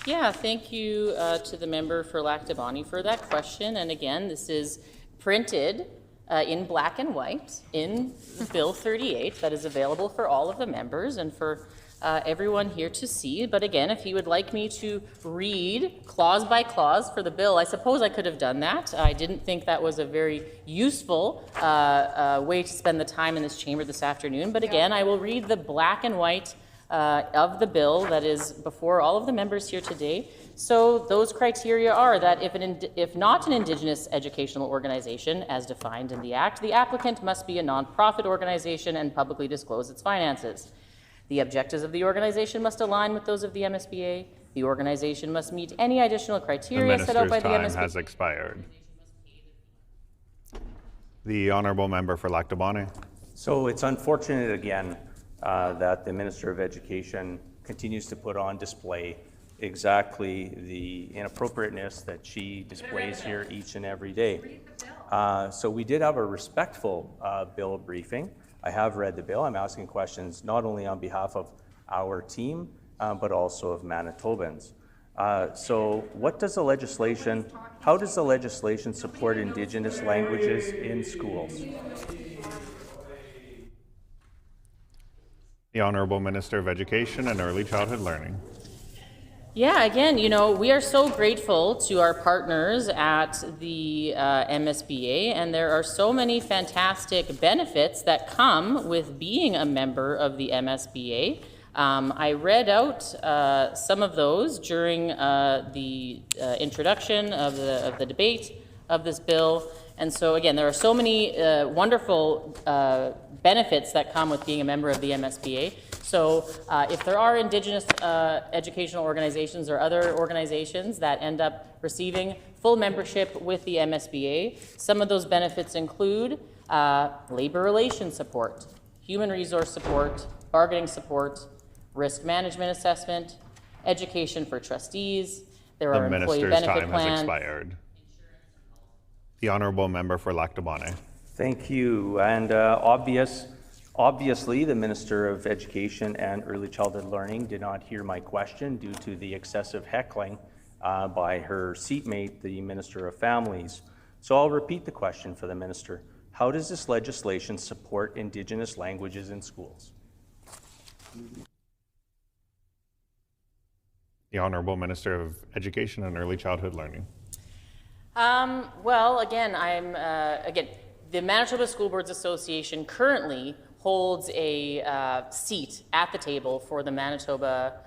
Yeah, thank you to the member for Lac du Bonnet for that question. And again, this is printed in black and white in Bill 38 that is available for all of the members. And for everyone here to see. But again, if he would like me to read clause by clause for the bill, I suppose I could have done that. I didn't think that was a very useful way to spend the time in this chamber this afternoon. But again, I will read the black and white of the bill that is before all of the members here today. So those criteria are that if not an Indigenous educational organization as defined in the Act, the applicant must be a nonprofit organization and publicly disclose its finances. The objectives of the organization must align with those of the MSBA. The organization must meet any additional criteria set out by the MSBA. The minister's time has expired. The honourable member for Lac du Bonnet. So it's unfortunate again that the Minister of Education continues to put on display exactly the inappropriateness that she displays here each and every day. So we did have a respectful bill briefing. I have read the bill. I'm asking questions not only on behalf of our team, but also of Manitobans. So what does the legislation, how does the legislation support Indigenous languages in schools? The Honourable Minister of Education and Early Childhood Learning. Yeah, again, you know, we are so grateful to our partners at the MSBA, and there are so many fantastic benefits that come with being a member of the MSBA. I read out some of those during the introduction of the debate of this bill. And so again, there are so many wonderful benefits that come with being a member of the MSBA. So if there are Indigenous educational organizations or other organizations that end up receiving full membership with the MSBA, some of those benefits include labor relations support, human resource support, bargaining support, risk management assessment, education for trustees. There are employee benefit plans. The minister's time has expired. The honourable member for Lac du Bonnet. Thank you. And obviously, the Minister of Education and Early Childhood Learning did not hear my question due to the excessive heckling by her seatmate, the Minister of Families. So I'll repeat the question for the Minister. How does this legislation support Indigenous languages in schools? The Honourable Minister of Education and Early Childhood Learning. Well, again, the Manitoba School Boards Association currently holds a seat at the table for the Manitoba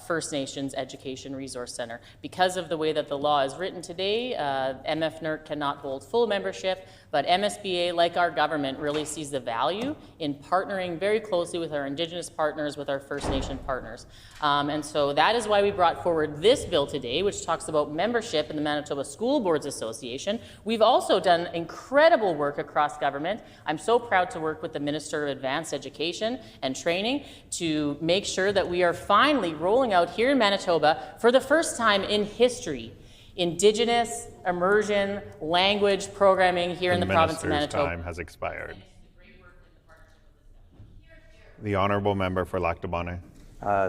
First Nations Education Resource Center. Because of the way that the law is written today, MFNERC cannot hold full membership, but MSBA, like our government, really sees the value in partnering very closely with our Indigenous partners, with our First Nation partners. And so that is why we brought forward this bill today, which talks about membership in the Manitoba School Boards Association. We've also done incredible work across government. I'm so proud to work with the Minister of Advanced Education and Training to make sure that we are finally rolling out here in Manitoba, for the first time in history, Indigenous immersion language programming here in the province of Manitoba. The minister's time has expired. The honourable member for Lac du Bonnet.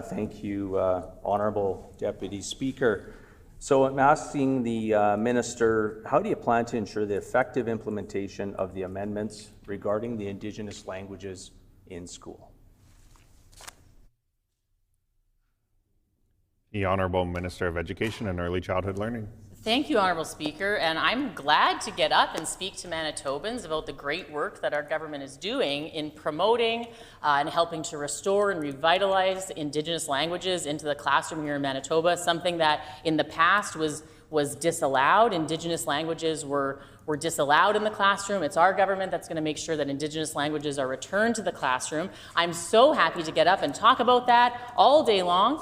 Thank you, Honourable Deputy Speaker. So I'm asking the Minister, how do you plan to ensure the effective implementation of the amendments regarding the Indigenous languages in school? The Honourable Minister of Education and Early Childhood Learning. Thank you, Honourable Speaker, and I'm glad to get up and speak to Manitobans about the great work that our government is doing in promoting and helping to restore and revitalize Indigenous languages into the classroom here in Manitoba, something that in the past was disallowed. Indigenous languages were disallowed in the classroom. It's our government that's going to make sure that Indigenous languages are returned to the classroom. I'm so happy to get up and talk about that all day long.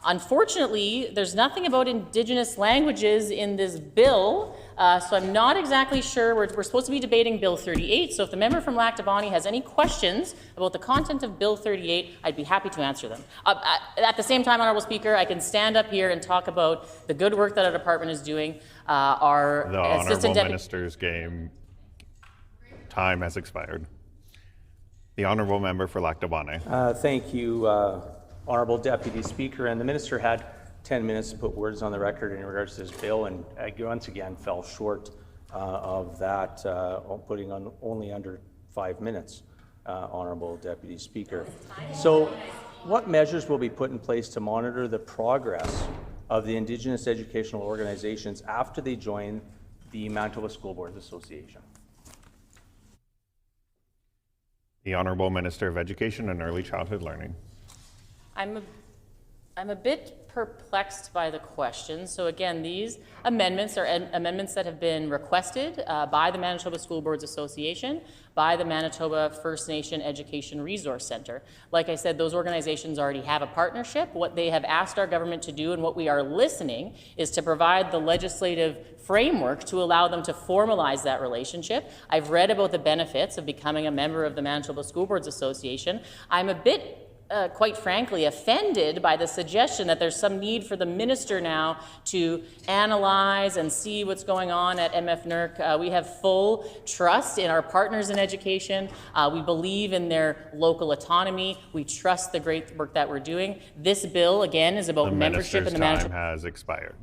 Unfortunately, there's nothing about Indigenous languages in this bill, so I'm not exactly sure. We're supposed to be debating Bill 38, so if the member from Lac du Bonnet has any questions about the content of Bill 38, I'd be happy to answer them. At the same time, Honourable Speaker, I can stand up here and talk about the good work that our department is doing. The Honourable Minister's time has expired. The Honourable Member for Lac du Bonnet. Thank you, Honourable Deputy Speaker, and the Minister had 10 minutes to put words on the record in regards to this bill, and once again fell short of that, putting on only under 5 minutes, Honourable Deputy Speaker. So what measures will be put in place to monitor the progress of the Indigenous educational organizations after they join the Manitoba School Boards Association? The Honourable Minister of Education and Early Childhood Learning. I'm a bit perplexed by the question. So again, these amendments are amendments that have been requested by the Manitoba School Boards Association, by the Manitoba First Nation Education Resource Centre. Like I said, those organizations already have a partnership. What they have asked our government to do and what we are listening is to provide the legislative framework to allow them to formalize that relationship. I've read about the benefits of becoming a member of the Manitoba School Boards Association. I'm a bit quite frankly, offended by the suggestion that there's some need for the minister now to analyze and see what's going on at MFNERC. We have full trust in our partners in education. We believe in their local autonomy. We trust the great work that we're doing. This bill, again, is about membership in the Manitoba. The minister's time has expired.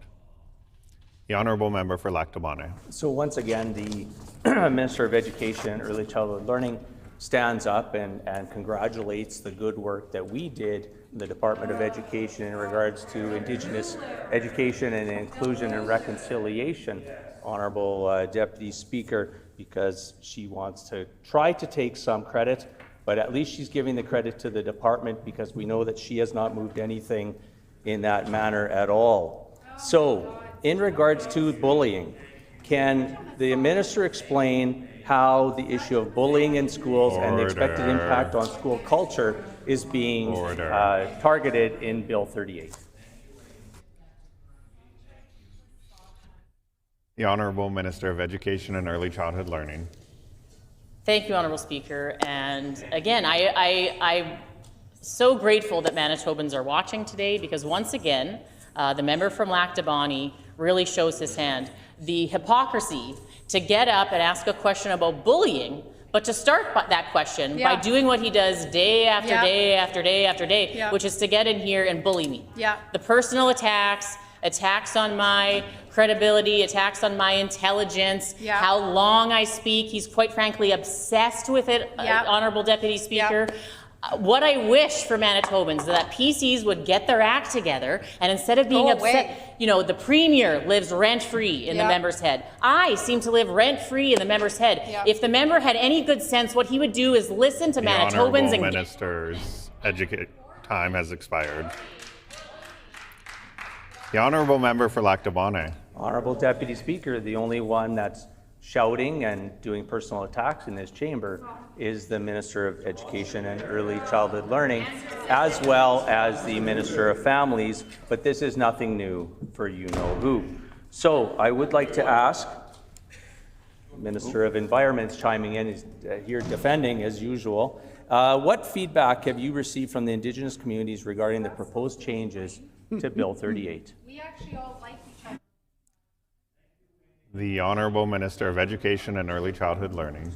The Honourable Member for Lac du Bonnet. So once again, the Minister of Education and Early Childhood Learning stands up and congratulates the good work that we did in the Department of Education in regards to Indigenous education and inclusion and reconciliation, Honourable Deputy Speaker, because she wants to try to take some credit, but at least she's giving the credit to the department because we know that she has not moved anything in that manner at all. So, in regards to bullying, can the Minister explain how the issue of bullying in schools and the expected impact on school culture is being targeted in Bill 38? The Honourable Minister of Education and Early Childhood Learning. Thank you, Honourable Speaker. And again, I'm so grateful that Manitobans are watching today because once again, the member from Lac du Bonnet really shows his hand. The hypocrisy to get up and ask a question about bullying, but to start that question by doing what he does day after day after day after day, which is to get in here and bully me. The personal attacks on my credibility, attacks on my intelligence, how long I speak. He's quite frankly obsessed with it, Honourable Deputy Speaker. What I wish for Manitobans is that PCs would get their act together and instead of being upset, you know, the Premier lives rent-free in the member's head. I seem to live rent-free in the member's head. If the member had any good sense, what he would do is listen to Manitobans and— The Minister's time has expired. The Honourable Member for Lac du Bonnet. Honourable Deputy Speaker, the only one that's shouting and doing personal attacks in this chamber is the Minister of Education and Early Childhood Learning, as well as the Minister of Families, but this is nothing new for you-know-who. So I would like to ask, Minister of Environment's chiming in, is here defending as usual. What feedback have you received from the Indigenous communities regarding the proposed changes to Bill 38? We actually all like each other. The Honourable Minister of Education and Early Childhood Learning.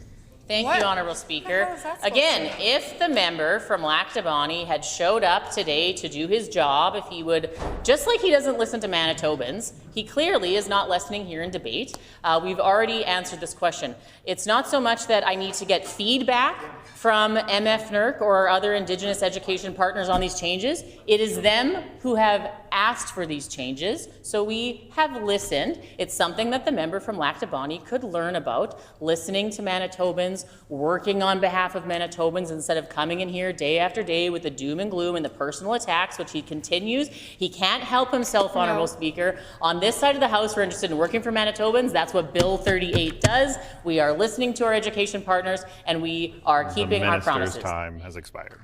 Thank you, Honourable Speaker. Again, if the member from Lac du Bonnet had showed up today to do his job, if he would, just like he doesn't listen to Manitobans, he clearly is not listening here in debate. We've already answered this question. It's not so much that I need to get feedback from MFNERC or other Indigenous education partners on these changes. It is them who have asked for these changes, so we have listened. It's something that the member from Lac du Bonnet could learn about, listening to Manitobans, working on behalf of Manitobans instead of coming in here day after day with the doom and gloom and the personal attacks, which he continues. He can't help himself, Honourable Speaker. On this side of the House, we're interested in working for Manitobans. That's what Bill 38 does. We are listening to our education partners, and we are keeping our promises. The Minister's time has expired.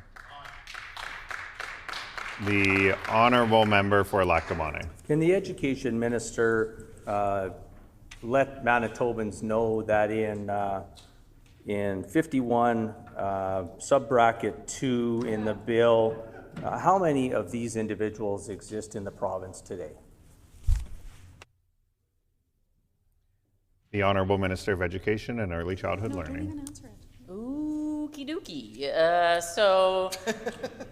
The Honourable Member for Lac du Bonnet. Can the Education Minister let Manitobans know that in 51 sub-bracket 2 in the bill, how many of these individuals exist in the province today? The Honourable Minister of Education and Early Childhood Learning. Ooh, Okie dokie. So,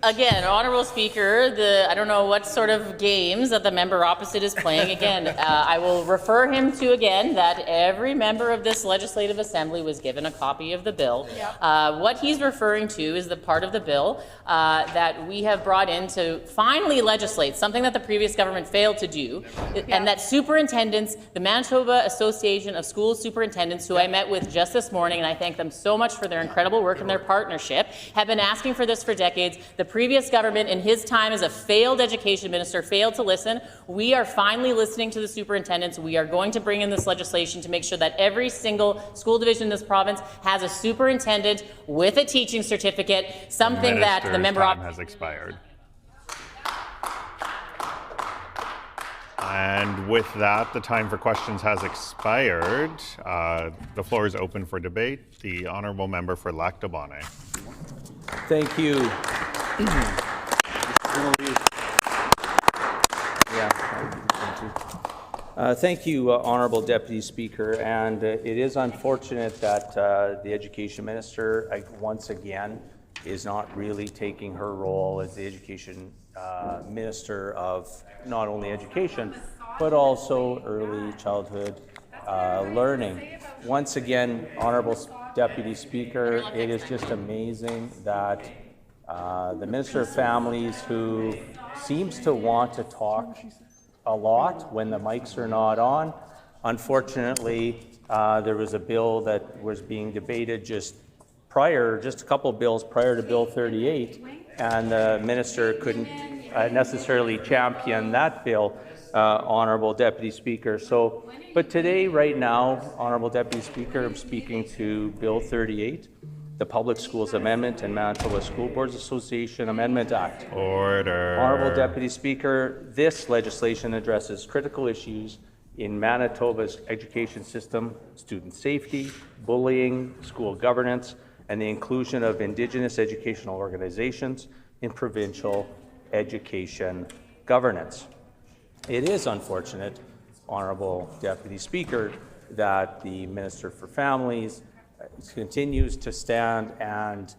again, Honourable Speaker, I don't know what sort of games that the member opposite is playing. Again, I will refer him to, again, that every member of this Legislative Assembly was given a copy of the bill. What he's referring to is the part of the bill that we have brought in to finally legislate, something that the previous government failed to do, and that superintendents, the Manitoba Association of School Superintendents, who I met with just this morning, and I thank them so much for their incredible work and their partnership, have been asking for this for decades. The previous government, in his time as a failed education minister, failed to listen. We are finally listening to the superintendents. We are going to bring in this legislation to make sure that every single school division in this province has a superintendent with a teaching certificate, something that the member has expired. And with that, the time for questions has expired. The floor is open for debate. The honourable member for Lac du Bonnet. Thank you. Thank you, Honourable Deputy Speaker. And it is unfortunate that the Education Minister, once again, is not really taking her role as the Education Minister of not only education, but also early childhood learning. Once again, Honourable Deputy Speaker, it is just amazing that the Minister of Families, who seems to want to talk a lot when the mics are not on, unfortunately, there was a bill that was being debated just a couple of bills prior to Bill 38, and the minister couldn't necessarily champion that bill, Honourable Deputy Speaker. So, but today, right now, Honourable Deputy Speaker, I'm speaking to Bill 38, the Public Schools Amendment and Manitoba School Boards Association Amendment Act. Order. Honourable Deputy Speaker, this legislation addresses critical issues in Manitoba's education system: student safety, bullying, school governance, and the inclusion of Indigenous educational organizations in provincial education governance. It is unfortunate, Honourable Deputy Speaker, that the Minister for Families continues to stand and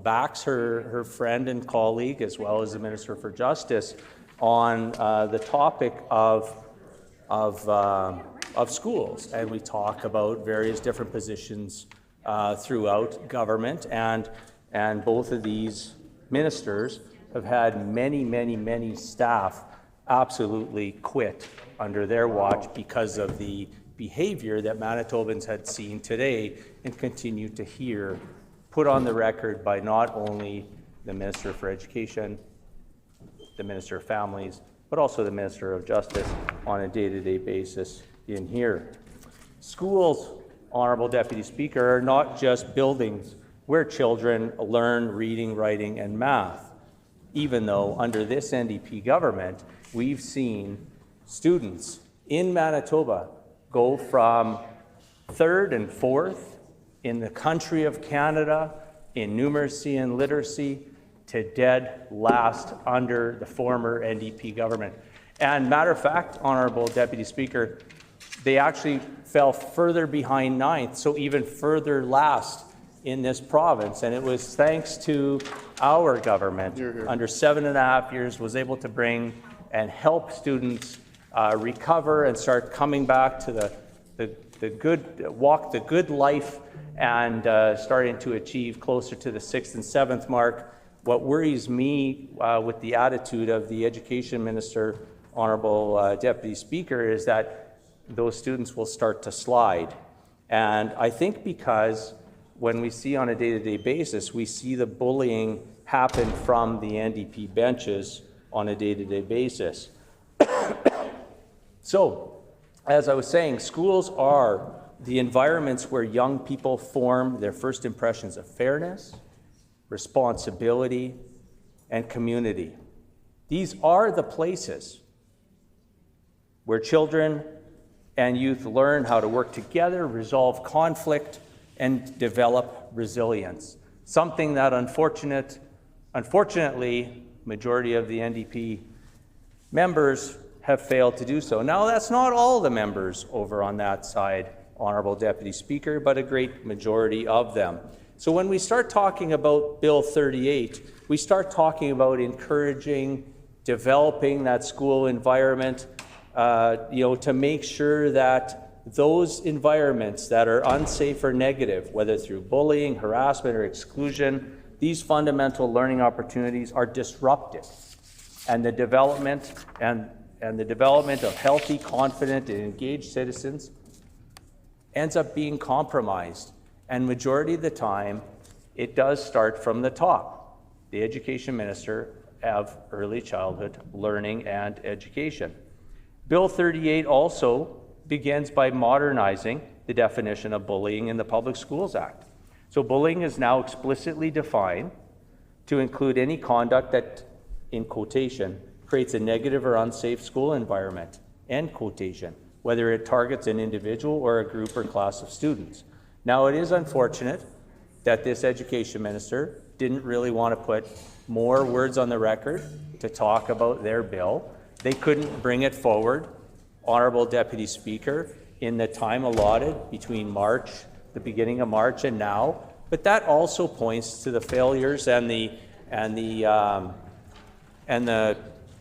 backs her friend and colleague, as well as the Minister for Justice, on the topic of schools. And we talk about various different positions throughout government, and both of these ministers have had many staff absolutely quit under their watch because of the behavior that Manitobans had seen today and continue to hear put on the record by not only the Minister for Education, the Minister of Families, but also the Minister of Justice on a day-to-day basis in here. Schools, Honourable Deputy Speaker, are not just buildings where children learn reading, writing, and math, even though under this NDP government, we've seen students in Manitoba go from 3rd and 4th in the country of Canada in numeracy and literacy to dead last under the former NDP government. And matter of fact, Honourable Deputy Speaker, they actually fell further behind 9th, so even further last in this province. And it was thanks to our government, under 7.5 years, was able to bring and help students recover and start coming back to the good life, and starting to achieve closer to the 6th and 7th mark. What worries me with the attitude of the Education Minister, Honourable Deputy Speaker, is that those students will start to slide. And I think because when we see on a day-to-day basis, we see the bullying happen from the NDP benches on a day-to-day basis. So, as I was saying, schools are the environments where young people form their first impressions of fairness, responsibility, and community. These are the places where children and youth learn how to work together, resolve conflict, and develop resilience. Something that unfortunately, majority of the NDP members have failed to do so. Now, that's not all the members over on that side Honourable Deputy Speaker, but a great majority of them. So when we start talking about Bill 38, we start talking about encouraging, developing that school environment, to make sure that those environments that are unsafe or negative, whether through bullying, harassment, or exclusion, these fundamental learning opportunities are disrupted, and the development of healthy, confident, and engaged citizens ends up being compromised. And majority of the time, it does start from the top. The Education Minister of Early Childhood Learning and Education. Bill 38 also begins by modernizing the definition of bullying in the Public Schools Act. So bullying is now explicitly defined to include any conduct that, in quotation, creates a negative or unsafe school environment, end quotation, whether it targets an individual or a group or class of students. Now, it is unfortunate that this Education Minister didn't really want to put more words on the record to talk about their bill. They couldn't bring it forward, Honourable Deputy Speaker, in the time allotted between March, the beginning of March, and now. But that also points to the failures and the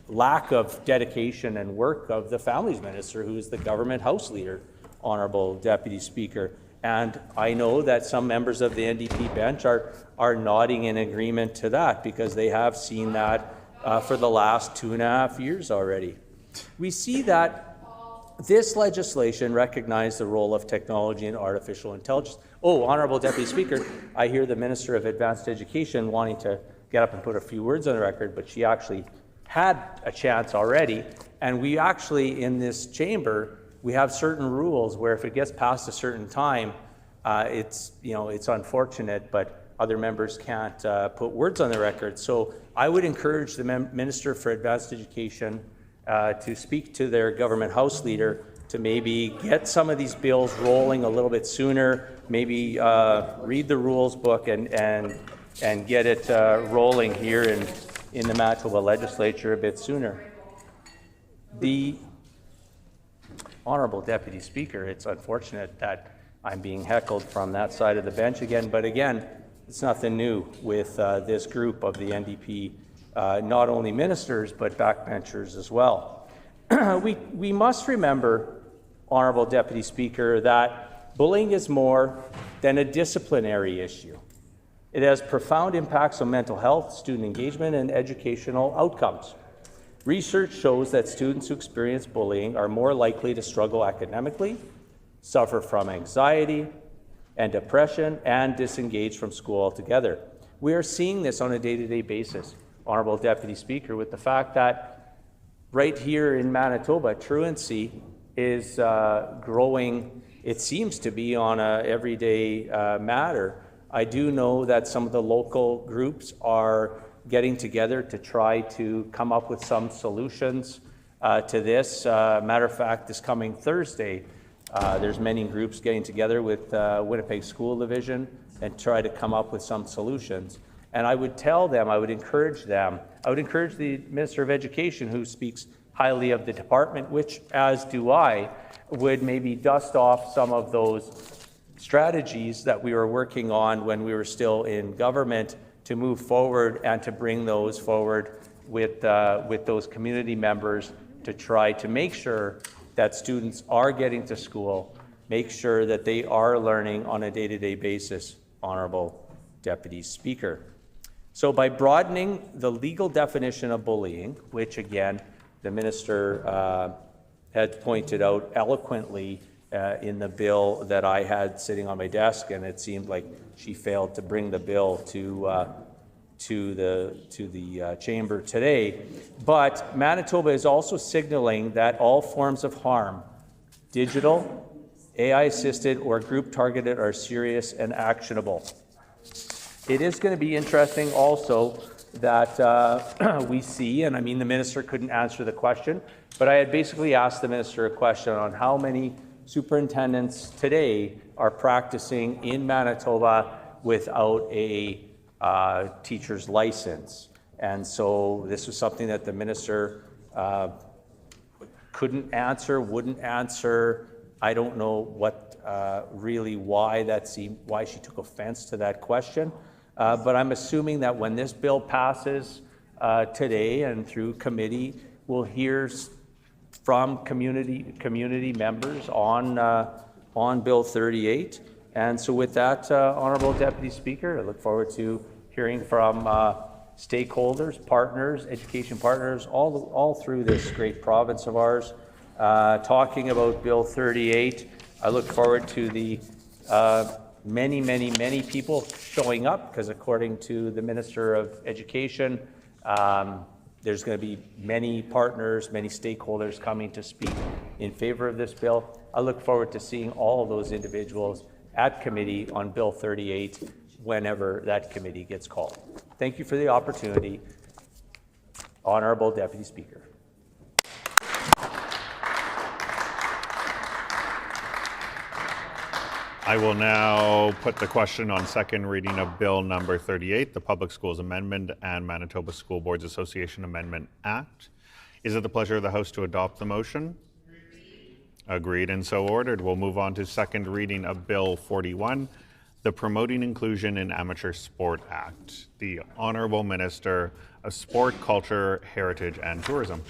lack of dedication and work of the Families Minister, who is the government House Leader, Honourable Deputy Speaker. And I know that some members of the NDP bench are nodding in agreement to that, because they have seen that for the last 2.5 years already. We see that this legislation recognized the role of technology and artificial intelligence. Oh, Honourable Deputy Speaker, I hear the Minister of Advanced Education wanting to get up and put a few words on the record, but she actually had a chance already. And we actually, in this chamber, we have certain rules where if it gets past a certain time, it's unfortunate, but other members can't put words on the record. So I would encourage the Minister for Advanced Education to speak to their government House Leader to maybe get some of these bills rolling a little bit sooner, maybe read the rules book and get it rolling here in the Manitoba Legislature a bit sooner. The Honourable Deputy Speaker, it's unfortunate that I'm being heckled from that side of the bench again, but again, it's nothing new with this group of the NDP, not only ministers, but backbenchers as well. We must remember, Honourable Deputy Speaker, that bullying is more than a disciplinary issue. It has profound impacts on mental health, student engagement, and educational outcomes. Research shows that students who experience bullying are more likely to struggle academically, suffer from anxiety and depression, and disengage from school altogether. We are seeing this on a day-to-day basis, Honourable Deputy Speaker, with the fact that right here in Manitoba, truancy is growing. It seems to be on a everyday matter. I do know that some of the local groups are getting together to try to come up with some solutions to this. Matter of fact, this coming Thursday, there's many groups getting together with Winnipeg School Division and try to come up with some solutions. And I would tell them, I would encourage them, I would encourage the Minister of Education, who speaks highly of the department, which, as do I, would maybe dust off some of those strategies that we were working on when we were still in government to move forward and to bring those forward with those community members to try to make sure that students are getting to school, make sure that they are learning on a day-to-day basis, Honourable Deputy Speaker. So by broadening the legal definition of bullying, which again, the Minister had pointed out eloquently in the bill that I had sitting on my desk, and it seemed like she failed to bring the bill to the chamber today. But Manitoba is also signaling that all forms of harm, digital, AI-assisted, or group-targeted, are serious and actionable. It is going to be interesting also that we see, and I mean the Minister couldn't answer the question, but I had basically asked the Minister a question on how many superintendents today are practicing in Manitoba without a teacher's license. And so this was something that the Minister couldn't answer, wouldn't answer, I don't know what really why she took offense to that question, but I'm assuming that when this bill passes today and through committee, we'll hear from community members on Bill 38. And so with that, Honourable Deputy Speaker, I look forward to hearing from stakeholders, partners, education partners, all through this great province of ours, talking about Bill 38. I look forward to the many people showing up, because according to the Minister of Education, there's going to be many partners, many stakeholders coming to speak in favor of this bill. I look forward to seeing all of those individuals at committee on Bill 38 whenever that committee gets called. Thank you for the opportunity, Honourable Deputy Speaker. I will now put the question on second reading of Bill number 38, the Public Schools Amendment and Manitoba School Boards Association Amendment Act. Is it the pleasure of the House to adopt the motion? Agreed and so ordered. We'll move on to second reading of Bill 41, the Promoting Inclusion in Amateur Sport Act. The Honourable Minister of Sport, Culture, Heritage and Tourism.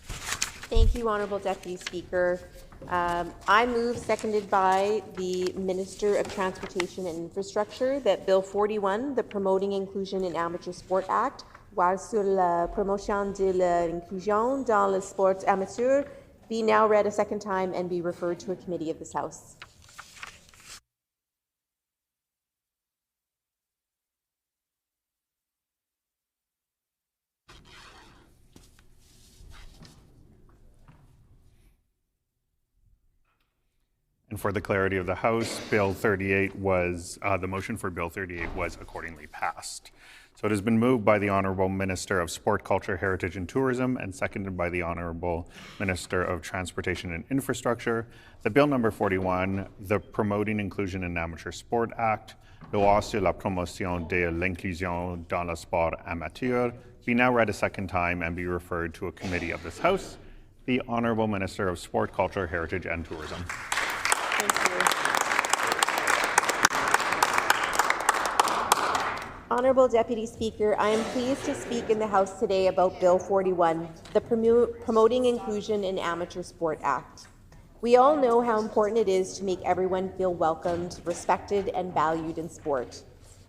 Thank you, Honourable Deputy Speaker. I move, seconded by the Minister of Transportation and Infrastructure, that Bill 41, the Promoting Inclusion in Amateur Sport Act, voire sur la promotion de l'inclusion dans le sport amateur, be now read a second time and be referred to a committee of this House. And for the clarity of the House, Bill 38 was, the motion for Bill 38 was accordingly passed. So it has been moved by the Honourable Minister of Sport, Culture, Heritage and Tourism and seconded by the Honourable Minister of Transportation and Infrastructure that Bill number 41, the Promoting Inclusion in Amateur Sport Act, Loi sur la promotion de l'inclusion dans le sport amateur, be now read a second time and be referred to a committee of this House. The Honourable Minister of Sport, Culture, Heritage and Tourism. Honourable Deputy Speaker, I am pleased to speak in the House today about Bill 41, the Promoting Inclusion in Amateur Sport Act. We all know how important it is to make everyone feel welcomed, respected, and valued in sport.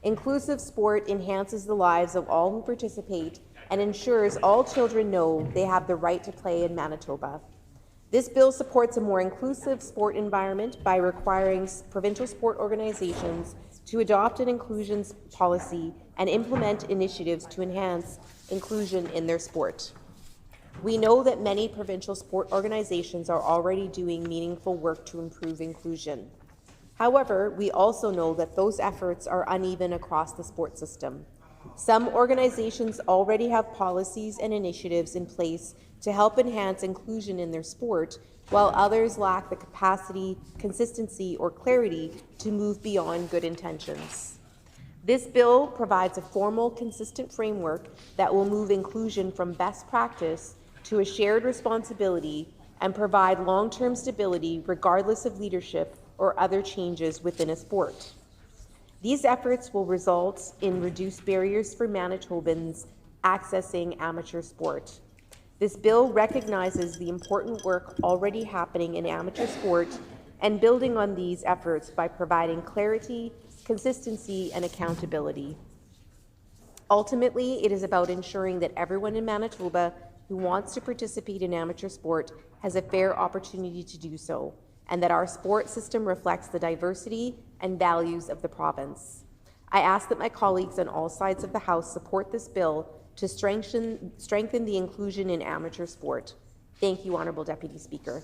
Inclusive sport enhances the lives of all who participate and ensures all children know they have the right to play in Manitoba. This bill supports a more inclusive sport environment by requiring provincial sport organizations to adopt an inclusion policy and implement initiatives to enhance inclusion in their sport. We know that many provincial sport organizations are already doing meaningful work to improve inclusion. However, we also know that those efforts are uneven across the sport system. Some organizations already have policies and initiatives in place to help enhance inclusion in their sport, while others lack the capacity, consistency, or clarity to move beyond good intentions. This bill provides a formal, consistent framework that will move inclusion from best practice to a shared responsibility and provide long-term stability regardless of leadership or other changes within a sport. These efforts will result in reduced barriers for Manitobans accessing amateur sport. This bill recognizes the important work already happening in amateur sport and building on these efforts by providing clarity, consistency, and accountability. Ultimately, it is about ensuring that everyone in Manitoba who wants to participate in amateur sport has a fair opportunity to do so, and that our sport system reflects the diversity and values of the province. I ask that my colleagues on all sides of the House support this bill to strengthen the inclusion in amateur sport. Thank you, Honourable Deputy Speaker.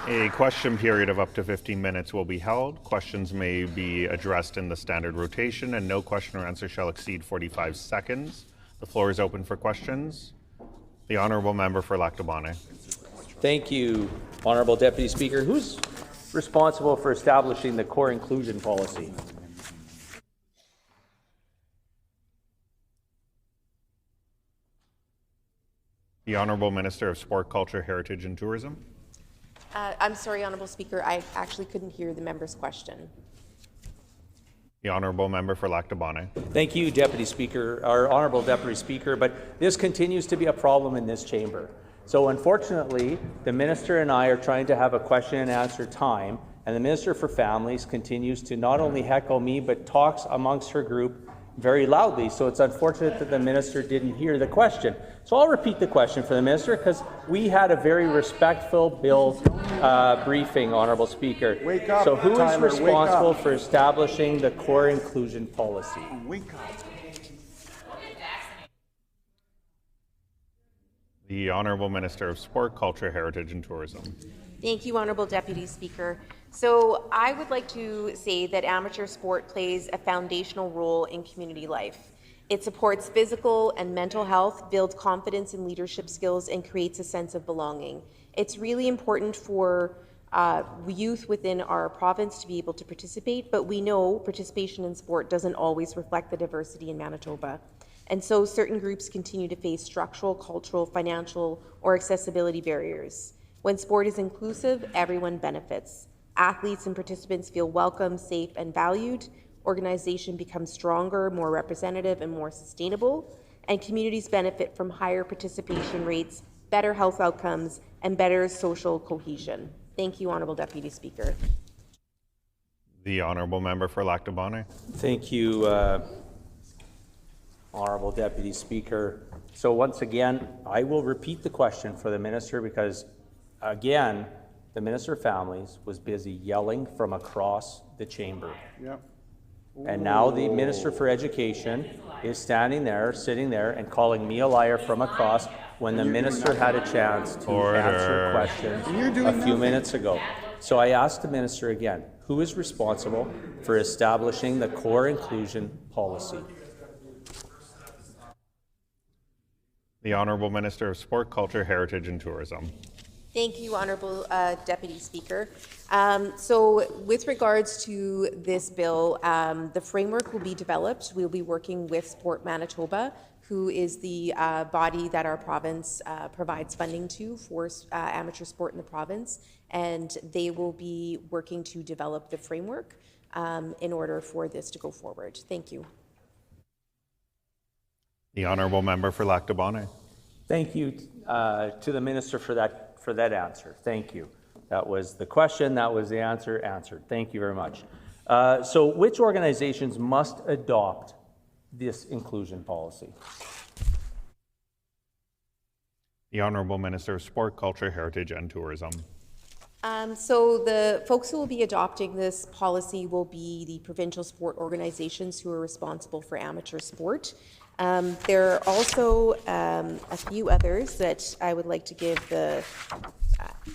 A question period of up to 15 minutes will be held. Questions may be addressed in the standard rotation, and no question or answer shall exceed 45 seconds. The floor is open for questions. The Honourable Member for Lac du Bonnet. Thank you, Honourable Deputy Speaker. Who's responsible for establishing the core inclusion policy? The Honourable Minister of Sport, Culture, Heritage and Tourism. I'm sorry, Honourable Speaker, I actually couldn't hear the member's question. The Honourable Member for Lac du Bonnet. Thank you, Deputy Speaker, or Honourable Deputy Speaker, but this continues to be a problem in this chamber. So unfortunately, the Minister and I are trying to have a question and answer time, and the Minister for Families continues to not only heckle me, but talks amongst her group very loudly. So it's unfortunate that the Minister didn't hear the question. So I'll repeat the question for the Minister, because we had a very respectful bill briefing, Honourable Speaker. Wake up, so who is Tyler, responsible wake up. for establishing the core inclusion policy? Wake up. The Honourable Minister of Sport, Culture, Heritage and Tourism. Thank you, Honourable Deputy Speaker. So I would like to say that amateur sport plays a foundational role in community life. It supports physical and mental health, builds confidence and leadership skills, and creates a sense of belonging. It's really important for youth within our province to be able to participate, but we know participation in sport doesn't always reflect the diversity in Manitoba. And so certain groups continue to face structural, cultural, financial, or accessibility barriers. When sport is inclusive, everyone benefits. Athletes and participants feel welcome, safe, and valued. Organization becomes stronger, more representative, and more sustainable. And communities benefit from higher participation rates, better health outcomes, and better social cohesion. Thank you, Honourable Deputy Speaker. The Honourable Member for Lac du Bonnet. Thank you, Honourable Deputy Speaker. So once again, I will repeat the question for the Minister because, again, the Minister of Families was busy yelling from across the chamber. Yeah. And now the Minister for Education is standing there, sitting there, and calling me a liar from across when the Minister had a chance to answer questions a few minutes ago. So I asked the Minister again, who is responsible for establishing the core inclusion policy? The Honourable Minister of Sport, Culture, Heritage and Tourism. Thank you, Honourable Deputy Speaker. So with regards to this bill, the framework will be developed. We'll be working with Sport Manitoba, who is the body that our province provides funding to for amateur sport in the province, and they will be working to develop the framework in order for this to go forward. Thank you. The Honourable Member for Lac du Bonnet. Thank you to the Minister for that answer. Thank you. That was the question, that was the answer answered. Thank you very much. So which organizations must adopt this inclusion policy? The Honourable Minister of Sport, Culture, Heritage and Tourism. So the folks who will be adopting this policy will be the provincial sport organizations who are responsible for amateur sport. There are also a few others that I would like to give the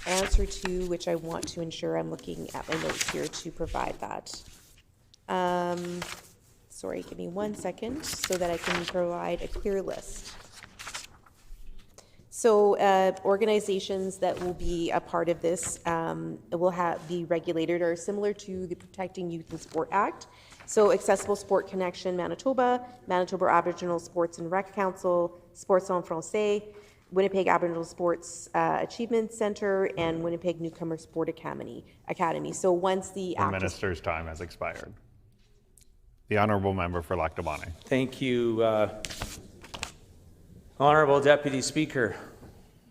answer to, which I want to ensure I'm looking at my notes here to provide that. Sorry, give me 1 second so that I can provide a clear list. So organizations that will be a part of this will be regulated or similar to the Protecting Youth and Sport Act. So Accessible Sport Connection Manitoba, Manitoba Aboriginal Sports and Rec Council, Sports en Français, Winnipeg Aboriginal Sports Achievement Center, and Winnipeg Newcomer Sport Academy. So once the Minister's time has expired. The Honourable Member for Lac du Bonnet. Thank you, Honourable Deputy Speaker,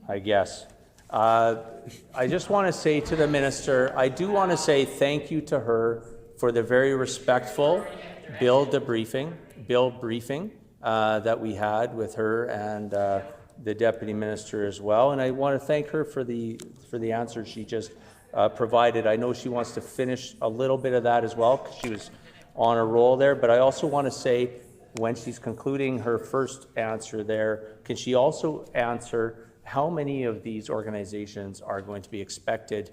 I guess. I just want to say to the Minister, I do want to say thank you to her for the very respectful bill briefing that we had with her and the Deputy Minister as well. And I want to thank her for the answer she just provided. I know she wants to finish a little bit of that as well because she was on a roll there. But I also want to say, when she's concluding her first answer there, can she also answer how many of these organizations are going to be expected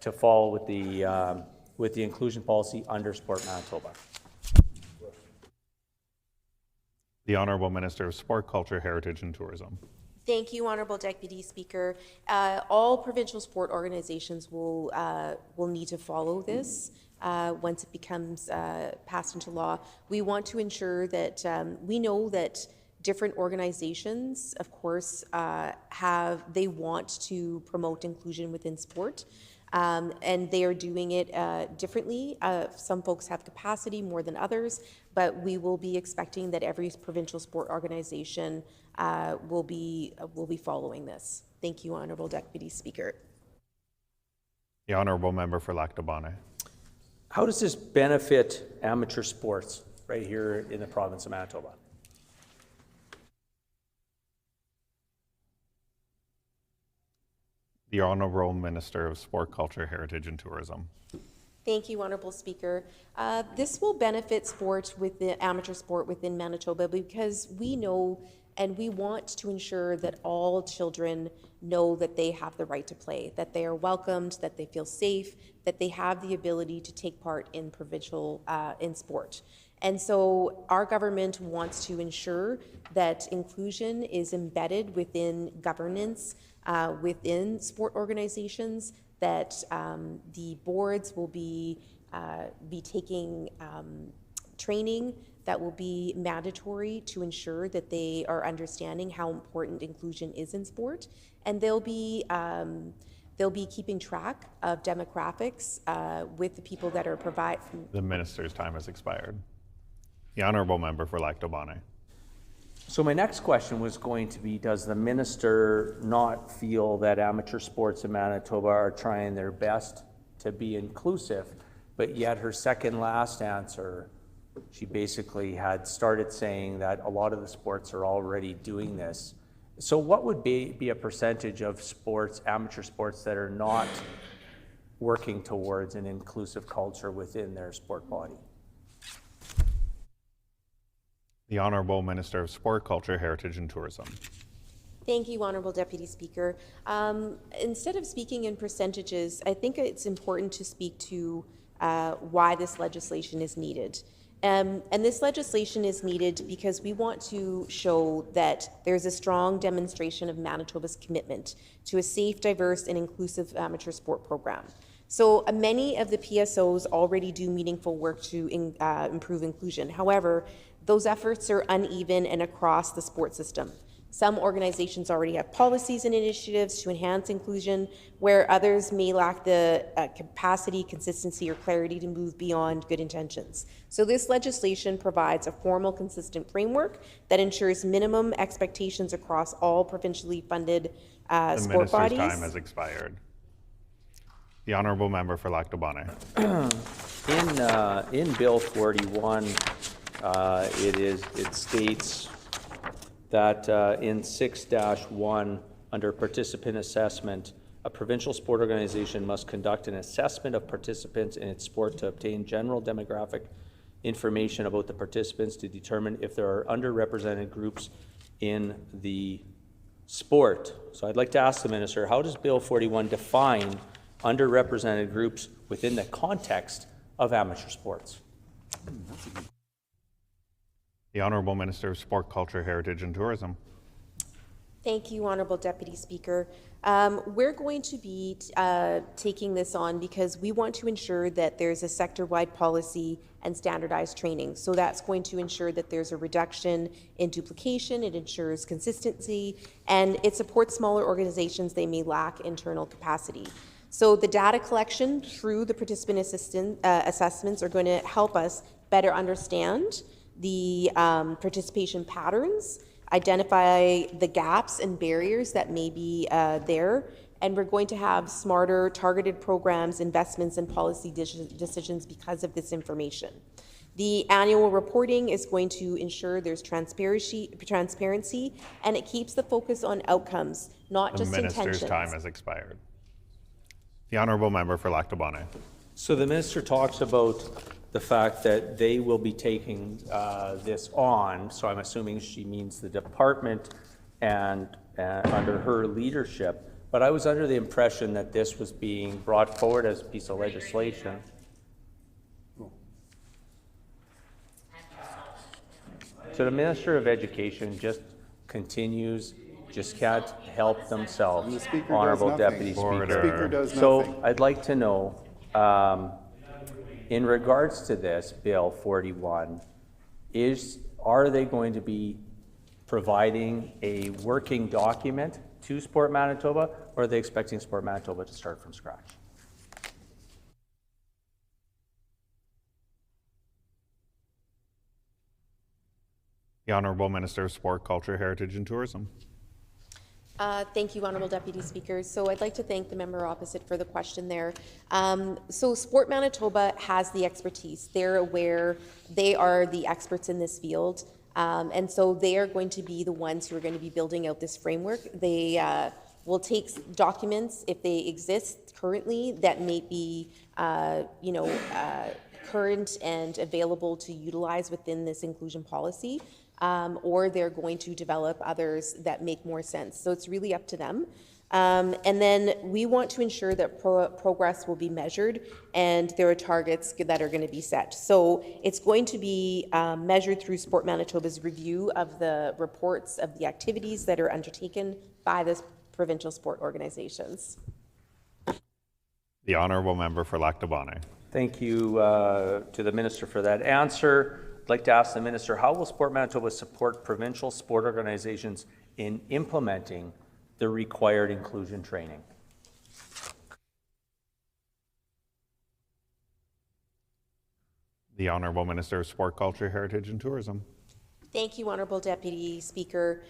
to fall with the inclusion policy under Sport Manitoba? The Honourable Minister of Sport, Culture, Heritage and Tourism. Thank you, Honourable Deputy Speaker. All provincial sport organizations will need to follow this once it becomes passed into law. We want to ensure that we know that different organizations, of course, they want to promote inclusion within sport. And they are doing it differently. Some folks have capacity more than others, but we will be expecting that every provincial sport organization will be following this. Thank you, Honourable Deputy Speaker. The Honourable Member for Lac du Bonnet. How does this benefit amateur sports right here in the province of Manitoba? The Honourable Minister of Sport, Culture, Heritage and Tourism. Thank you, Honourable Speaker. This will benefit sport amateur sport within Manitoba because we know and we want to ensure that all children know that they have the right to play, that they are welcomed, that they feel safe, that they have the ability to take part in provincial in sport. And so our government wants to ensure that inclusion is embedded within governance, within sport organizations, that the boards will be taking training that will be mandatory to ensure that they are understanding how important inclusion is in sport, and they'll be keeping track of demographics with the people that are providing. The Minister's time has expired. The Honourable Member for Lac du Bonnet. So my next question was going to be, does the minister not feel that amateur sports in Manitoba are trying their best to be inclusive, but yet her second last answer, she basically had started saying that a lot of the sports are already doing this. So what would be a percentage of sports, amateur sports, that are not working towards an inclusive culture within their sport body? The Honourable Minister of Sport, Culture, Heritage and Tourism. Thank you, Honourable Deputy Speaker. Instead of speaking in percentages, I think it's important to speak to why this legislation is needed. And this legislation is needed because we want to show that there's a strong demonstration of Manitoba's commitment to a safe, diverse, and inclusive amateur sport program. So many of the PSOs already do meaningful work to improve inclusion. However, those efforts are uneven and across the sport system. Some organizations already have policies and initiatives to enhance inclusion, where others may lack the capacity, consistency, or clarity to move beyond good intentions. So this legislation provides a formal, consistent framework that ensures minimum expectations across all provincially funded sport bodies. The Minister's time has expired. The Honourable Member for Lac du Bonnet. In Bill 41, it states that in 6-1, under participant assessment, a provincial sport organization must conduct an assessment of participants in its sport to obtain general demographic information about the participants to determine if there are underrepresented groups in the sport. So I'd like to ask the Minister, how does Bill 41 define underrepresented groups within the context of amateur sports? The Honourable Minister of Sport, Culture, Heritage and Tourism. Thank you, Honourable Deputy Speaker. We're going to be taking this on because we want to ensure that there's a sector-wide policy and standardized training. So that's going to ensure that there's a reduction in duplication, it ensures consistency, and it supports smaller organizations. They may lack internal capacity. So the data collection through the participant assessments are going to help us better understand the participation patterns, identify the gaps and barriers that may be there, and we're going to have smarter targeted programs, investments, and policy decisions because of this information. The annual reporting is going to ensure there's transparency, and it keeps the focus on outcomes, not just intentions. The Minister's time has expired. The Honourable Member for Lac du Bonnet. So the Minister talks about the fact that they will be taking this on, so I'm assuming she means the department and under her leadership, but I was under the impression that this was being brought forward as a piece of legislation. So the Minister of Education just continues, just can't help themselves, The Speaker Honourable does nothing. Deputy Speaker. The Speaker does So nothing. I'd like to know, in regards to this Bill 41, are they going to be providing a working document to Sport Manitoba, or are they expecting Sport Manitoba to start from scratch? The Honourable Minister of Sport, Culture, Heritage and Tourism. Thank you, Honourable Deputy Speaker. So I'd like to thank the member opposite for the question there. So Sport Manitoba has the expertise. They're aware, they are the experts in this field, and so they are going to be the ones who are going to be building out this framework. They will take documents, if they exist currently, that may be, current and available to utilize within this inclusion policy. Or they're going to develop others that make more sense. So it's really up to them. And then we want to ensure that progress will be measured and there are targets that are going to be set. So it's going to be measured through Sport Manitoba's review of the reports of the activities that are undertaken by the provincial sport organizations. The Honourable Member for Lac du Bonnet. Thank you to the Minister for that answer. I'd like to ask the Minister, how will Sport Manitoba support provincial sport organizations in implementing the required inclusion training? The Honourable Minister of Sport, Culture, Heritage and Tourism. Thank you, Honourable Deputy Speaker.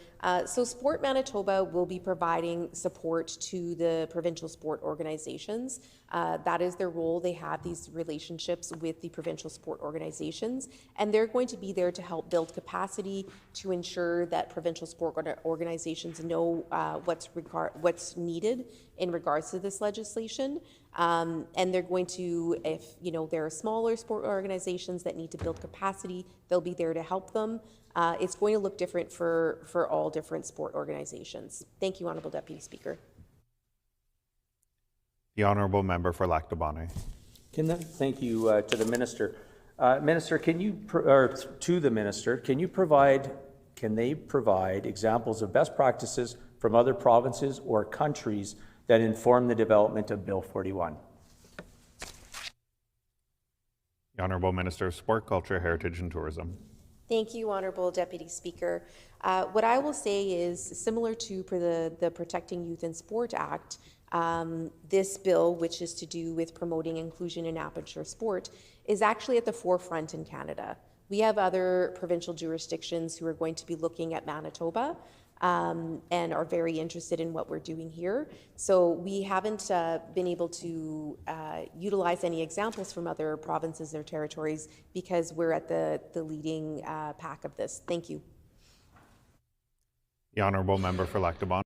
So Sport Manitoba will be providing support to the provincial sport organizations. That is their role. They have these relationships with the provincial sport organizations, and they're going to be there to help build capacity to ensure that provincial sport organizations know what's needed in regards to this legislation. And they're going to, if there are smaller sport organizations that need to build capacity, they'll be there to help them. It's going to look different for all different sport organizations. Thank you, Honourable Deputy Speaker. The Honourable Member for Lac du Bonnet. Thank you to the Minister. Minister, can they provide examples of best practices from other provinces or countries that inform the development of Bill 41? The Honourable Minister of Sport, Culture, Heritage and Tourism. Thank you, Honourable Deputy Speaker. What I will say is similar to the Protecting Youth in Sport Act, this bill, which is to do with promoting inclusion in amateur sport, is actually at the forefront in Canada. We have other provincial jurisdictions who are going to be looking at Manitoba and are very interested in what we're doing here. So we haven't been able to utilize any examples from other provinces or territories because we're at the leading pack of this. Thank you. The Honourable Member for Lac du Bonnet.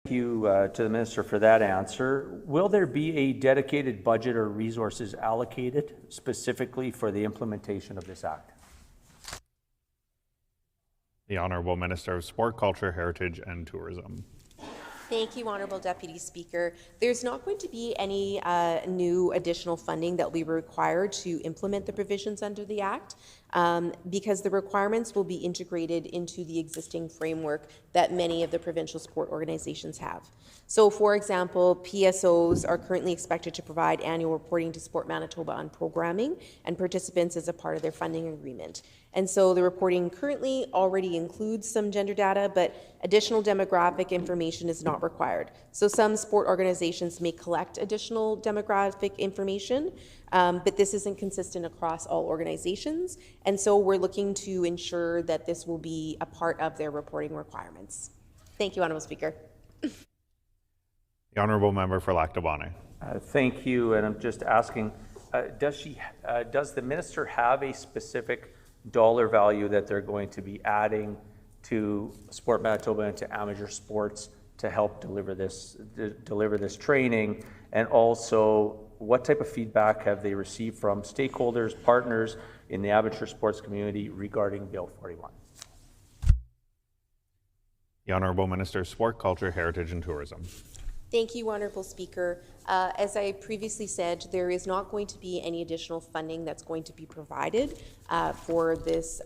Thank you to the Minister for that answer. Will there be a dedicated budget or resources allocated specifically for the implementation of this Act? The Honourable Minister of Sport, Culture, Heritage and Tourism. Thank you, Honourable Deputy Speaker. There's not going to be any new additional funding that will be required to implement the provisions under the Act because the requirements will be integrated into the existing framework that many of the provincial sport organizations have. So, for example, PSOs are currently expected to provide annual reporting to Sport Manitoba on programming and participants as a part of their funding agreement. And so the reporting currently already includes some gender data, but additional demographic information is not required. So some sport organizations may collect additional demographic information, but this isn't consistent across all organizations. And so we're looking to ensure that this will be a part of their reporting requirements. Thank you, Honourable Speaker. The Honourable Member for Lac du Bonnet. Thank you, and I'm just asking, does the Minister have a specific dollar value that they're going to be adding to Sport Manitoba and to amateur sports to help deliver this training? And also, what type of feedback have they received from stakeholders, partners in the amateur sports community regarding Bill 41? The Honourable Minister of Sport, Culture, Heritage and Tourism. Thank you, Honourable Speaker. As I previously said, there is not going to be any additional funding that's going to be provided for this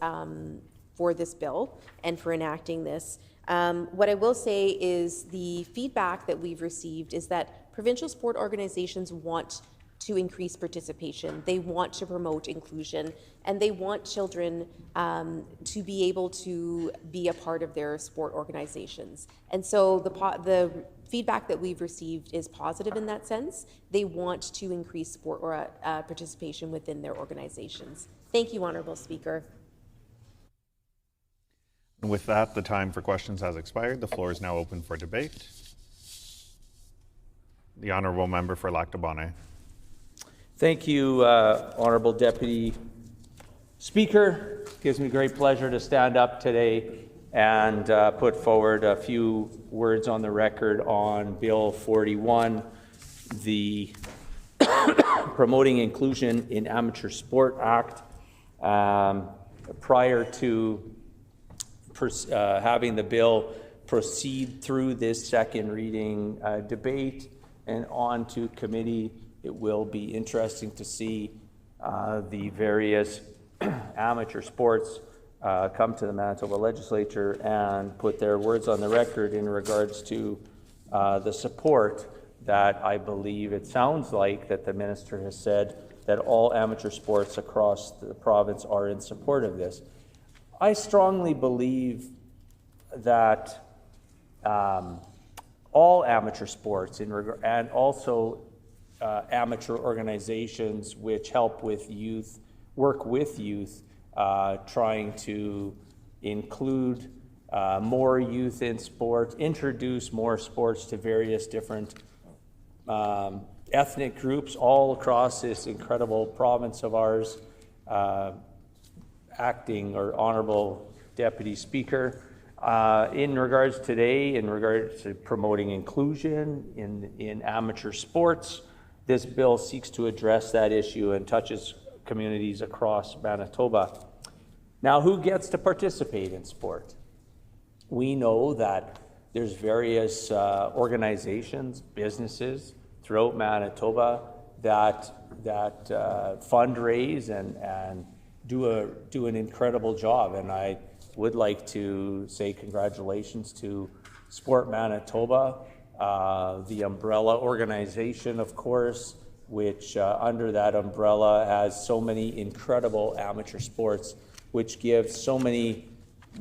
bill and for enacting this. What I will say is the feedback that we've received is that provincial sport organizations want to increase participation. They want to promote inclusion, and they want children to be able to be a part of their sport organizations. And so the feedback that we've received is positive in that sense. They want to increase sport or participation within their organizations. Thank you, Honourable Speaker. And with that, the time for questions has expired. The floor is now open for debate. The Honourable Member for Lac du Bonnet. Thank you, Honourable Deputy Speaker. It gives me great pleasure to stand up today and put forward a few words on the record on Bill 41, the Promoting Inclusion in Amateur Sport Act. Prior to having the bill proceed through this second reading debate and on to committee, it will be interesting to see the various amateur sports come to the Manitoba Legislature and put their words on the record in regards to the support that I believe it sounds like that the minister has said that all amateur sports across the province are in support of this. I strongly believe that all amateur sports and also amateur organizations which help with youth, work with youth, trying to include more youth in sport, introduce more sports to various different ethnic groups all across this incredible province of ours. Acting or Honourable Deputy Speaker, in regards today, in regards to promoting inclusion in amateur sports, this bill seeks to address that issue and touches communities across Manitoba. Now, who gets to participate in sport? We know that there's various organizations, businesses throughout Manitoba that fundraise and do an incredible job. And I would like to say congratulations to Sport Manitoba, the umbrella organization, of course, which under that umbrella has so many incredible amateur sports, which gives so many,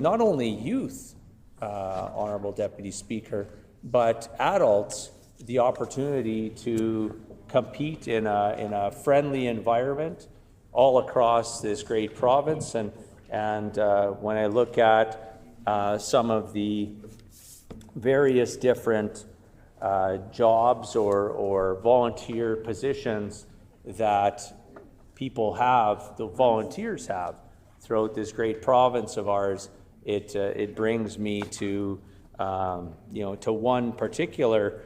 not only youth, Honourable Deputy Speaker, but adults the opportunity to compete in a friendly environment all across this great province. And when I look at some of the various different jobs or volunteer positions that people have, the volunteers have throughout this great province of ours, it brings me to to one particular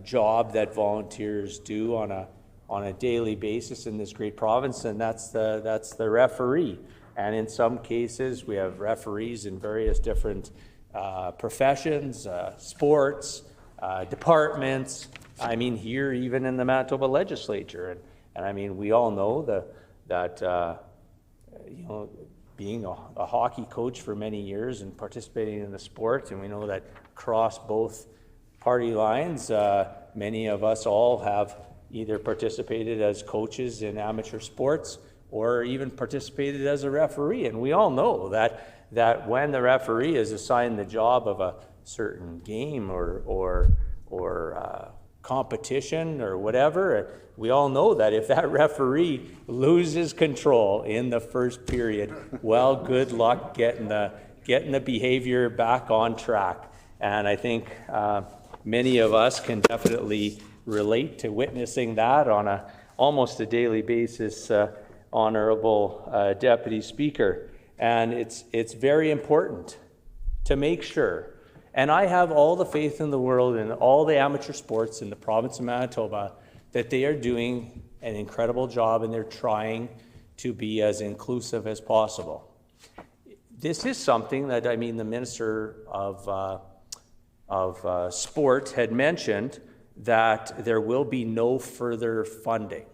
job that volunteers do on a daily basis in this great province, and that's the referee. And in some cases, we have referees in various different professions, sports, departments. I mean, here even in the Manitoba Legislature, and I mean, we all know that being a hockey coach for many years and participating in the sport, and we know that across both party lines, many of us all have either participated as coaches in amateur sports or even participated as a referee. And we all know that when the referee is assigned the job of a certain game or competition or whatever, we all know that if that referee loses control in the first period, well, good luck getting the behavior back on track. And I think many of us can definitely relate to witnessing that on almost a daily basis, Honourable Deputy Speaker. And it's very important to make sure, and I have all the faith in the world in all the amateur sports in the province of Manitoba, that they are doing an incredible job and they're trying to be as inclusive as possible. This is something that, I mean, the Minister of Sport had mentioned that there will be no further funding.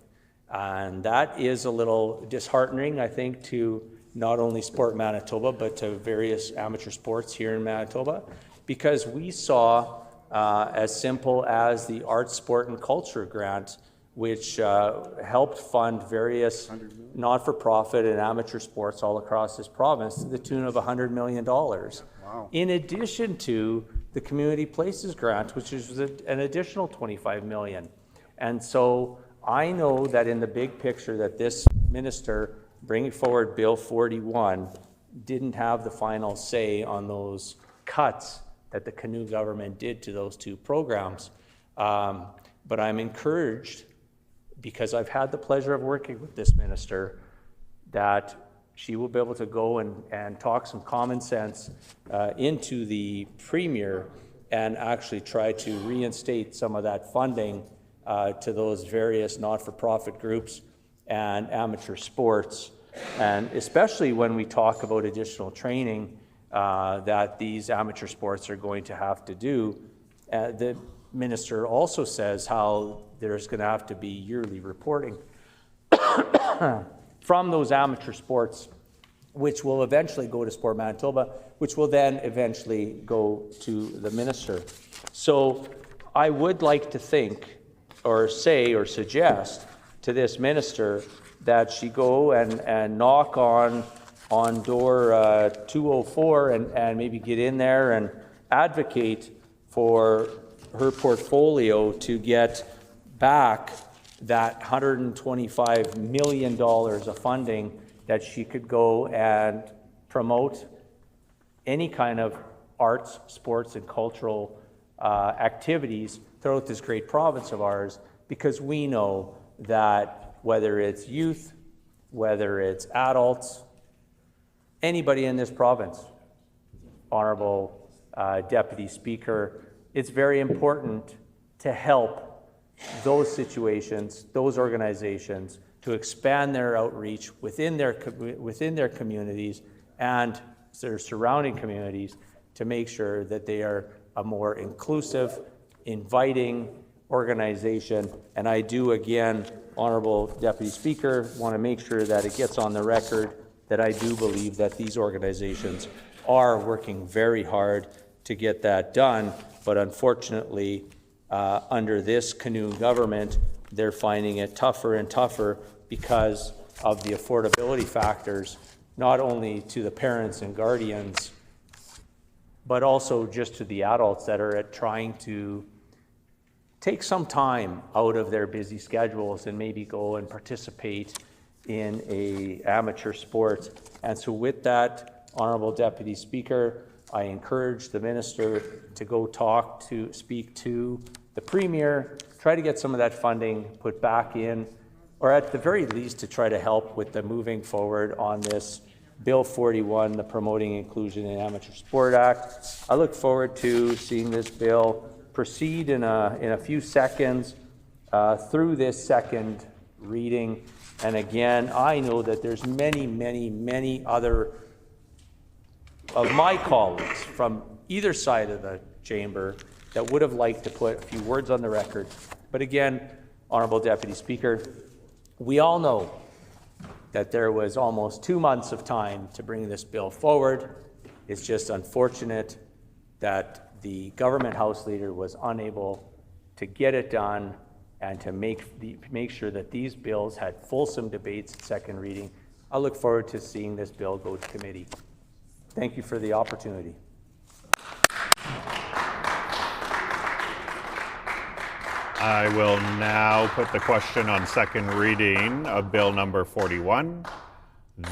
And that is a little disheartening, I think, to not only Sport Manitoba, but to various amateur sports here in Manitoba, because we saw as simple as the Arts, Sport and Culture grant which helped fund various not-for-profit and amateur sports all across this province to the tune of $100 million. Wow. In addition to the Community Places Grant, which is an additional $25 million. And so I know that in the big picture that this minister bringing forward Bill 41 didn't have the final say on those cuts that the Canoe government did to those two programs. But I'm encouraged, because I've had the pleasure of working with this minister, that she will be able to go and talk some common sense into the Premier and actually try to reinstate some of that funding to those various not-for-profit groups and amateur sports. And especially when we talk about additional training that these amateur sports are going to have to do. The minister also says how there's going to have to be yearly reporting from those amateur sports, which will eventually go to Sport Manitoba, which will then eventually go to the minister. So I would like to think or say or suggest to this minister that she go and knock on door 204 and maybe get in there and advocate for her portfolio to get back that $125 million of funding that she could go and promote any kind of arts, sports, and cultural activities throughout this great province of ours, because we know that whether it's youth, whether it's adults, anybody in this province, Honourable Deputy Speaker, it's very important to help those situations, those organizations, to expand their outreach within their communities and their surrounding communities to make sure that they are a more inclusive, inviting organization. And I do, again, Honourable Deputy Speaker, want to make sure that it gets on the record that I do believe that these organizations are working very hard to get that done, but unfortunately, under this Canoe government, they're finding it tougher and tougher because of the affordability factors, not only to the parents and guardians, but also just to the adults that are trying to take some time out of their busy schedules and maybe go and participate in a amateur sport. And so with that, Honourable Deputy Speaker, I encourage the minister to go speak to the Premier, try to get some of that funding put back in, or at the very least to try to help with the moving forward on this Bill 41, the Promoting Inclusion in Amateur Sport Act. I look forward to seeing this bill proceed in a few seconds through this second reading. And again, I know that there's many other of my colleagues from either side of the chamber that would have liked to put a few words on the record. But again, Honourable Deputy Speaker, we all know that there was almost 2 months of time to bring this bill forward. It's just unfortunate that the government House Leader was unable to get it done and to make sure that these bills had fulsome debates at second reading. I look forward to seeing this bill go to committee. Thank you for the opportunity. I will now put the question on second reading of Bill number 41,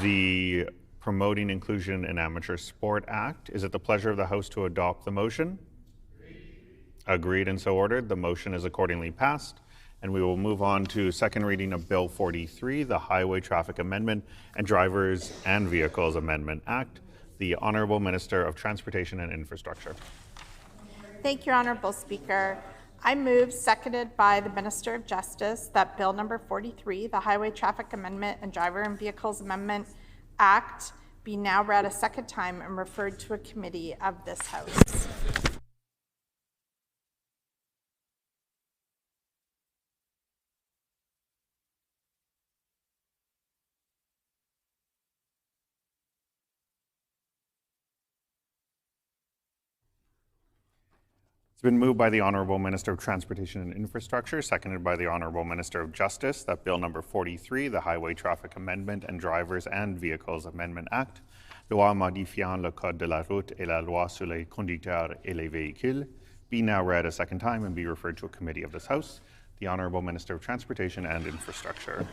the Promoting Inclusion in Amateur Sport Act. Is it the pleasure of the House to adopt the motion? Agreed and so ordered. The motion is accordingly passed. And we will move on to second reading of Bill 43, the Highway Traffic Amendment and Drivers and Vehicles Amendment Act. The Honourable Minister of Transportation and Infrastructure. Thank you, Honourable Speaker. I move, seconded by the Minister of Justice, that Bill number 43, the Highway Traffic Amendment and Driver and Vehicles Amendment Act, be now read a second time and referred to a committee of this House. It's been moved by the Honourable Minister of Transportation and Infrastructure, seconded by the Honourable Minister of Justice, that Bill number 43, the Highway Traffic Amendment and Drivers and Vehicles Amendment Act, loi modifiant le Code de la route et la loi sur les conducteurs et les véhicules, be now read a second time and be referred to a committee of this House. The Honourable Minister of Transportation and Infrastructure.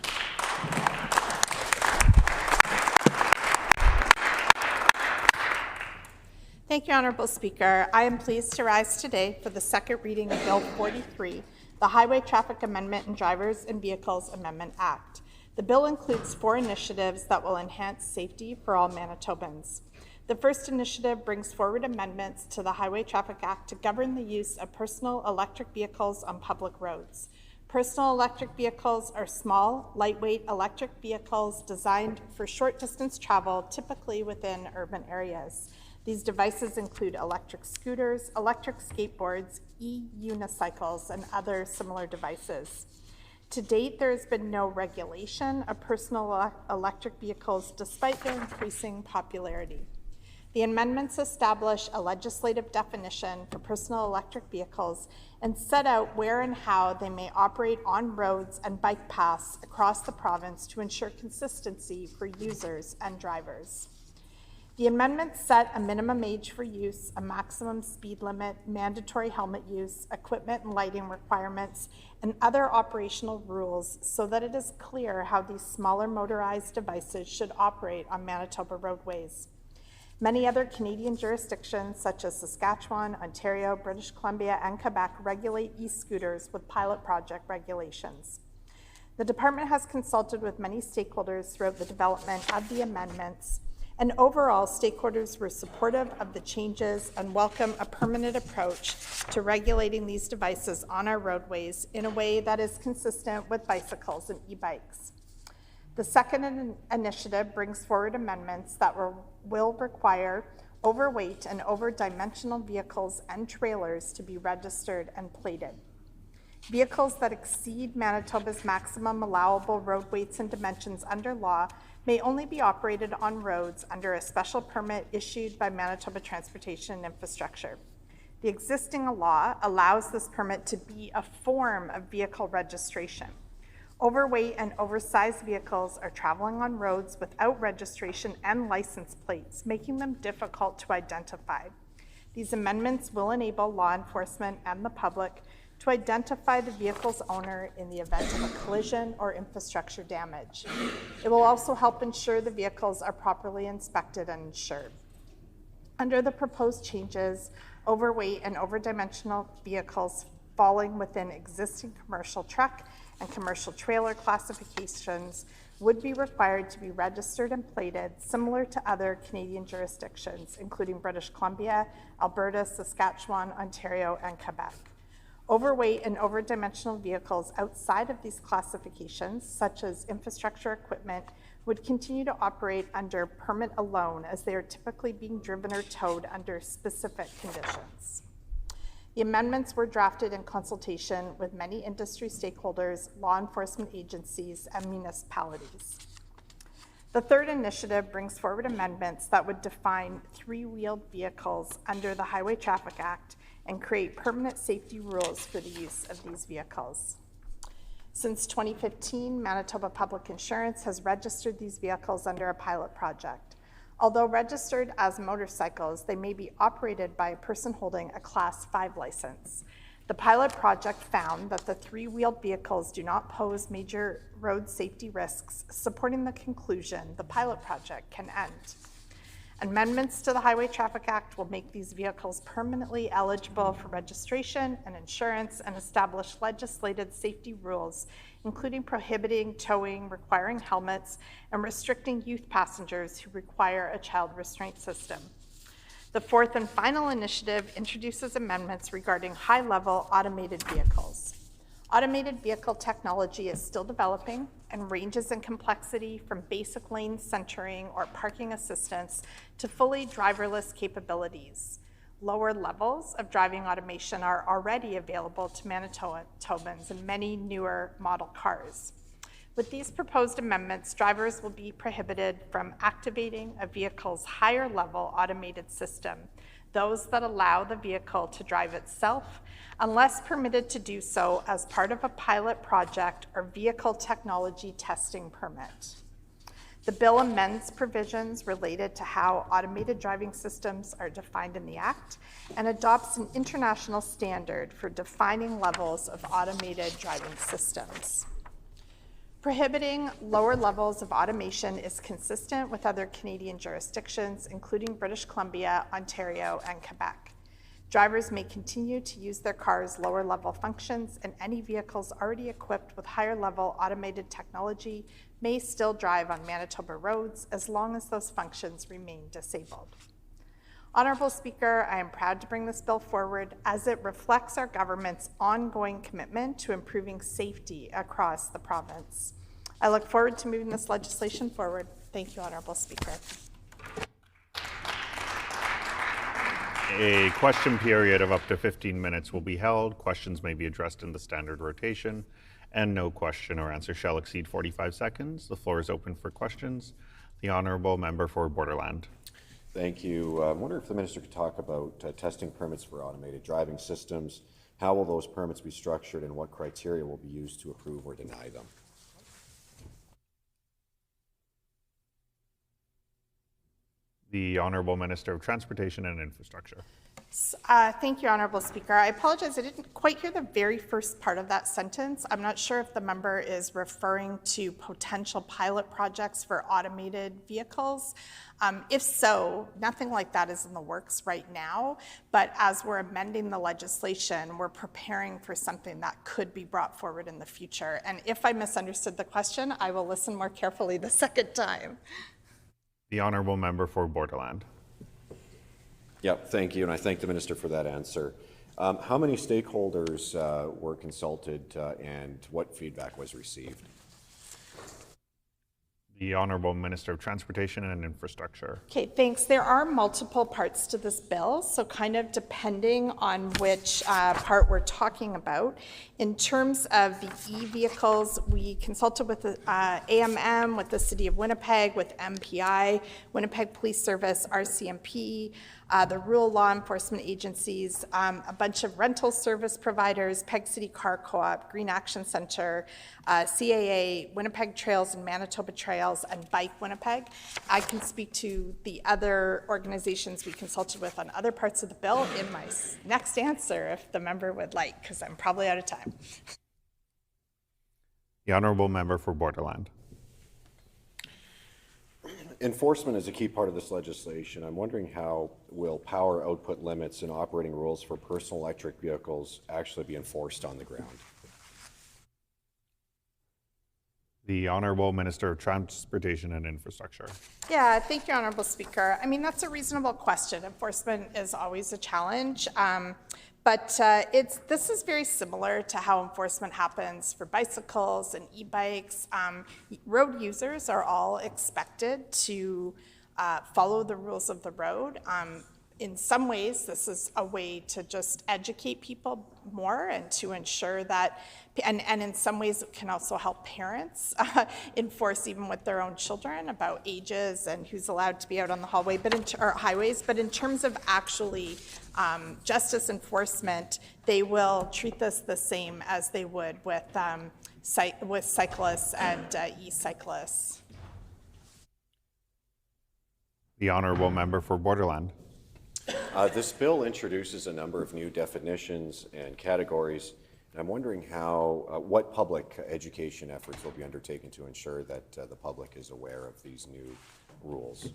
Thank you, Honourable Speaker. I am pleased to rise today for the second reading of Bill 43, the Highway Traffic Amendment and Drivers and Vehicles Amendment Act. The bill includes 4 initiatives that will enhance safety for all Manitobans. The first initiative brings forward amendments to the Highway Traffic Act to govern the use of personal electric vehicles on public roads. Personal electric vehicles are small, lightweight electric vehicles designed for short-distance travel, typically within urban areas. These devices include electric scooters, electric skateboards, e-unicycles, and other similar devices. To date, there has been no regulation of personal electric vehicles despite their increasing popularity. The amendments establish a legislative definition for personal electric vehicles and set out where and how they may operate on roads and bike paths across the province to ensure consistency for users and drivers. The amendments set a minimum age for use, a maximum speed limit, mandatory helmet use, equipment and lighting requirements, and other operational rules so that it is clear how these smaller motorized devices should operate on Manitoba roadways. Many other Canadian jurisdictions, such as Saskatchewan, Ontario, British Columbia, and Quebec, regulate e-scooters with pilot project regulations. The department has consulted with many stakeholders throughout the development of the amendments, and overall, stakeholders were supportive of the changes and welcome a permanent approach to regulating these devices on our roadways in a way that is consistent with bicycles and e-bikes. The second initiative brings forward amendments that will require overweight and over-dimensional vehicles and trailers to be registered and plated. Vehicles that exceed Manitoba's maximum allowable road weights and dimensions under law may only be operated on roads under a special permit issued by Manitoba Transportation and Infrastructure. The existing law allows this permit to be a form of vehicle registration. Overweight and oversized vehicles are traveling on roads without registration and license plates, making them difficult to identify. These amendments will enable law enforcement and the public to identify the vehicle's owner in the event of a collision or infrastructure damage. It will also help ensure the vehicles are properly inspected and insured. Under the proposed changes, overweight and overdimensional vehicles falling within existing commercial truck and commercial trailer classifications would be required to be registered and plated similar to other Canadian jurisdictions, including British Columbia, Alberta, Saskatchewan, Ontario, and Quebec. Overweight and overdimensional vehicles outside of these classifications, such as infrastructure equipment, would continue to operate under permit alone as they are typically being driven or towed under specific conditions. The amendments were drafted in consultation with many industry stakeholders, law enforcement agencies, and municipalities. The third initiative brings forward amendments that would define three-wheeled vehicles under the Highway Traffic Act and create permanent safety rules for the use of these vehicles. Since 2015, Manitoba Public Insurance has registered these vehicles under a pilot project. Although registered as motorcycles, they may be operated by a person holding a Class 5 license. The pilot project found that the three-wheeled vehicles do not pose major road safety risks, supporting the conclusion the pilot project can end. Amendments to the Highway Traffic Act will make these vehicles permanently eligible for registration and insurance and establish legislated safety rules, including prohibiting towing, requiring helmets, and restricting youth passengers who require a child restraint system. The fourth and final initiative introduces amendments regarding high-level automated vehicles. Automated vehicle technology is still developing and ranges in complexity from basic lane centering or parking assistance to fully driverless capabilities. Lower levels of driving automation are already available to Manitobans in many newer model cars. With these proposed amendments, drivers will be prohibited from activating a vehicle's higher level automated system, those that allow the vehicle to drive itself unless permitted to do so as part of a pilot project or vehicle technology testing permit. The bill amends provisions related to how automated driving systems are defined in the Act and adopts an international standard for defining levels of automated driving systems. Prohibiting lower levels of automation is consistent with other Canadian jurisdictions, including British Columbia, Ontario, and Quebec. Drivers may continue to use their car's lower level functions, and any vehicles already equipped with higher level automated technology may still drive on Manitoba roads as long as those functions remain disabled. Honourable Speaker, I am proud to bring this bill forward as it reflects our government's ongoing commitment to improving safety across the province. I look forward to moving this legislation forward. Thank you, Honourable Speaker. A question period of up to 15 minutes will be held. Questions may be addressed in the standard rotation, and no question or answer shall exceed 45 seconds. The floor is open for questions. The Honourable Member for Borderland. Thank you. I wonder if the Minister could talk about testing permits for automated driving systems. How will those permits be structured, and what criteria will be used to approve or deny them? The Honourable Minister of Transportation and Infrastructure. Thank you, Honourable Speaker. I apologize, I didn't quite hear the very first part of that sentence. I'm not sure if the member is referring to potential pilot projects for automated vehicles. If so, nothing like that is in the works right now, but as we're amending the legislation, we're preparing for something that could be brought forward in the future. And if I misunderstood the question, I will listen more carefully the second time. The Honourable Member for Borderland. Yep, thank you, and I thank the Minister for that answer. How many stakeholders were consulted and what feedback was received? The Honourable Minister of Transportation and Infrastructure. Okay, thanks. There are multiple parts to this bill, so kind of depending on which part we're talking about. In terms of the e-vehicles, we consulted with the AMM, with the City of Winnipeg, with MPI, Winnipeg Police Service, RCMP, the rural law enforcement agencies, a bunch of rental service providers, Peg City Car Co-op, Green Action Centre, CAA, Winnipeg Trails and Manitoba Trails, and Bike Winnipeg. I can speak to the other organizations we consulted with on other parts of the bill in my next answer, if the member would like, because I'm probably out of time. The Honourable Member for Borderland. Enforcement is a key part of this legislation. I'm wondering how will power output limits and operating rules for personal electric vehicles actually be enforced on the ground? The Honourable Minister of Transportation and Infrastructure. Yeah, thank you, Honourable Speaker. I mean, that's a reasonable question. Enforcement is always a challenge. But this is very similar to how enforcement happens for bicycles and e-bikes. Road users are all expected to follow the rules of the road. In some ways, this is a way to just educate people more and to ensure that, and in some ways it can also help parents enforce even with their own children about ages and who's allowed to be out on the hallway, or highways. But in terms of actually justice enforcement, they will treat this the same as they would with cyclists and e-cyclists. The Honourable Member for Borderland. This bill introduces a number of new definitions and categories, and I'm wondering what public education efforts will be undertaken to ensure that the public is aware of these new rules.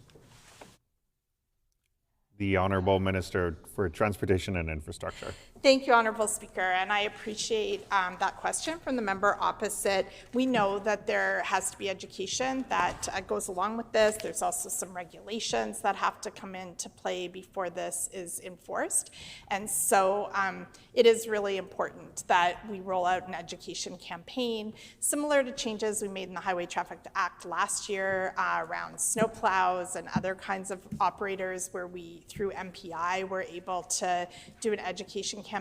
The Honourable Minister for Transportation and Infrastructure. Thank you, Honourable Speaker, and I appreciate that question from the member opposite. We know that there has to be education that goes along with this. There's also some regulations that have to come into play before this is enforced. And so it is really important that we roll out an education campaign, similar to changes we made in the Highway Traffic Act last year around snowplows and other kinds of operators where we, through MPI, were able to do an education campaign.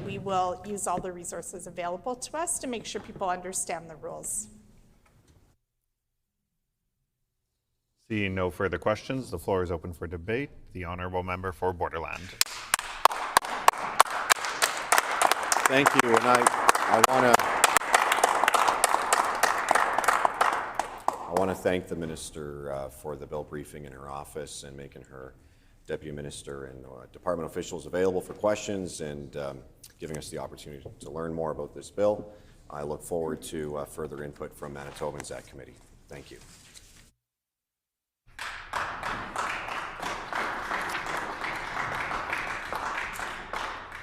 We will use all the resources available to us to make sure people understand the rules. Seeing no further questions, the floor is open for debate. The honourable member for Borderland. Thank you, and I want to thank the minister for the bill briefing in her office and making her deputy minister and department officials available for questions and giving us the opportunity to learn more about this bill. I look forward to further input from Manitobans at committee. Thank you.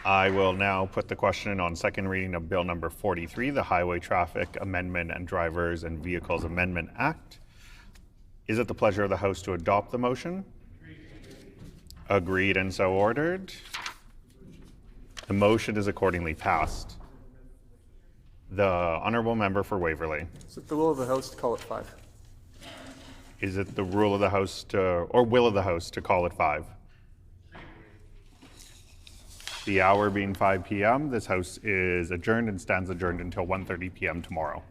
I will now put the question on second reading of Bill number 43, the Highway Traffic Amendment and Drivers and Vehicles Amendment Act. Is it the pleasure of the House to adopt the motion? Agreed and so ordered. The motion is accordingly passed. The honourable member for Waverley. Is it the will of the House to call it 5? Is it the rule of the House to, or will of the House to call it 5? The hour being 5 p.m., this House is adjourned and stands adjourned until 1:30 p.m. tomorrow.